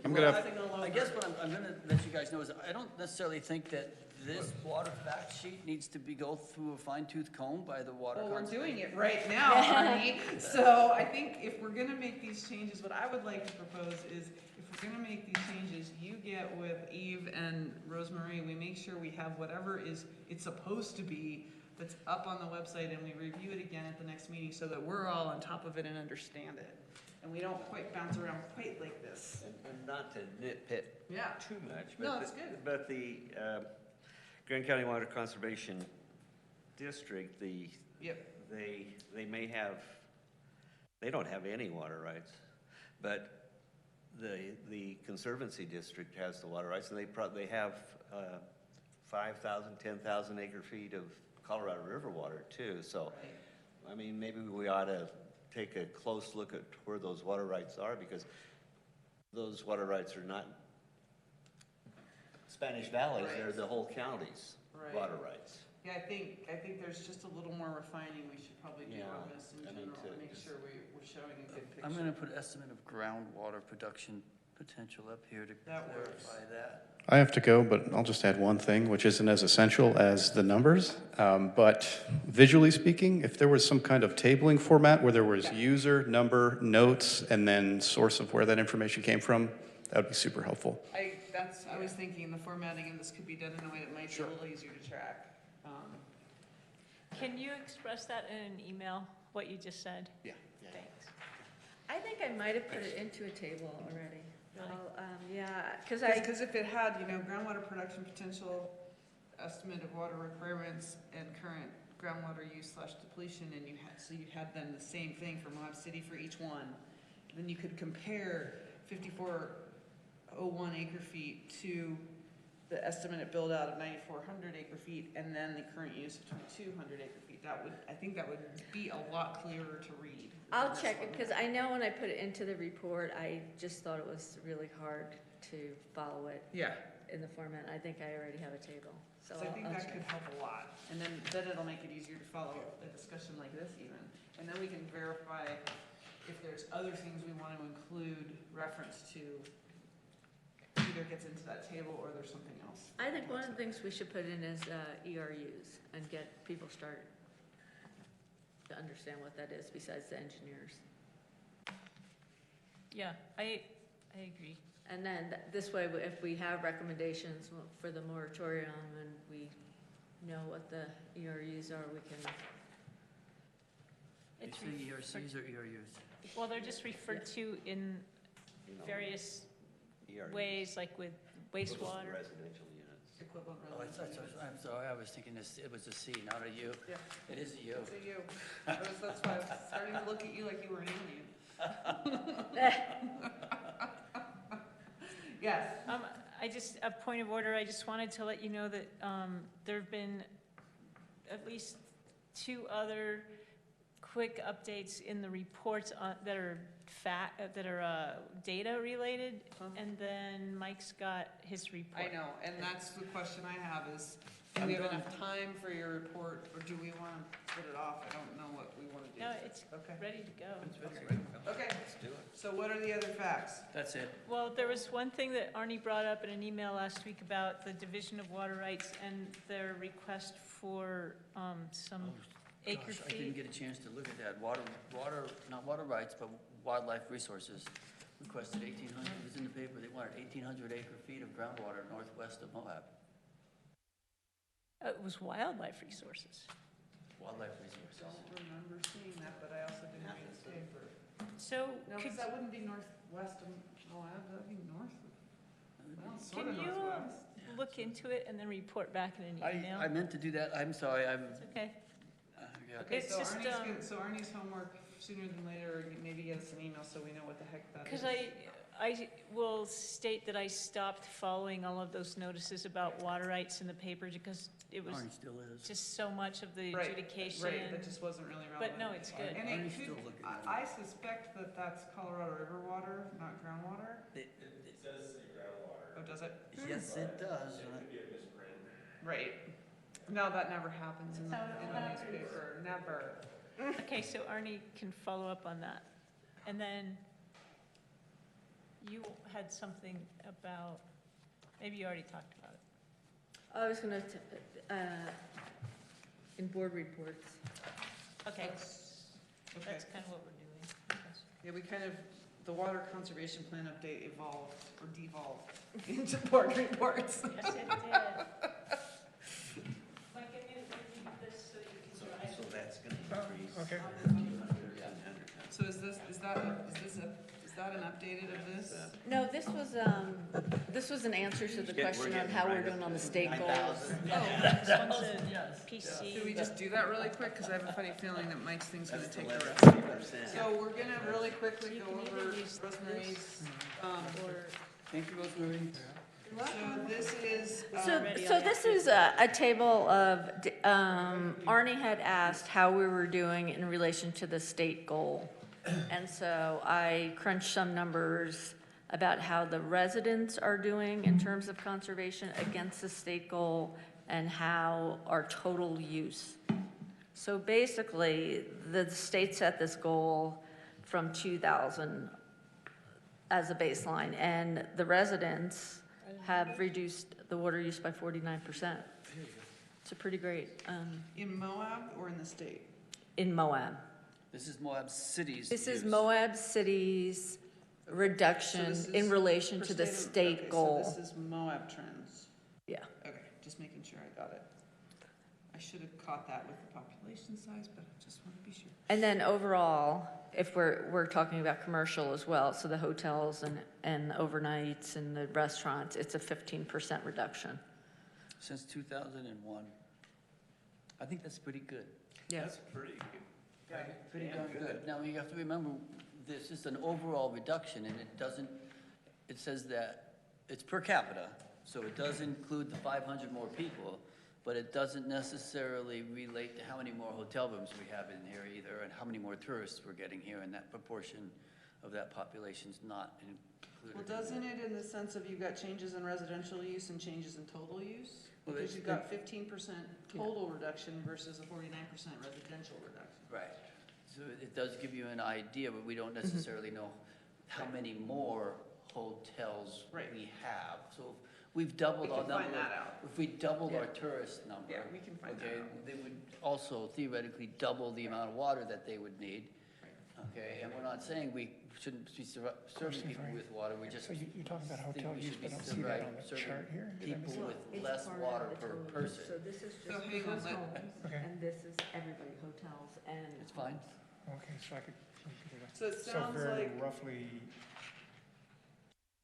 I'm gonna- realizing all I over. guess what I'm gonna let you guys know is, I don't necessarily think that this water fact sheet needs to be go through a fine tooth comb by the water Well, we're conservation. doing it right now, Arnie. So I think if we're gonna make these changes, what I would like to propose is, if we're gonna make these changes, you get with Eve and Rosemary, we make sure we have whatever it's supposed to be that's up on the website, and we review it again at the next meeting so that we're all on top of it and understand it. And we don't quite bounce around quite like this. And not to nitpick Yeah. too much. No, but it's the- good. But the Grand County Water Conservation District, Yep. they may have, they don't have any water rights, but the Conservancy District has the water rights, and they have 5,000, 10,000 acre feet of Colorado River water too. So, I mean, maybe we ought to take a close look at where those water rights are, because those water rights are not Spanish Valleys, they're the whole county's Right. water rights. Yeah, I think there's just a little more refining we should probably do on Yeah, this in I need general, to- to make sure we're showing a good picture. I'm gonna put estimate of groundwater production potential up here to That works. clarify that. I have to go, but I'll just add one thing, which isn't as essential as the numbers. But visually speaking, if there was some kind of tabling format where there was user, number, notes, and then source of where that information came from, that would be super helpful. I was thinking the formatting of this could be done in a way that might be a little easier to track. Can you express that in an email, what you just said? Yeah. Thanks. I think I might have put it into a table already. Really? Yeah, because Because if it had, groundwater production potential, estimate of water requirements, and current groundwater use / depletion, and you had them the same thing for Moab City for each one, then you could compare 5401 acre feet to the estimated build out of 9400 acre feet, and then the current use of 2200 acre feet. I think that would be a lot clearer to read. I'll check it, because I know when I put it into the report, I just thought it was really hard to follow it Yeah, in the format. I think I already have a table, so so I think I'll that check. could help a lot. And then it'll make it easier to follow a discussion like this even. And then we can verify if there's other things we want to include reference to, either gets into that table or there's something else. I think one of the things we should put in is ERUs and get people started to understand what that is besides the engineers. Yeah, I agree. And then this way, if we have recommendations for the moratorium and we know what the ERUs are, we can. It's the ERCs or ERUs? Well, they're just referred to in You know, various ERUs, ways, like with wastewater. Residential units. Equivalent Oh, I'm sorry, I was thinking it was a C, not a U. Yeah. It is a U. So that's why I was starting to look at you like you were an alien. Yes. A point of order, I just wanted to let you know that there have been at least 2 other quick updates in the reports that are data related, and then Mike's got his report. I know, and that's the question I have is, do we have enough time for your report, or do we want to put it off? I don't know what we want to do. No, it's Okay. ready to go. Okay, Let's do it. so what are the other facts? That's it. Well, there was one thing that Arnie brought up in an email last week about the division of water rights and their request for some acre Gosh, I didn't feet. get a chance to look at that. Not water rights, but wildlife resources requested 1,800, it was in the paper, they wanted 1,800 acre feet of groundwater northwest of Moab. It was wildlife resources. Wildlife resources. Don't remember seeing that, but I also didn't read the paper. So No, could, because that wouldn't be northwest of Moab, that'd be north of, well, sort can of you northwest. look into it and then report back in an email? I meant to do that, I'm sorry, It's okay. yeah. Okay, It's so just, so Arnie's homework sooner than later, maybe get us an email so we know what the heck that is. Because I will state that I stopped following all of those notices about water rights in the paper because it was Arnie still is. just so much of the Right, adjudication. Right, that just wasn't really relevant. But no, it's good. And Arnie's it could, still looking at it. I suspect that that's Colorado River water, not groundwater. It does say groundwater. Oh, does it? Yes, it does. It could be a misprint. Right. No, that never happens in the newspaper, never. Okay, so Arnie can follow up on that. And then you had something about, maybe you already talked about it. I was gonna, in board reports. Okay, Okay. that's kind of what we're doing. Yeah, we kind of, the water conservation plan update evolved or devolved into board reports. Yes, it did. Mike, I need to give you this so you So, can drive. so that's gonna increase. okay. 1,500, 1,500. So is that an updated of this? No, this was an answer to the We're question on getting how we're right doing up on the to state goals. 9,000. Oh, this one's a PC. Do we just do that really quick? Because I have a funny feeling that Mike's thing's gonna That's take the the last rest. 3%. So we're gonna really quickly You go can either over use Rosemary's, Or Thank you, Rosemary. so this is, So this is a table of, Arnie had asked how we were doing in relation to the state goal. And so I crunched some numbers about how the residents are doing in terms of conservation against the state goal and how our total use. So basically, the state set this goal from 2000 as a baseline, and the residents have reduced the water use by 49%. It's a pretty great, in Moab or in the state? in Moab. This is Moab City's. This is use. Moab City's reduction So this in is relation for to the okay, state So goal. this is Moab trends. Yeah. Okay, just making sure I got it. I should have caught that with the population size, but I just want to be sure. And then overall, if we're talking about commercial as well, so the hotels and overnights and the restaurants, it's a 15% reduction. Since 2001. I think that's pretty good. Yeah. That's pretty good. Pretty Damn darn good. good. Now, you have to remember, this is an overall reduction, and it says that it's per capita, so it does include the 500 more people, but it doesn't necessarily relate to how many more hotel rooms we have in here either, and how many more tourists we're getting here, and that proportion of that population's not included. Well, doesn't it in the sense of you've got changes in residential use and changes in total use? Well, Because they- you've got 15% total reduction versus a 49% residential reduction. Right. So it does give you an idea, but we don't necessarily know how many more hotels Right. we have. So if we've doubled We our can number. find that out. If we doubled our Yeah. tourist number. Yeah, we can find that okay, out. they would also theoretically double the amount of water that they would need. Okay, and we're not saying we shouldn't be serving people with water, we just So you're talking about think hotel we use, should but be I don't see that on the serving chart here. Did I miss people it? with less water per person. this is So hang on, let, Okay, and this is everybody, hotels and. It's fine. okay, so I could look it up. so it So sounds very like, roughly,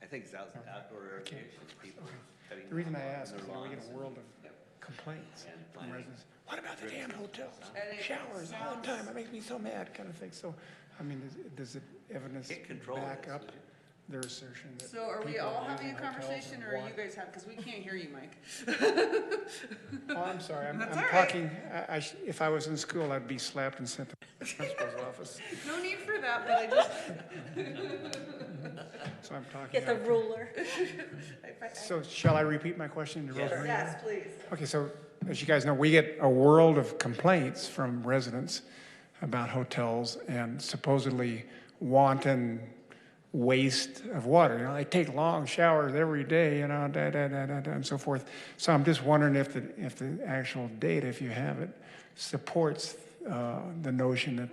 I think it's outdoor irrigation, people cutting. the reason I down ask is their that we get lawns a world Yep. of complaints and from planting. residents. What about the damn hotels? And it Showers all the sounds- time, it makes me so mad, kind of thing. So, I mean, does it evidence Can't control back this, up would you? their assertion that so are we people all are having a using hotels conversation and or are you want- guys having, because we can't hear you, Mike. Oh, I'm sorry, I'm That's all right. talking, if I was in school, I'd be slapped and sent to the principal's office. No need for that, but I just, So I'm talking. Get the out. ruler. So shall I repeat my question to Rosemary? yes, please. Okay, so as you guys know, we get a world of complaints from residents about hotels and supposedly wanton waste of water. You know, they take long showers every day, you know, and so forth. So I'm just wondering if the actual data, if you have it, supports the notion that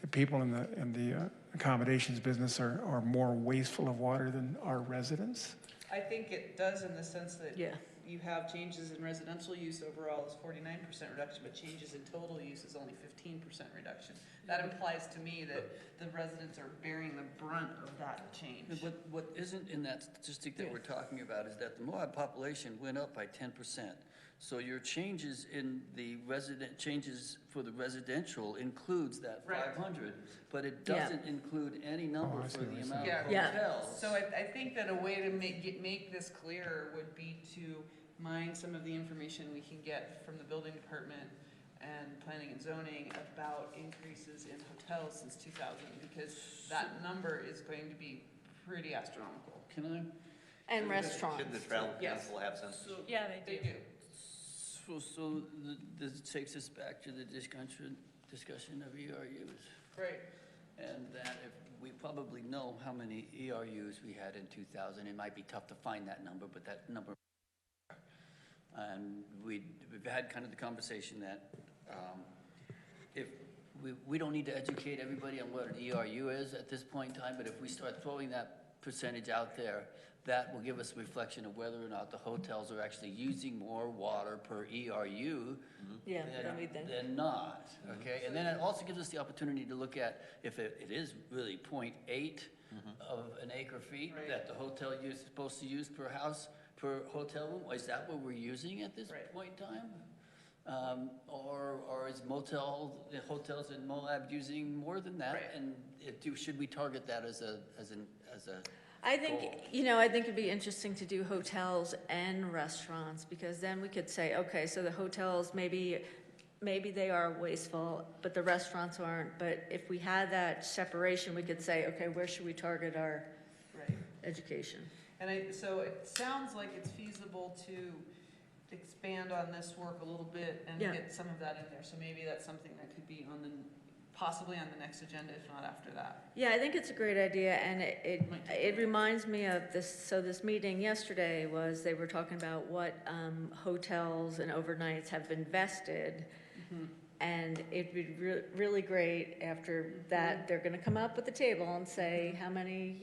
the people in the accommodations business are more wasteful of water than our residents. I think it does in the sense that Yeah. you have changes in residential use overall is 49% reduction, but changes in total use is only 15% reduction. That implies to me that the residents are bearing the brunt of that change. What isn't in that statistic that we're talking about is that the Moab population went up by 10%. So your changes in the changes for the residential includes that Right. 500, but it Yeah. doesn't include any number I for see what the you're amount saying. of Yeah. hotels. So I think that a way to make this clearer would be to mine some of the information we can get from the building department and planning and zoning about increases in hotels since 2000, because that number is going to be pretty astronomical. Can I? And restaurants. Should the travel Yes. council have some? Yeah, they do. So this takes us back to the discussion of ERUs. Right. And that if we probably know how many ERUs we had in 2000, it might be tough to find that number, but that number. And we've had kind of the conversation that if we don't need to educate everybody on what an ERU is at this point in time, but if we start throwing that percentage out there, that will give us a reflection of whether or not the hotels are actually using more water per ERU Yeah, than we think. than not, okay? And then it also gives us the opportunity to look at if it is really 0.8 of an acre feet Right. that the hotel is supposed to use per house, per hotel room. Is that what we're using at this Right. point in time? Or is the hotels in Moab using more than that? Right. And should we target that as a I think, goal? I think it'd be interesting to do hotels and restaurants, because then we could say, okay, so the hotels, maybe they are wasteful, but the restaurants aren't. But if we had that separation, we could say, okay, where should we target our Right. education? And so it sounds like it's feasible to expand on this work a little bit and Yeah. get some of that in there. So maybe that's something that could be possibly on the next agenda, if not after that. Yeah, I think it's a great idea, and it reminds me of this, so this meeting yesterday they were talking about what hotels and overnights have invested, and it'd be really great after that, they're gonna come up with the table and say how many,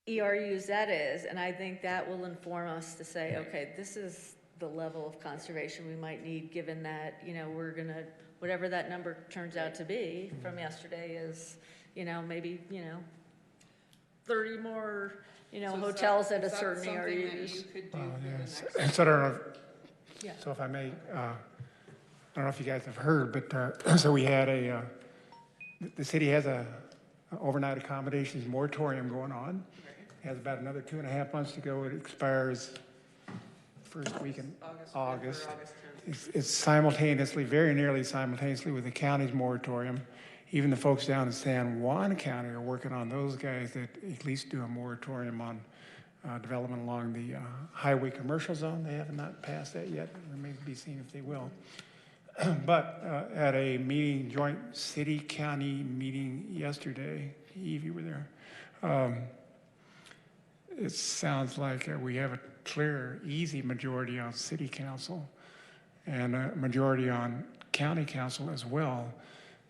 ERUs that is, and I think that will inform us to say, okay, this is the level of conservation we might need, given that, we're gonna, whatever that number turns out to be from yesterday is, maybe, 30 more, So is hotels that- at a is that certain something that ERUs. you could do Oh, for the yes. next? So I don't know, Yeah. so if I may, I don't know if you guys have heard, but, so we had the city has a overnight accommodations moratorium going on. It has about another 2.5 months to go. It expires first week in August. It's simultaneously, very nearly simultaneously with the county's moratorium. Even the folks down in San Juan County are working on those guys that at least do a moratorium on development along the highway commercial zone. They have not passed that yet. Remains to be seen if they will. But at a meeting, joint city-county meeting yesterday, Eve, you were there, it sounds like we have a clear, easy majority on city council and a majority on county council as well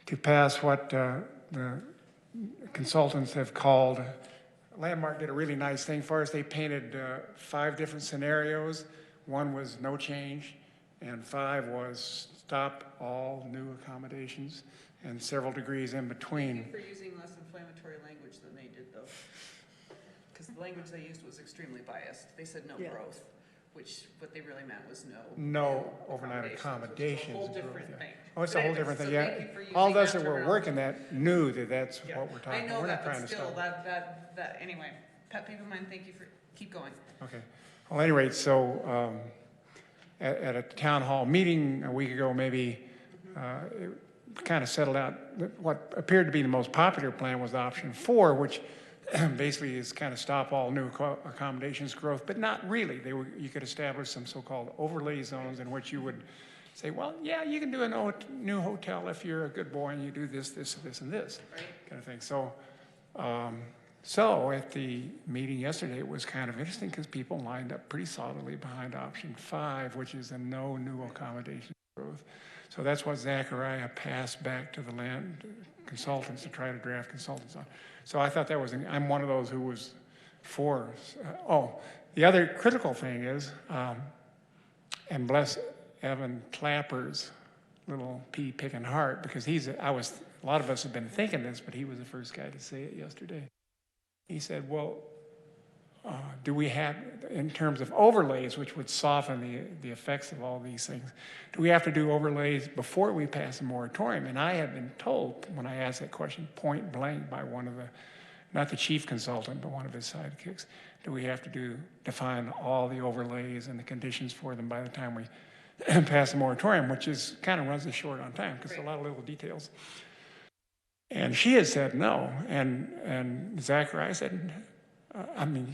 to pass what the consultants have called. Landmark did a really nice thing for us. They painted 5 different scenarios. 1 was no change, and 5 was stop all new accommodations, and several degrees in between. Thank you for using less inflammatory language than they did, though. Because the language they used was extremely biased. They said no Yeah. growth, which what they really meant was No overnight accommodations. Which is a whole different growth, yeah. thing. Oh, it's a But whole anyways, different thing, so yeah. thank you for using All of us that that were terminology. working that knew that that's Yeah. what we're I talking know about. We're that, not trying but to still, stop. that, anyway, pet peeve of mine, thank you for, keep going. Okay. Well, anyway, so at a town hall meeting a week ago, maybe, it kind of settled out that what appeared to be the most popular plan was option 4, which basically is kind of stop all new accommodations growth, but not really. You could establish some so-called overlay zones in which you would say, well, yeah, you can do a new hotel if you're a good boy and you do this, this, this, and this kind of thing. So at the meeting yesterday, it was kind of interesting because people lined up pretty solidly behind option 5, which is a no new accommodation growth. So that's what Zachariah passed back to the land consultants to try to draft consultants on. So I thought I'm one of those who was for. The other critical thing is, and bless Evan Clapper's little pea picking heart, because a lot of us have been thinking this, but he was the first guy to say it yesterday. He said, well, do we have, in terms of overlays, which would soften the effects of all these things, do we have to do overlays before we pass a moratorium? And I have been told, when I asked that question point blank by one of the, not the chief consultant, but one of his sidekicks, do we have to define all the overlays and the conditions for them by the time we pass the moratorium, which is kind of runs us short on time because it's a lot of little details. And she had said no, and Zachariah said,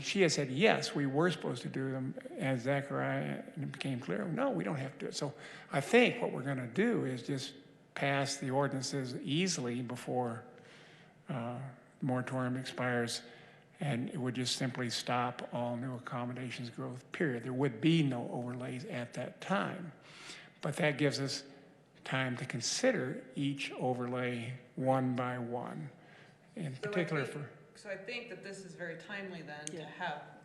she had said yes, we were supposed to do them, and Zachariah, and it became clear, no, we don't have to do it. So I think what we're going to do is just pass the ordinances easily before the moratorium expires, and it would just simply stop all new accommodations growth, period. There would be no overlays at that time. But that gives us time to consider each overlay one by one, in particular for... So I think that this is very timely then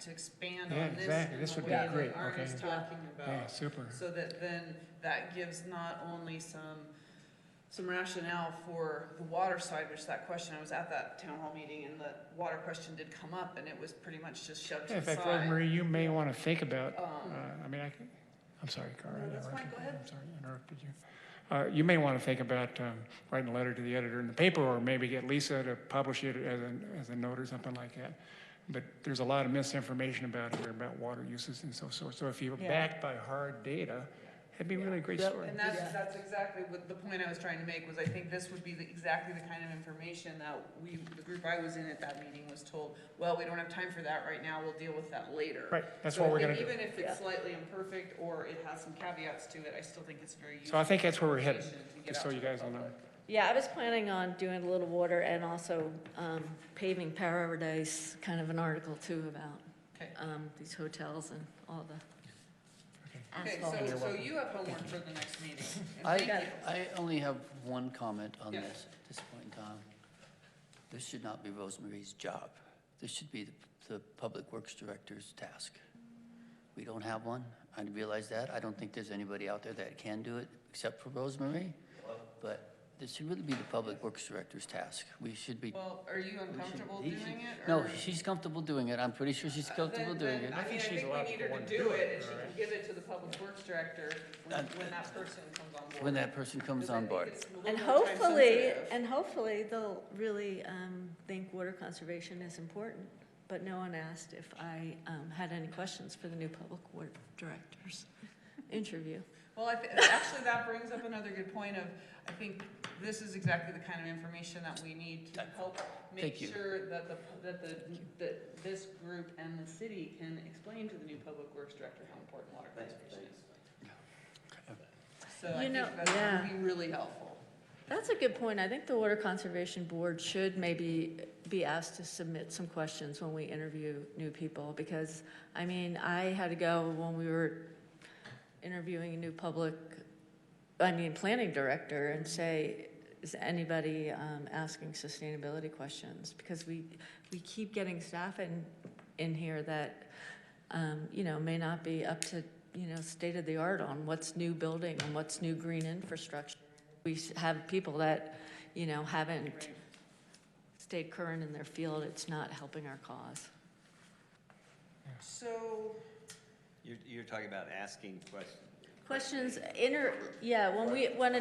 to expand Yeah, on this. exactly. This would be great. That Art is Okay. talking about. Yeah, super. So that then that gives not only some rationale for the water side, which that question, I was at that town hall meeting and the water question did come up and it was pretty much just shoved to In the fact, side. Rosemary, you may want to think about, I'm sorry, Cara. No, that's fine, go ahead. I'm sorry, I interrupted you. You may want to think about writing a letter to the editor in the paper, or maybe get Lisa to publish it as a note or something like that. But there's a lot of misinformation about here about water uses and so forth. So if you were backed by hard data, it'd be a really great story. And that's exactly what the point I was trying to make was I think this would be exactly the kind of information that the group I was in at that meeting was told, well, we don't have time for that right now, we'll deal with that later. Right, that's So what I we're think going to do. even if it's slightly imperfect or it has some caveats to it, I still think it's very useful. So I think that's where we're headed, information to get just out so to you the guys will know. public. Yeah, I was planning on doing a little water and also paving paradise, kind of an article too about Okay. these hotels and all the Okay, asphalt. so you have homework for the next meeting. And thank you. I only have one comment on Yes. this at this point in time. This should not be Rosemary's job. This should be the Public Works Director's task. We don't have one. I realize that. I don't think there's anybody out there that can do it except for Rosemary. But this should really be the Public Works Director's task. We should be. Well, are you uncomfortable he doing should- it? No, or- she's comfortable doing it. I'm pretty sure she's comfortable doing it. I mean, I think we need her to do it, and she can give it to the public works director when that person comes on board. When that person comes on board. And hopefully they'll really think water conservation is important. But no one asked if I had any questions for the new public work director's interview. Well, actually, that brings up another good point of, I think this is exactly the kind of information that we need to help make Thank you. sure that that this group and the city can explain to the new public works director how important water conservation is. So I You know, think that would be really helpful. That's a good point. I think the Water Conservation Board should maybe be asked to submit some questions when we interview new people, because, I mean, I had to go when we were interviewing a new planning director and say, is anybody asking sustainability questions? Because we keep getting staff in here that, may not be up to, state of the art on what's new building and what's new green infrastructure. We have people that, haven't stayed current in their field. It's not helping our cause. So, You're talking about asking questions. Questions, when a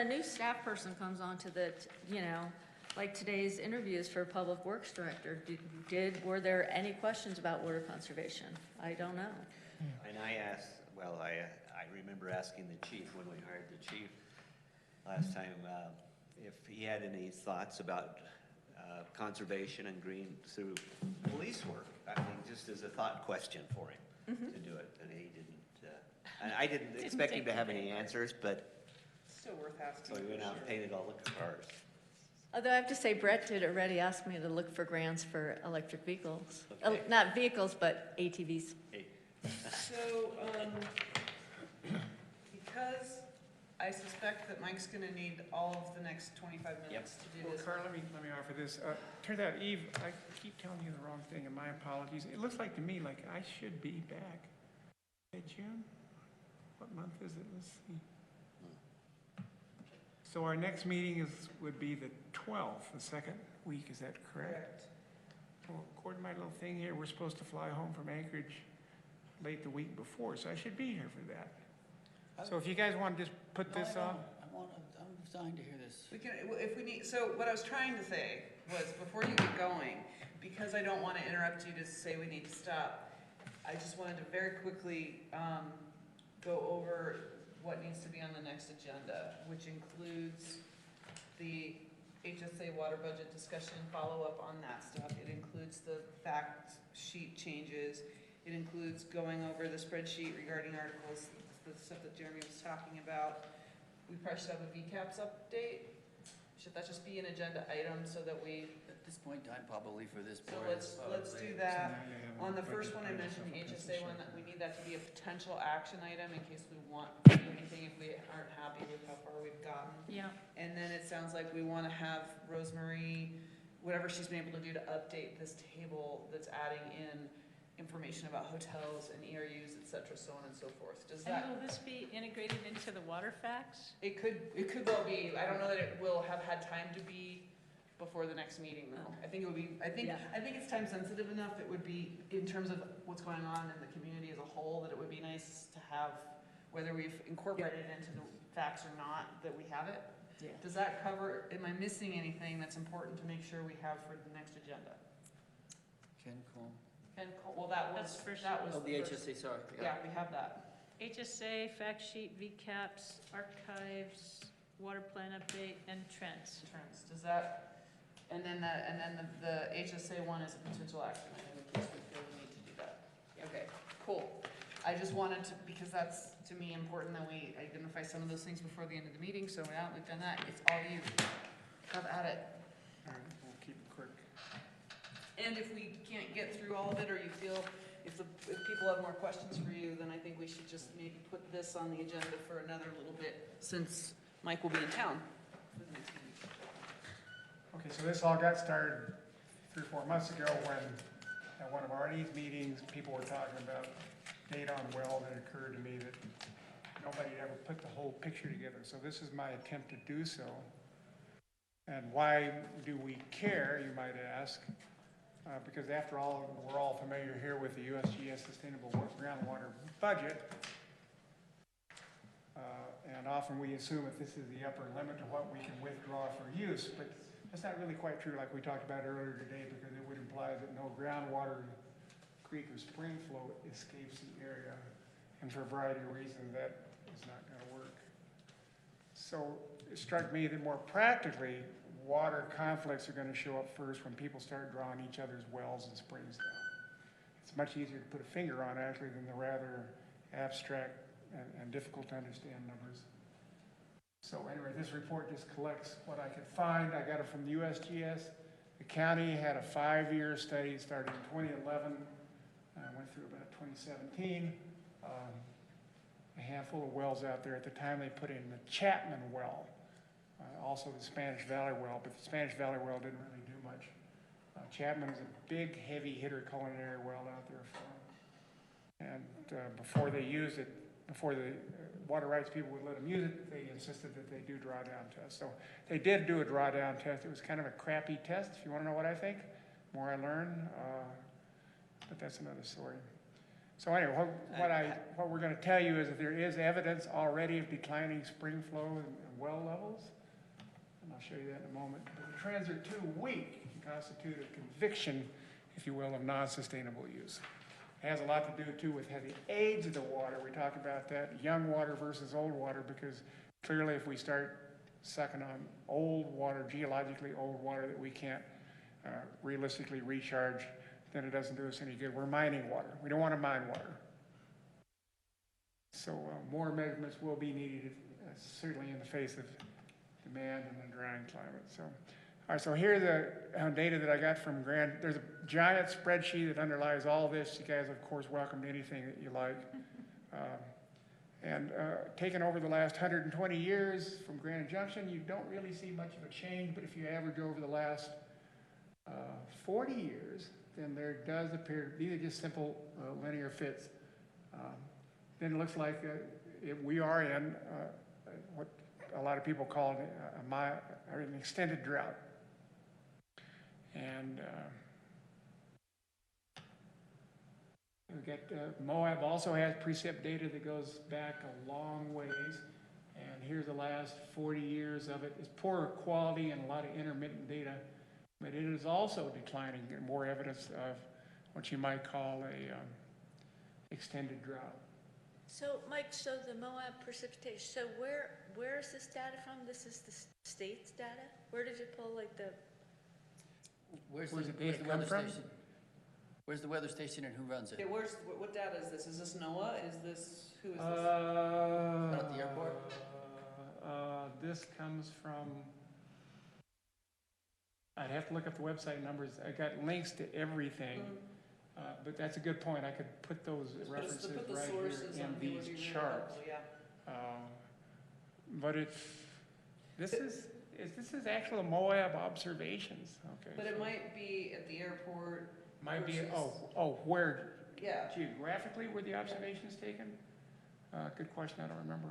new staff person comes onto the, like today's interviews for Public Works Director, were there any questions about water conservation? I don't know. And I asked, I remember asking the chief when we hired the chief last time, if he had any thoughts about conservation and green through police work. I mean, just as a thought question for him to do it, and he didn't. And I didn't expect him to have any answers, but still worth asking. so he went out and painted all the cars. Although I have to say, Brett did already ask me to look for grants for electric vehicles. Okay. Not vehicles, but ATVs. So, because I suspect that Mike's gonna need all of the next 25 minutes to do Well, this. Carl, let me offer this. Turned out, Eve, I keep telling you the wrong thing, and my apologies. It looks like to me like I should be back. Hey, June? What month is it? Let's see. So our next meeting would be the 12th, the second week, is that correct? Well, according to my little thing here, we're supposed to fly home from Anchorage late the week before, so I should be here for that. So if you guys want to just put No, this I off. don't. I'm dying to hear this. We can, if we need, so what I was trying to say was, before you get going, because I don't want to interrupt you to say we need to stop, I just wanted to very quickly, go over what needs to be on the next agenda, which includes the HSA water budget discussion, follow-up on that stuff. It includes the fact sheet changes. It includes going over the spreadsheet regarding articles, the stuff that Jeremy was talking about. We probably should have a VCAPS update. Should that just be an agenda item so that we, At this point in time, probably for this so board. let's do that. On the first one, I mentioned the HSA one, that we need that to be a potential action item in case we want to do anything if we aren't happy with how far we've gotten. Yeah. And then it sounds like we want to have Rosemary, whatever she's been able to do to update this table that's adding in information about hotels and ERUs, et cetera, so on and so forth. Does And that, will this be integrated into the water facts? it could well be, I don't know that it will have had time to be before the next meeting though. I think it would be, I think it's time sensitive enough, it would be, in terms of what's going on in the community as a whole, that it would be nice to have, whether we've incorporated it into the facts or not, that we have it. Yeah. Does that cover, am I missing anything that's important to make sure we have for the next agenda? Ken Cole. Well, that That's was, first. that was. Oh, the first. HSA, sorry. Yeah, we have that. HSA, fact sheet, VCAPS, archives, water plan update, and trends. Trends, does that, and then the HSA one is a potential action item in case we feel we need to do that. Okay, cool. I just wanted to, because that's, to me, important that we identify some of those things before the end of the meeting, so now we've done that, it's all you. Have at it. All right, we'll keep it quick. And if we can't get through all of it, or you feel, if people have more questions for you, then I think we should just maybe put this on the agenda for another little bit, since Mike will be in town for the next meeting. Okay, so this all got started 3 or 4 months ago when, at one of Arnie's meetings, people were talking about data on wells, and it occurred to me that nobody had ever put the whole picture together. So this is my attempt to do so. And why do we care, you might ask? Because after all, we're all familiar here with the USGS Sustainable Groundwater Budget. And often we assume that this is the upper limit to what we can withdraw for use, but that's not really quite true like we talked about earlier today, because it would imply that no groundwater, creek or spring flow escapes the area. And for a variety of reasons, that is not going to work. So it struck me that more practically, water conflicts are going to show up first when people start drawing each other's wells and springs down. It's much easier to put a finger on, actually, than the rather abstract and difficult to understand numbers. So anyway, this report just collects what I could find. I got it from the USGS. The county had a 5-year study starting in 2011. Went through about 2017. A handful of wells out there. At the time, they put in the Chapman well. Also the Spanish Valley well, but the Spanish Valley well didn't really do much. Chapman is a big, heavy hitter culinary well out there for them. And before they used it, before the water rights people would let them use it, they insisted that they do drawdown tests. So they did do a drawdown test. It was kind of a crappy test, if you want to know what I think. The more I learn, but that's another story. So anyway, what we're going to tell you is that there is evidence already of declining spring flow and well levels. And I'll show you that in a moment. But the trends are too weak to constitute a conviction, if you will, of non-sustainable use. It has a lot to do, too, with the age of the water. We talk about that, young water versus old water, because clearly if we start sucking on old water, geologically old water that we can't realistically recharge, then it doesn't do us any good. We're mining water. We don't want to mine water. So more measurements will be needed, certainly in the face of demand and a drying climate. So, all right, so here's the data that I got from Grand. There's a giant spreadsheet that underlies all this. You guys, of course, welcome to anything that you like. Taken over the last 120 years from Grand Junction, you don't really see much of a change, but if you average over the last 40 years, then there does appear, these are just simple linear fits. Then it looks like we are in what a lot of people call an extended drought. And We get, Moab also has precip data that goes back a long ways. And here's the last 40 years of it. It's poor quality and a lot of intermittent data, but it is also declining, and more evidence of what you might call a extended drought. So, Mike, so the Moab precipitation, so where is this data from? This is the state's data? Where did you pull, like, the, Where's Where's the the data come weather from? station? Where's the weather station and who runs it? Okay, what data is this? Is this NOAA? Is this, who is this? At the airport? This comes from, I'd have to look up the website numbers. I got links to everything. But that's a good point. I could put those references Put the right sources here on in here would these be really charts. helpful, yeah. But this is actual Moab observations, okay? But it so might be at the airport. Might be, versus- where, Yeah, geographically were the observations taken? Good question, I don't remember.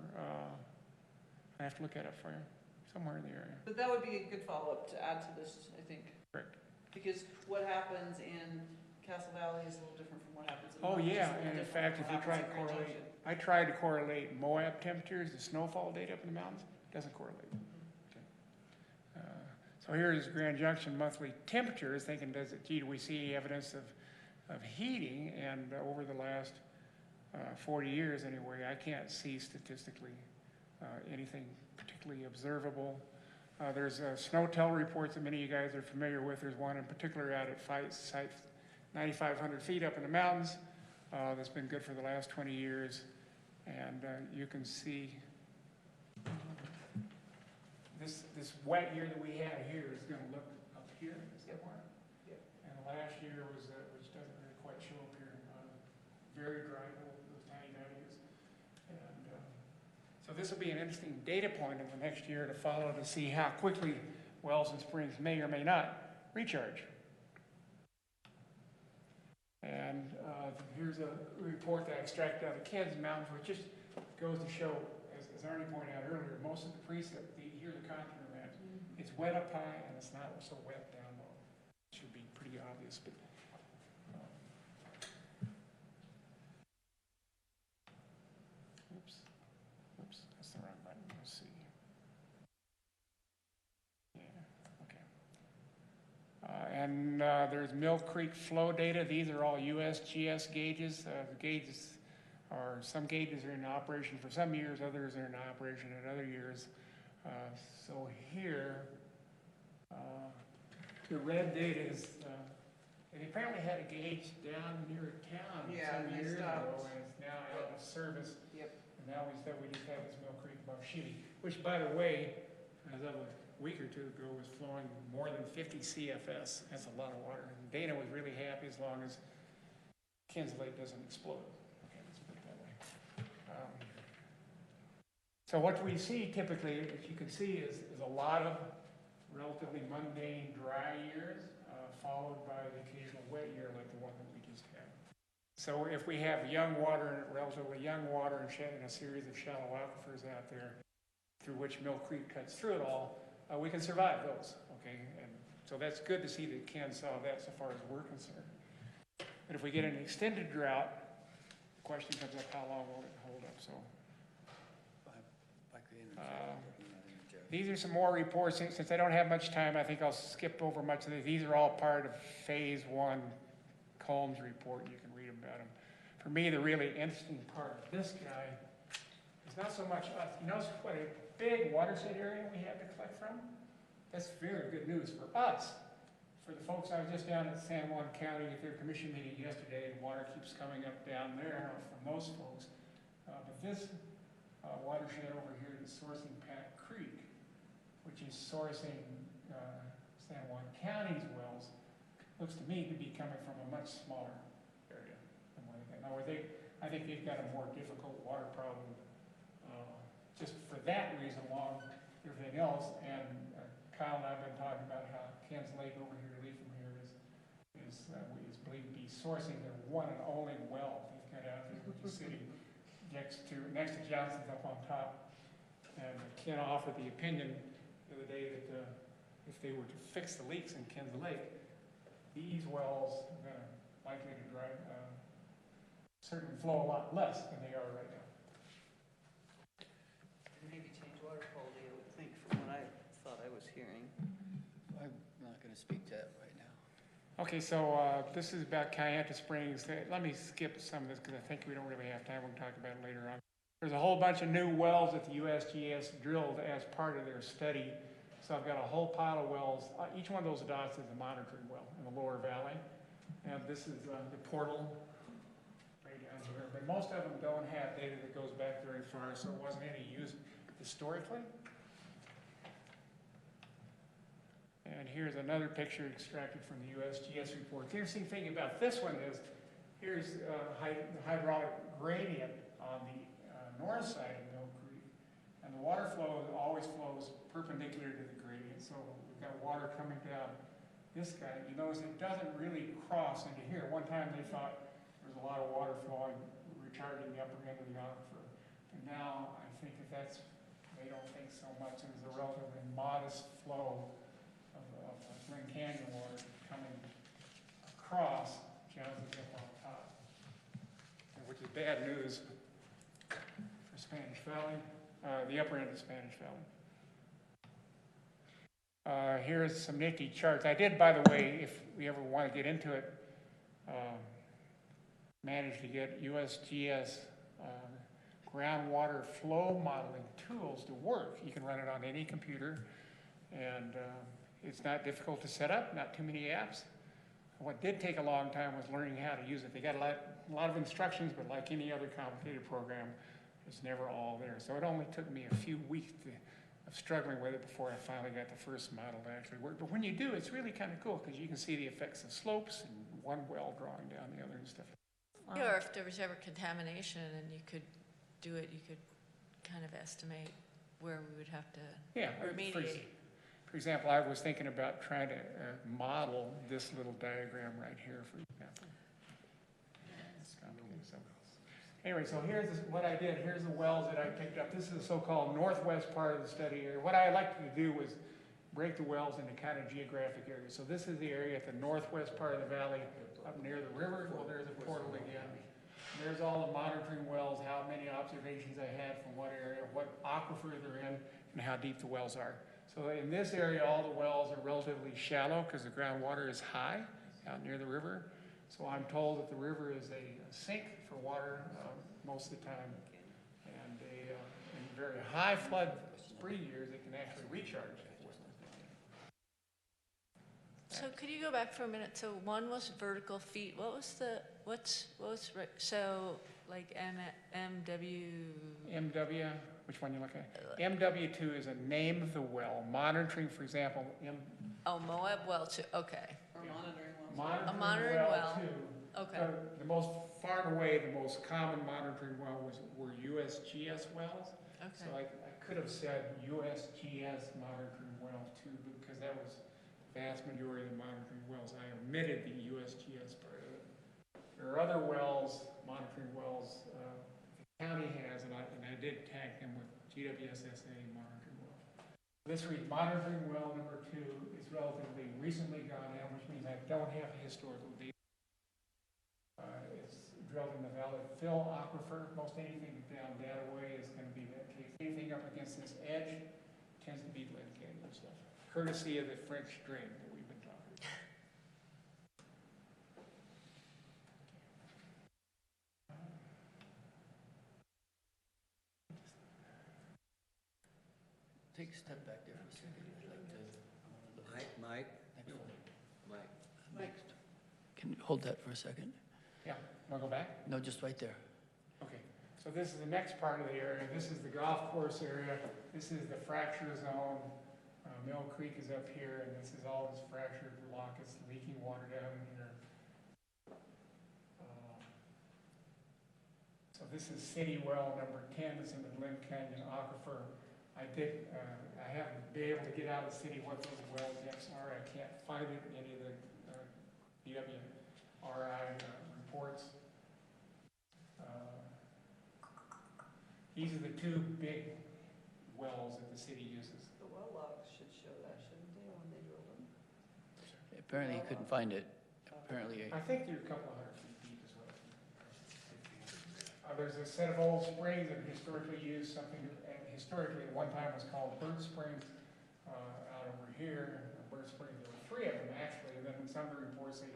I have to look at it for you, somewhere in the area. but that would be a good follow-up to add to this, I think. Correct. Because what happens in Castle Valley is a little different from what happens in. Oh, Moab, yeah, just a little and in different fact, from if you what try to happens in Grand correlate, Junction. I tried to correlate Moab temperatures, the snowfall data up in the mountains, doesn't correlate. Okay. So here's Grand Junction monthly temperatures, thinking, do we see evidence of heating? And over the last 40 years anyway, I can't see statistically anything particularly observable. There's SNOTEL reports that many of you guys are familiar with. There's one in particular out at site 9,500 feet up in the mountains that's been good for the last 20 years. And you can see this wet year that we had here is going to look up here somewhere. Yep. And last year was which doesn't really quite show up here, very dry, those tiny values. And so this will be an interesting data point in the next year to follow to see how quickly wells and springs may or may not recharge. And here's a report that I extracted out of Kansas Mountains, which just goes to show, as Arnie pointed out earlier, most of the precip, here are the contour maps. It's wet up high and it's not so wet down low. It should be pretty obvious, but oops, that's the wrong button. Let's see. Yeah, okay. And there's Mill Creek flow data. These are all USGS gauges. The gauges are, some gauges are in operation for some years, others are in operation in other years. So here, the red data is, they apparently had a gauge down near town Yeah, some and they years ago, stopped. and it's now out of service. Yep. And now we just have this Mill Creek above Chevy, which, by the way, as of a week or two ago, was flowing more than 50 CFS. That's a lot of water. And Dana was really happy as long as Ken's Lake doesn't explode. Okay, let's put it that way. So what we see typically, as you can see, is a lot of relatively mundane dry years, followed by the occasional wet year like the one that we just had. So if we have young water, relatively young water, and shedding a series of shallow aquifers out there through which Mill Creek cuts through it all, we can survive those, okay? And so that's good to see that Ken saw that so far as we're concerned. But if we get an extended drought, the question comes up, how long will it hold up? So these are some more reports. Since I don't have much time, I think I'll skip over much of these. These are all part of phase 1 Combs report. You can read about them. For me, the really interesting part of this guy is not so much us. You notice what a big watershed area we have to collect from? That's very good news for us. For the folks, I was just down at San Juan County at their commission meeting yesterday, and water keeps coming up down there from those folks. But this watershed over here is sourcing Pat Creek, which is sourcing San Juan County's wells, looks to me to be coming from a much smaller area than what they. Now, I think they've got a more difficult water problem just for that reason, along everything else. And Kyle and I have been talking about how Ken's Lake over here, lead from here, is believed to be sourcing their one and only well they've got out there, which is sitting next to Johnson's up on top. And Ken offered the opinion the other day that if they were to fix the leaks in Ken's Lake, these wells are likely to certainly flow a lot less than they are right now. Maybe change water quality, I would think, from what I thought I was hearing. I'm not going to speak to that right now. Okay, so this is about Kayenta Springs. Let me skip some of this because I think we don't really have time. We'll talk about it later on. There's a whole bunch of new wells that the USGS drilled as part of their study. So I've got a whole pile of wells. Each one of those dots is a monitoring well in the lower valley. And this is the portal right down here. But most of them don't have data that goes back very far, so it wasn't any use historically. And here's another picture extracted from the USGS report. The interesting thing about this one is, here's the hydraulic gradient on the north side of Mill Creek. And the water flow always flows perpendicular to the gradient. So we've got water coming down this guy. You notice it doesn't really cross into here. One time they thought there was a lot of water flowing, recharging the upper end of the aquifer. But now I think they don't think so much. There's a relatively modest flow of Glen Canyon water coming across Jones's up on top, which is bad news for Spanish Valley, the upper end of Spanish Valley. Here's some nifty charts. I did, by the way, if we ever want to get into it, manage to get USGS groundwater flow modeling tools to work. You can run it on any computer, and it's not difficult to set up, not too many apps. What did take a long time was learning how to use it. They got a lot of instructions, but like any other complicated program, it's never all there. So it only took me a few weeks of struggling with it before I finally got the first model to actually work. But when you do, it's really kind of cool because you can see the effects of slopes and one well drawing down the other and stuff. Yeah, or if there was ever contamination and you could do it, you could kind of estimate where we would have to remediate. For example, I was thinking about trying to model this little diagram right here, for example. Anyway, so here's what I did. Here's the wells that I picked up. This is the so-called northwest part of the study area. What I liked to do was break the wells into kind of geographic areas. So this is the area at the northwest part of the valley, up near the river. Well, there's a portal again. There's all the monitoring wells, how many observations I had from what area, what aquifer they're in, and how deep the wells are. So in this area, all the wells are relatively shallow because the groundwater is high out near the river. So I'm told that the river is a sink for water most of the time. And in very high flood spree years, it can actually recharge. So could you go back for a minute? So one was vertical feet. What's so like MW? MW, which one you look at? MW2 is a name of the well. Monitoring, for example, Moab well 2, okay. Or monitoring wells. A monitoring well. 2. Okay. The most far and away, the most common monitoring well were USGS wells. Okay. So I could have said USGS monitoring well 2 because that was the vast majority of the monitoring wells. I omitted the USGS part of it. There are other wells, monitoring wells, the county has, and I did tag them with GWSSA monitoring well. This reads monitoring well number 2 is relatively recently gone in, which means I don't have historical data. It's drilled in the valley fill aquifer. Most anything down that way is going to be that case. Anything up against this edge tends to be Glen Canyon stuff, courtesy of the French drain that we've been talking about. Take a step back there for a second. I'd like to. Mike? Next one. Mike. Next. Can you hold that for a second? Yeah, want to go back? No, just right there. Okay, so this is the next part of the area. This is the golf course area. This is the fracture zone. Mill Creek is up here, and this is all this fractured rock. It's leaking water down in here. So this is city well number 10. It's in the Glen Canyon aquifer. I haven't been able to get out of the city what those well depths are. I can't find it in any of the BWRI reports. These are the 2 big wells that the city uses. The well logs should show that, shouldn't they, when they drilled them? Apparently he couldn't find it. Apparently. I think they're a couple of 100 feet deep as well. There's a set of old springs that historically used something, historically at one time was called Bird Springs, out over here. Bird Springs, there were 3 of them actually, and then in some of the reports they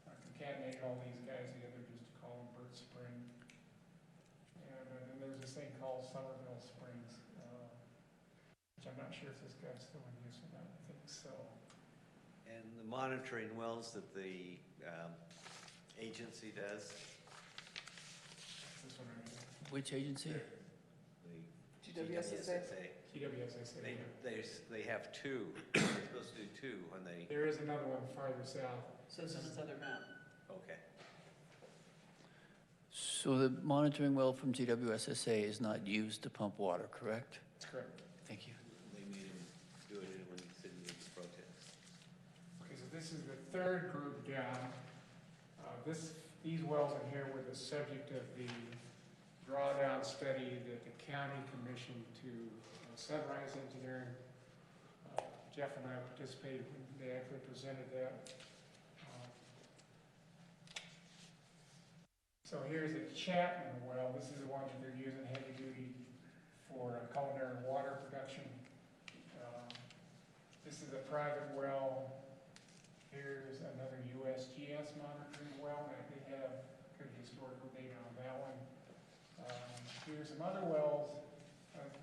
concatenated all these guys together just to call them Bird Spring. And then there's this thing called Somerville Springs, which I'm not sure if this guy's still in use or not. I think so. And the monitoring wells that the agency does, This one right here. Which agency? the GWSSA? GWSSA. they have 2. They're supposed to do 2 when they, There is another one farther south. So it's on this other map. okay. So the monitoring well from GWSSA is not used to pump water, correct? That's correct. Thank you. They made him do it when the city needs protest. Okay, so this is the 3rd group down. These wells in here were the subject of the drawdown study that the county commissioned to Sunrise Engineering. Jeff and I participated when they actually presented that. So here's a Chapman well. This is the one that they're using heavy duty for culinary water production. This is a private well. Here's another USGS monitoring well, and they have good historical data on that one. Here's some other wells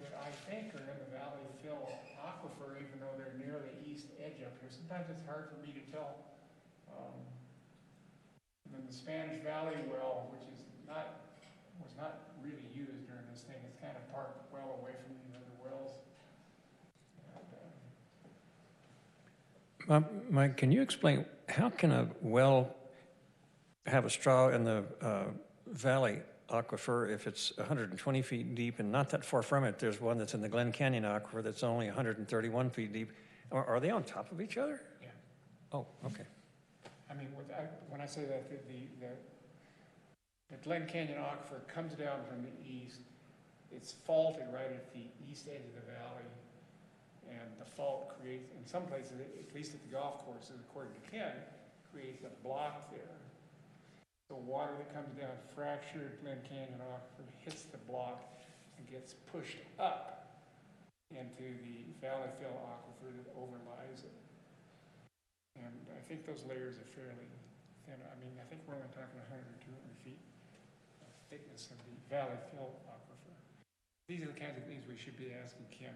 that I think are in the valley fill aquifer, even though they're near the east edge up here. Sometimes it's hard for me to tell. And then the Spanish Valley well, which was not really used during this thing. It's kind of parked well away from these other wells. Mike, can you explain, how can a well have a straw in the valley aquifer if it's 120 feet deep, and not that far from it, there's one that's in the Glen Canyon aquifer that's only 131 feet deep? Are they on top of each other? Yeah. Oh, okay. I mean, when I say that, the Glen Canyon aquifer comes down from the east. It's faulted right at the east edge of the valley, and the fault creates, in some places, at least at the golf courses, according to Ken, creates a block there. So water that comes down fractured Glen Canyon aquifer hits the block and gets pushed up into the valley fill aquifer that overlies it. And I think those layers are fairly thin. I mean, I think we're only talking 100 or 200 feet of thickness of the valley fill aquifer. These are the kinds of things we should be asking Ken.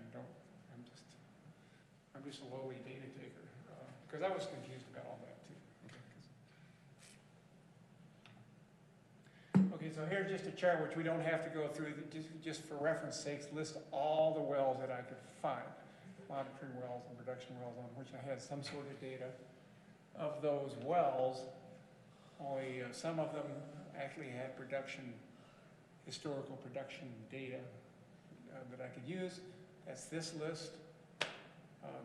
I'm just a lowly data taker, because I was confused about all that too. Okay, so here's just a chart which we don't have to go through, just for reference sakes, list all the wells that I could find, monitoring wells and production wells on which I had some sort of data. Of those wells, only some of them actually had historical production data that I could use. That's this list.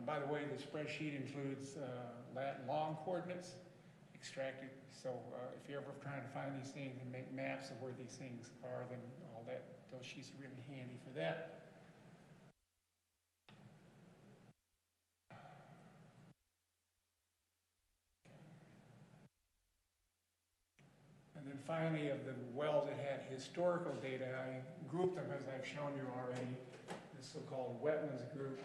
By the way, the spreadsheet includes lat and long coordinates extracted. So if you're ever trying to find these things and make maps of where these things are, then those sheets are really handy for that. And then finally, of the wells that had historical data, I grouped them as I've shown you already. The so-called wetlands group,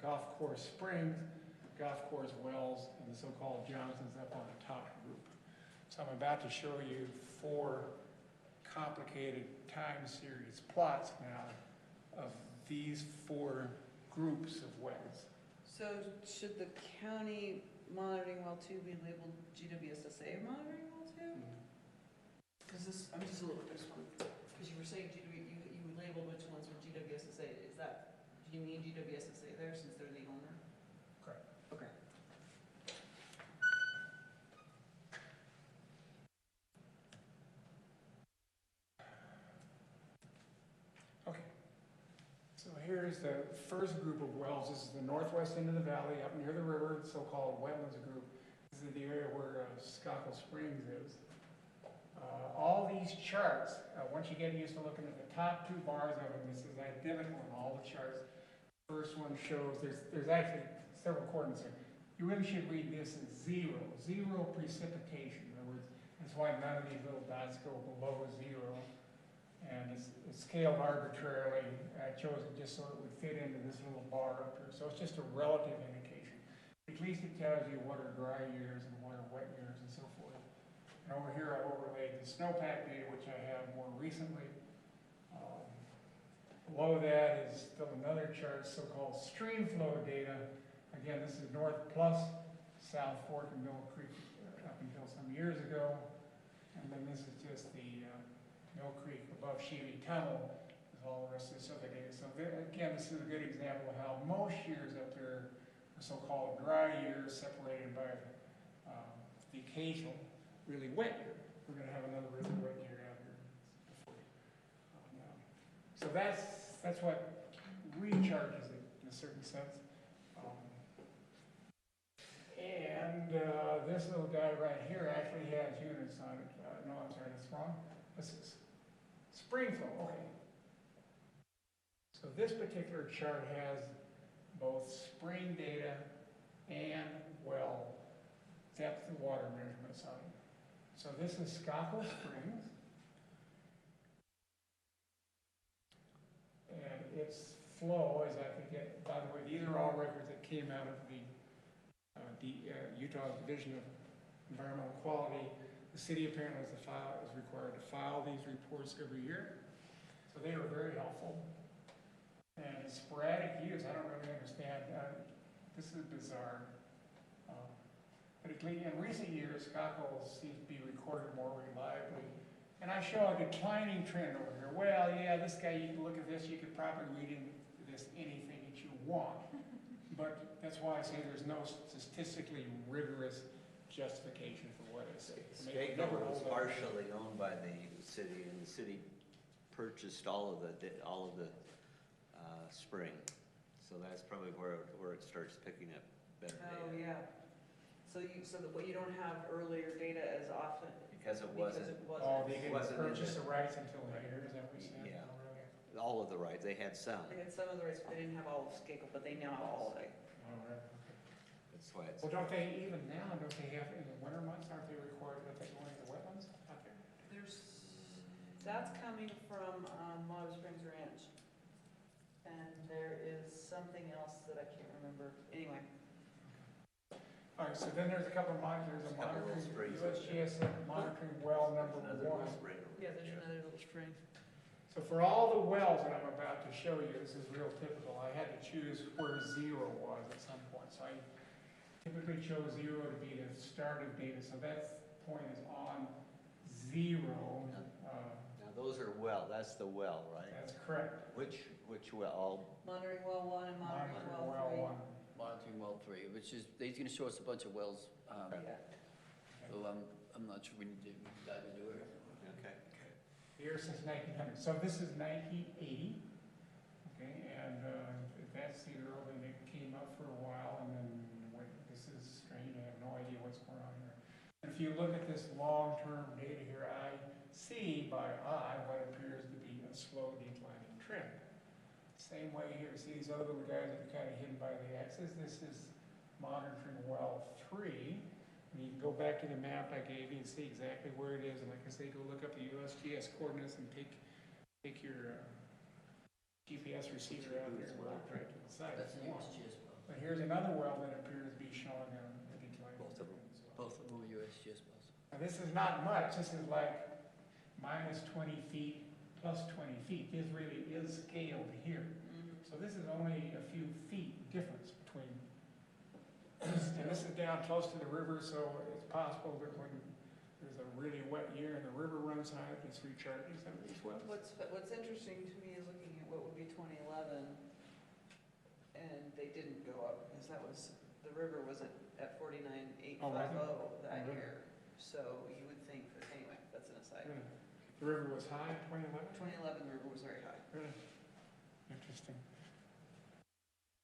golf course springs, golf course wells, and the so-called Johnsons up on the top group. So I'm about to show you 4 complicated time series plots now of these 4 groups of wells. So should the county monitoring well 2 be labeled GWSSA monitoring well 2? Because I'm just a little bit this one, because you were saying you labeled which ones were GWSSA. Do you mean GWSSA there since they're the owner? Correct. Okay. Okay. So here's the first group of wells. This is the northwest end of the valley, up near the river, the so-called wetlands group. This is the area where Scockle Springs is. All these charts, once you get used to looking at the top 2 bars of them, this is identical in all the charts. First one shows, there's actually several coordinates here. You really should read this as 0 precipitation. In other words, that's why none of these little dots go below 0. And it's scaled arbitrarily. I chose it just so it would fit into this little bar up here. So it's just a relative indication. At least it tells you what are dry years and what are wet years and so forth. And over here I've overlaid the snowpack data, which I have more recently. Below that is still another chart, so-called stream flow data. Again, this is North plus South Fork and Mill Creek up until some years ago. And then this is just the Mill Creek above Sheely Tunnel with all the rest of this other data. So again, this is a good example of how most years up there are so-called dry years separated by the occasional really wet year. We're going to have another really wet year out here before. So that's what recharges it in a certain sense. And this little guy right here actually has units on it. No, I'm sorry, that's wrong. This is spring flow, okay. So this particular chart has both spring data and well depth of water measurements on it. So this is Skakel Springs. And its flow is, I think, by the way, these are all records that came out of the Utah Division of Environmental Quality. The city apparently is required to file these reports every year. So they were very helpful. And sporadic use, I don't really understand. This is bizarre. But in recent years, Skakel seems to be recorded more reliably. And I show a declining trend over here. Well, yeah, this guy, you can look at this, you could probably read into this anything that you want. But that's why I say there's no statistically rigorous justification for what it's. Skakel was partially owned by the city, and the city purchased all of the spring. So that's probably where it starts picking up better data. Oh, yeah. So you don't have earlier data as often? Because it wasn't. Oh, they didn't purchase the rights until later, is that what you said? Yeah. Oh, really? All of the rights, they had some. They had some of the rights, but they didn't have all of Skakel, but they now have all of it. Oh, right, okay. That's why it's. Well, don't they, even now, don't they have, in the winter months, aren't they required that they go into the wetlands out there? That's coming from Moab Springs Ranch. And there is something else that I can't remember. Anyway. All right, so then there's a couple of monitors, a monitoring, USGS monitoring well number one. Yeah, there's another little spring. So for all the wells that I'm about to show you, this is real typical. I had to choose where zero was at some point. So I typically chose zero to be the start of data. So that point is on zero. Now those are that's the well, right? That's correct. Which well? Monitoring well 1 and monitoring well 3. Monitoring well 3, which is, he's going to show us a bunch of wells. Yeah. So I'm not sure we need to dive into it. Okay. Here since 1900. So this is 1980. Okay, and that's the early that came up for a while, and then this is strange. I have no idea what's going on here. And if you look at this long-term data here, I see by eye what appears to be a slow declining trend. Same way here, see these other little guys that are kind of hidden by the axis? This is monitoring well 3. And you can go back to the map I gave you and see exactly where it is. And like I say, go look up the USGS coordinates and take your GPS receiver out there and walk right to the site. That's an USGS well. But here's another well that appears to be showing a decline. Both of them. Both of them are USGS wells. Now this is not much. This is like minus 20 feet, plus 20 feet. This really is scaled here. So this is only a few feet difference between, and this is down close to the river, so it's possible that when there's a really wet year and the river runs high, it's recharging some of these wells. What's interesting to me is looking at what would be 2011, and they didn't go up because the river was at 49,850 that year. So you would think that, anyway, that's an aside. Really? The river was high in 2011? 2011, the river was very high. Really? Interesting.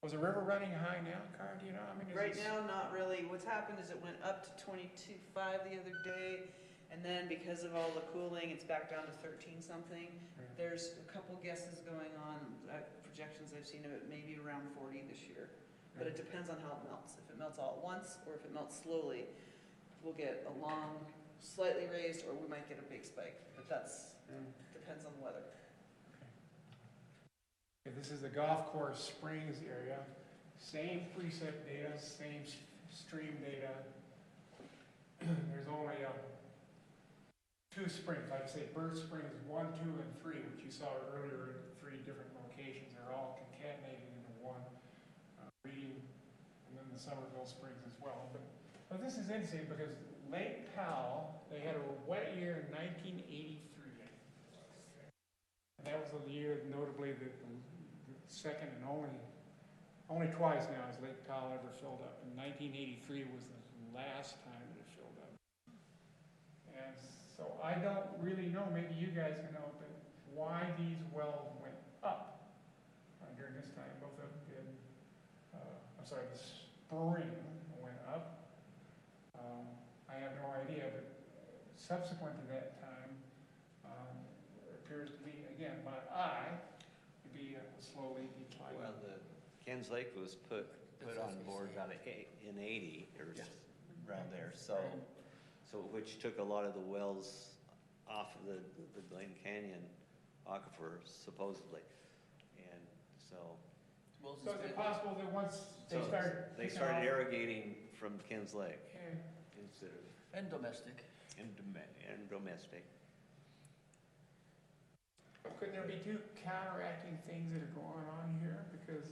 Was the river running high now, Cara? Do you know? I mean, Right now, not really. What's happened is it went up to 22.5 the other day, and then because of all the cooling, it's back down to 13-something. There's a couple guesses going on, projections I've seen of it, maybe around 40 this year. But it depends on how it melts. If it melts all at once, or if it melts slowly, we'll get a long, slightly raised, or we might get a big spike. But that's depends on the weather. Okay, this is the golf course springs area. Same preset data, same stream data. There's only 2 springs, like I say, Bird Springs 1, 2, and 3, which you saw earlier in 3 different locations. They're all concatenated into one reading, and then the Somerville Springs as well. But this is interesting because Lake Powell, they had a wet year in 1983. And that was the year, notably, the second and only twice now has Lake Powell ever filled up. And 1983 was the last time that it filled up. And so I don't really know, maybe you guys can know, but why these wells went up during this time. Both of them did. I'm sorry, the spring went up. I have no idea, but subsequent to that time, it appears to me, again, my eye, to be slowly declining. Well, the Ken's Lake was put on board about in 80 or around there, so which took a lot of the wells off of the Glen Canyon aquifer, supposedly. And so is it possible that once they started irrigating from Ken's Lake instead of And domestic. and domestic. Couldn't there be 2 counteracting things that are going on here? Because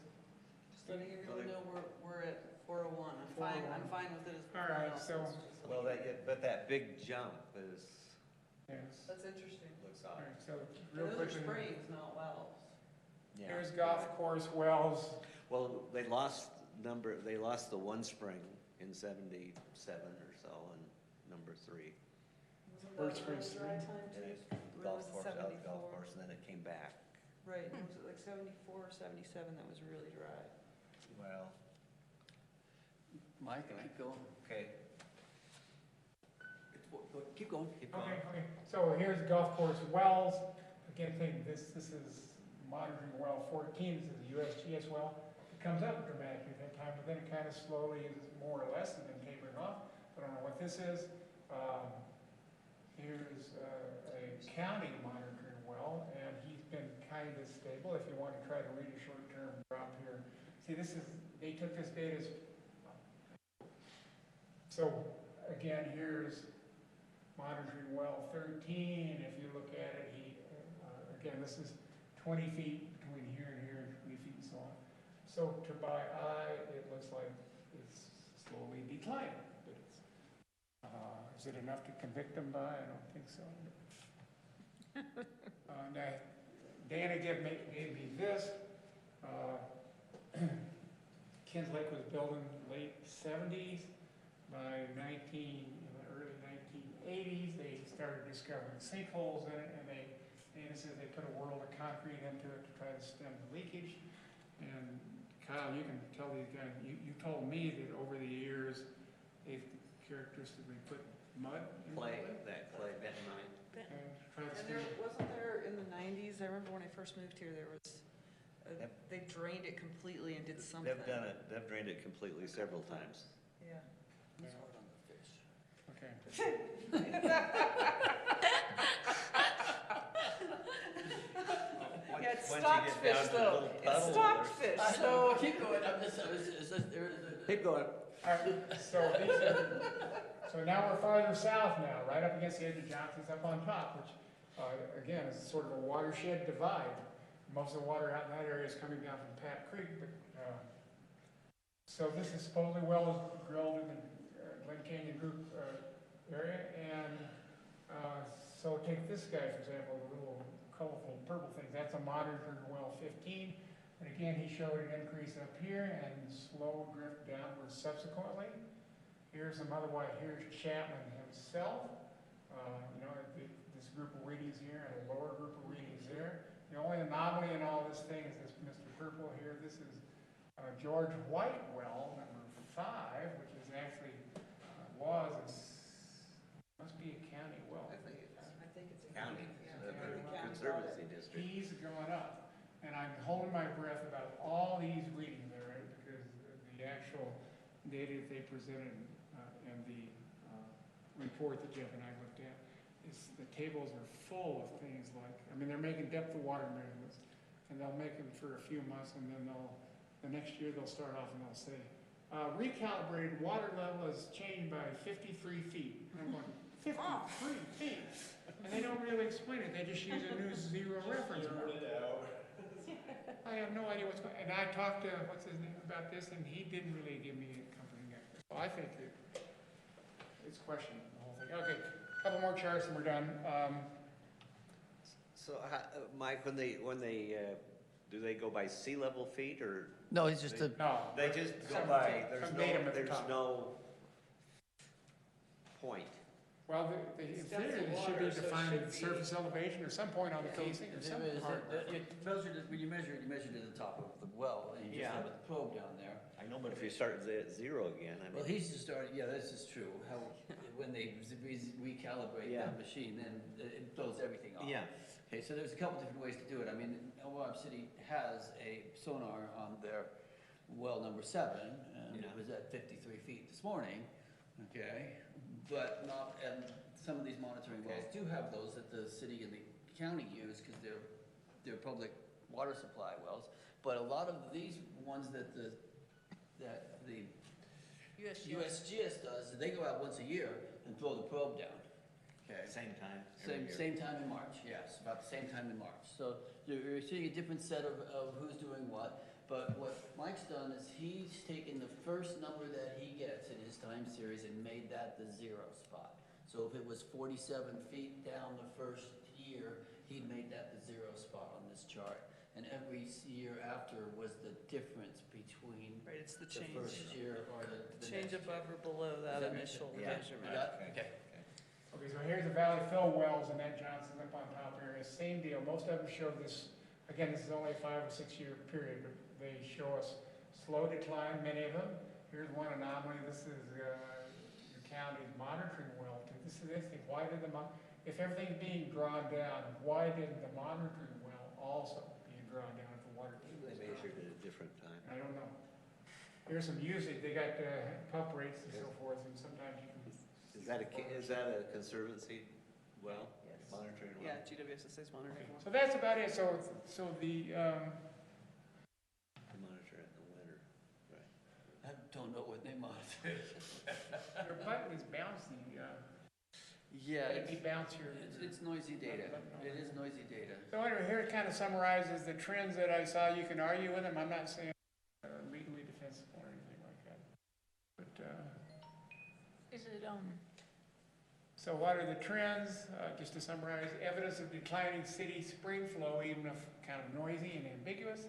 Study here, you'll know we're at 401. I'm fine with it as. all right, so Well, but that big jump is yes. That's interesting. looks All odd. right, so real Those are quick. springs, not wells. Yeah. Here's golf course wells. Well, they lost the one spring in 77 or so, and number 3. Wasn't Bird that Springs really dry three. time too? Or Golf was it course, out of the 74? golf course, and then it came back. Right, was it like 74 or 77 that was really dry? Well, Mike, keep going. okay. Keep going. Keep going. Okay. So here's golf course wells. Again, this is monitoring well 14. This is a USGS well. It comes up dramatically at that time, but then it kind of slowly is more or less and then tapering off. I don't know what this is. Here's a county monitoring well, and he's been kind of stable. If you want to try to read a short-term drop here. See, they took this data as, so again, here's monitoring well 13. If you look at it, again, this is 20 feet between here and here, and 20 feet and so on. So to by eye, it looks like it's slowly declining. But is it enough to convict them by? I don't think so. Now, Dana gave me this. Ken's Lake was built in the late 70s. By in the early 1980s, they started discovering sinkholes in it, and Dana says they put a world of concrete into it to try to stem the leakage. And Kyle, you can tell these guys, you told me that over the years, they've characteristically put mud in Clay, the clay bentonite. And there, wasn't there in the 90s, I remember when I first moved here, there was, they drained it completely and did something. They've drained it completely several times. Yeah. Okay. Yeah, it's Once you stocked get fish down to the though. little It's puddle, stocked fish, so. Keep going. Keep going. All right, so now we're farther south now, right up against the edge of Johnson's up on top, which, again, is sort of a watershed divide. Most of the water out in that area is coming down from Pat Creek, but, so this is supposedly well drilled in the Glen Canyon Group area, and so take this guy, for example, the little colorful purple thing, that's a monitored well 15, and again, he showed an increase up here and slow drift downward subsequently. Here's another one, here's Chapman himself, this group of readings here and a lower group of readings there. The only anomaly in all this thing is this Mr. Purple here, this is George White well, number 5, which is actually, must be a county well. I think it's a County, yeah. the Conservancy District. He's going up, and I'm holding my breath about all these readings there, right? Because the actual data that they presented in the report that Jeff and I looked at, the tables are full of things like, I mean, they're making depth of water measurements, and they'll make them for a few months, and then the next year they'll start off and they'll say, recalibrated water level has changed by 53 feet. And I'm going, 53 feet? And they don't really explain it, they just use a new zero reference mark. I have no idea what's going on. And I talked to, what's his name, about this, and he didn't really give me a comforting answer. So I think it's questionable, the whole thing. Okay, a couple more charts and we're done. So, Mike, when they, do they go by sea level feet or? No, it's just a, No. They just go Some- by, some datum at the there's top. no point. Well, in theory, it should be defined at surface elevation or some point on the casing or there something. is, when you measure it, you measure it at the top of the well, and you just Yeah. have a probe down there. I know, but if you start at zero again, I Well, mean, he's just started, yeah, this is true, how, when they recalibrate Yeah. that machine, then it throws everything off. yeah. Okay, so there's a couple different ways to do it. I mean, Moab City has a sonar on their well number 7, and it Yeah. was at 53 feet this morning, okay? But not, and some of these monitoring wells do have those that the city and the county use, because they're public water supply wells. But a lot of these ones that the USGS does, they go out once a year and throw the probe down, okay? Same time. every year. Same time in March, yes, about the same time in March. So you're seeing a different set of who's doing what, but what Mike's done is he's taken the first number that he gets in his time series and made that the zero spot. So if it was 47 feet down the first year, he'd made that the zero spot on this chart. And every year after was the difference between Right, it's the the change, first year or the change next above or below that Does that make initial sense? measurement. Yeah, okay. Okay, so here's the Valley Fill wells in that Johnson up on top area, same deal, most of them show this, again, this is only a 5 or 6 year period, but they show us slow decline, many of them. Here's one anomaly, this is your county's monitoring well, this is interesting, why did if everything's being drawn down, why didn't the monitoring well also being drawn down if the water table They was down? measured at a different time. I don't know. Here's some usage, they got pump rates and so forth, and sometimes you can. Is that a conservancy well? Yes. Monitoring well? Yeah, GWSSA's monitoring. So that's about it, so the, They monitor it in the winter, right. I don't know what they monitor. your button is bouncy, Yeah. it'd be bouncier. It's noisy data. It is noisy data. So anyway, here it kind of summarizes the trends that I saw. You can argue with them. I'm not saying legally defensible or anything like that. But, Is it, so what are the trends? Just to summarize, evidence of declining city spring flow, even if kind of noisy and ambiguous.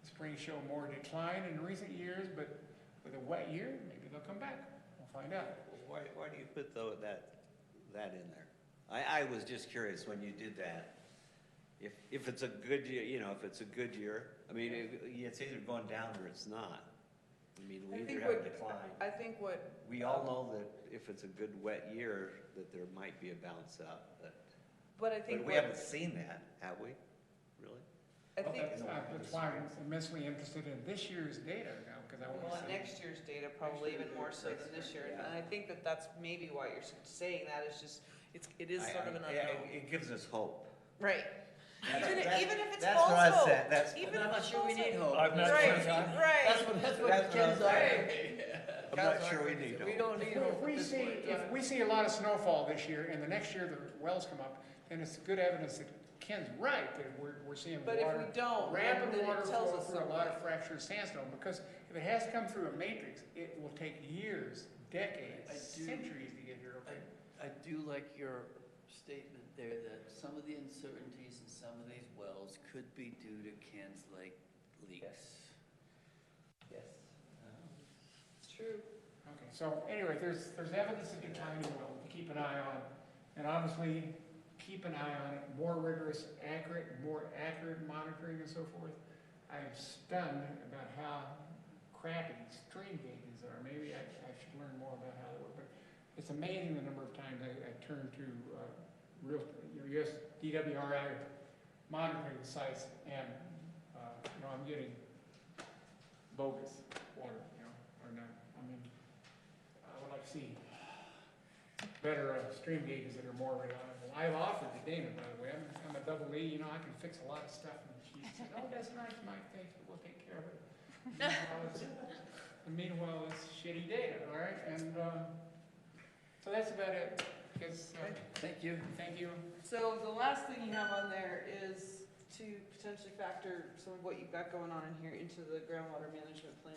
The springs show more decline in recent years, but with a wet year, maybe they'll come back. We'll find out. Why do you put that in there? I was just curious when you did that. If it's a good year, if it's a good year, I mean, it's either going down or it's not. I mean, we either have a decline. I think what, We all know that if it's a good wet year, that there might be a bounce up, but I think but we what, haven't seen that, have we? Really? I Well, think, that's why I'm immensely interested in this year's data now, because I well, want to see. next year's data probably even more so than this year. And I think that's maybe why you're saying that is just, it is sort of an unknown. It gives us hope. Right. Even if it's That's false what I hope. said, that's. Even I'm if not it's sure we false need hope. hope. I'm not Right, sure. right. That's what That's Ken's what I'm arguing. I'm not sure we need hope. We don't need hope. If we see a lot of snowfall this year, and the next year the wells come up, then it's good evidence that Ken's right, that we're seeing But if water, we don't, rapid then it water tells flow us through a lot of something. fractured sandstone, because if it has to come through a matrix, it will take years, decades, centuries to get here, okay? I do like your statement there that some of the uncertainties in some of these wells could be due to Ken's Lake leaks. Yes. It's true. Okay, so anyway, there's evidence of declining well to keep an eye on, and obviously, keep an eye on it, more rigorous, more accurate monitoring and so forth. I'm stunned about how crappy stream gauges are. Maybe I should learn more about how they work, but it's amazing the number of times I turn to US DWRI monitoring sites, and I'm getting bogus water, or not. I mean, I would like to see better stream gauges that are more reliable. I've offered to Dana, by the way, I'm a double E, you know, I can fix a lot of stuff. And she said, oh, that's nice, Mike, thanks, but we'll take care of it. Meanwhile, it's shitty data, all right? And so that's about it. Because, Thank you. thank you. So the last thing you have on there is to potentially factor some of what you've got going on in here into the groundwater management plan.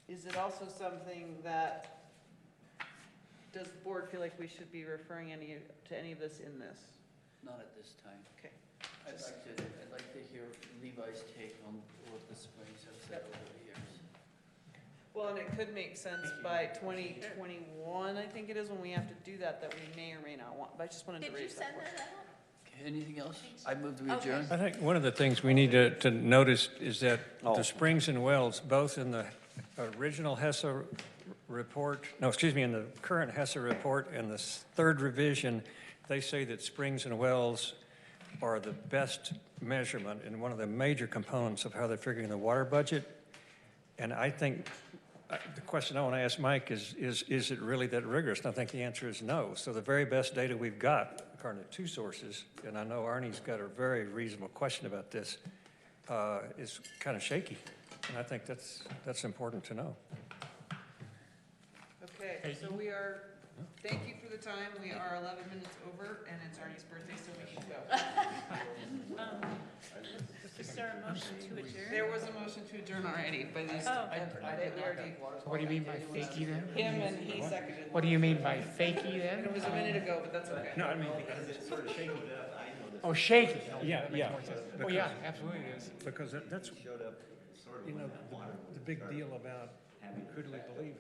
Is it also something that, does the board feel like we should be referring to any of this in this? Not at this time. Okay. I'd like to hear Levi's take on what the Springs have said over the years. Well, and it could make sense by 2021, I think it is, when we have to do that we may or may not want, but I just wanted to Did you raise that send point. that out? Okay, anything else? I move to Okay. adjourn. I think one of the things we need to notice is that the springs and wells, both in the original HESA report, no, excuse me, in the current HESA report and the third revision, they say that springs and wells are the best measurement and one of the major components of how they're figuring the water budget. And I think the question I want to ask Mike is it really that rigorous? And I think the answer is no. So the very best data we've got, according to two sources, and I know Arnie's got a very reasonable question about this, is kind of shaky. And I think that's important to know. Okay, so we are, thank you for the time. We are 11 minutes over, and it's Arnie's birthday, so we can go. Is there a motion to adjourn? There was a motion to adjourn already, but these, Oh. we already, What do you mean by fakey then? him and he seconded. What do you mean by fakey then? It was a minute ago, but that's okay. No, I mean, because it's sort of shaky. Oh, shaky. Yeah, yeah. Oh, yeah, absolutely it is. Because that's, you know, the big deal about could we believe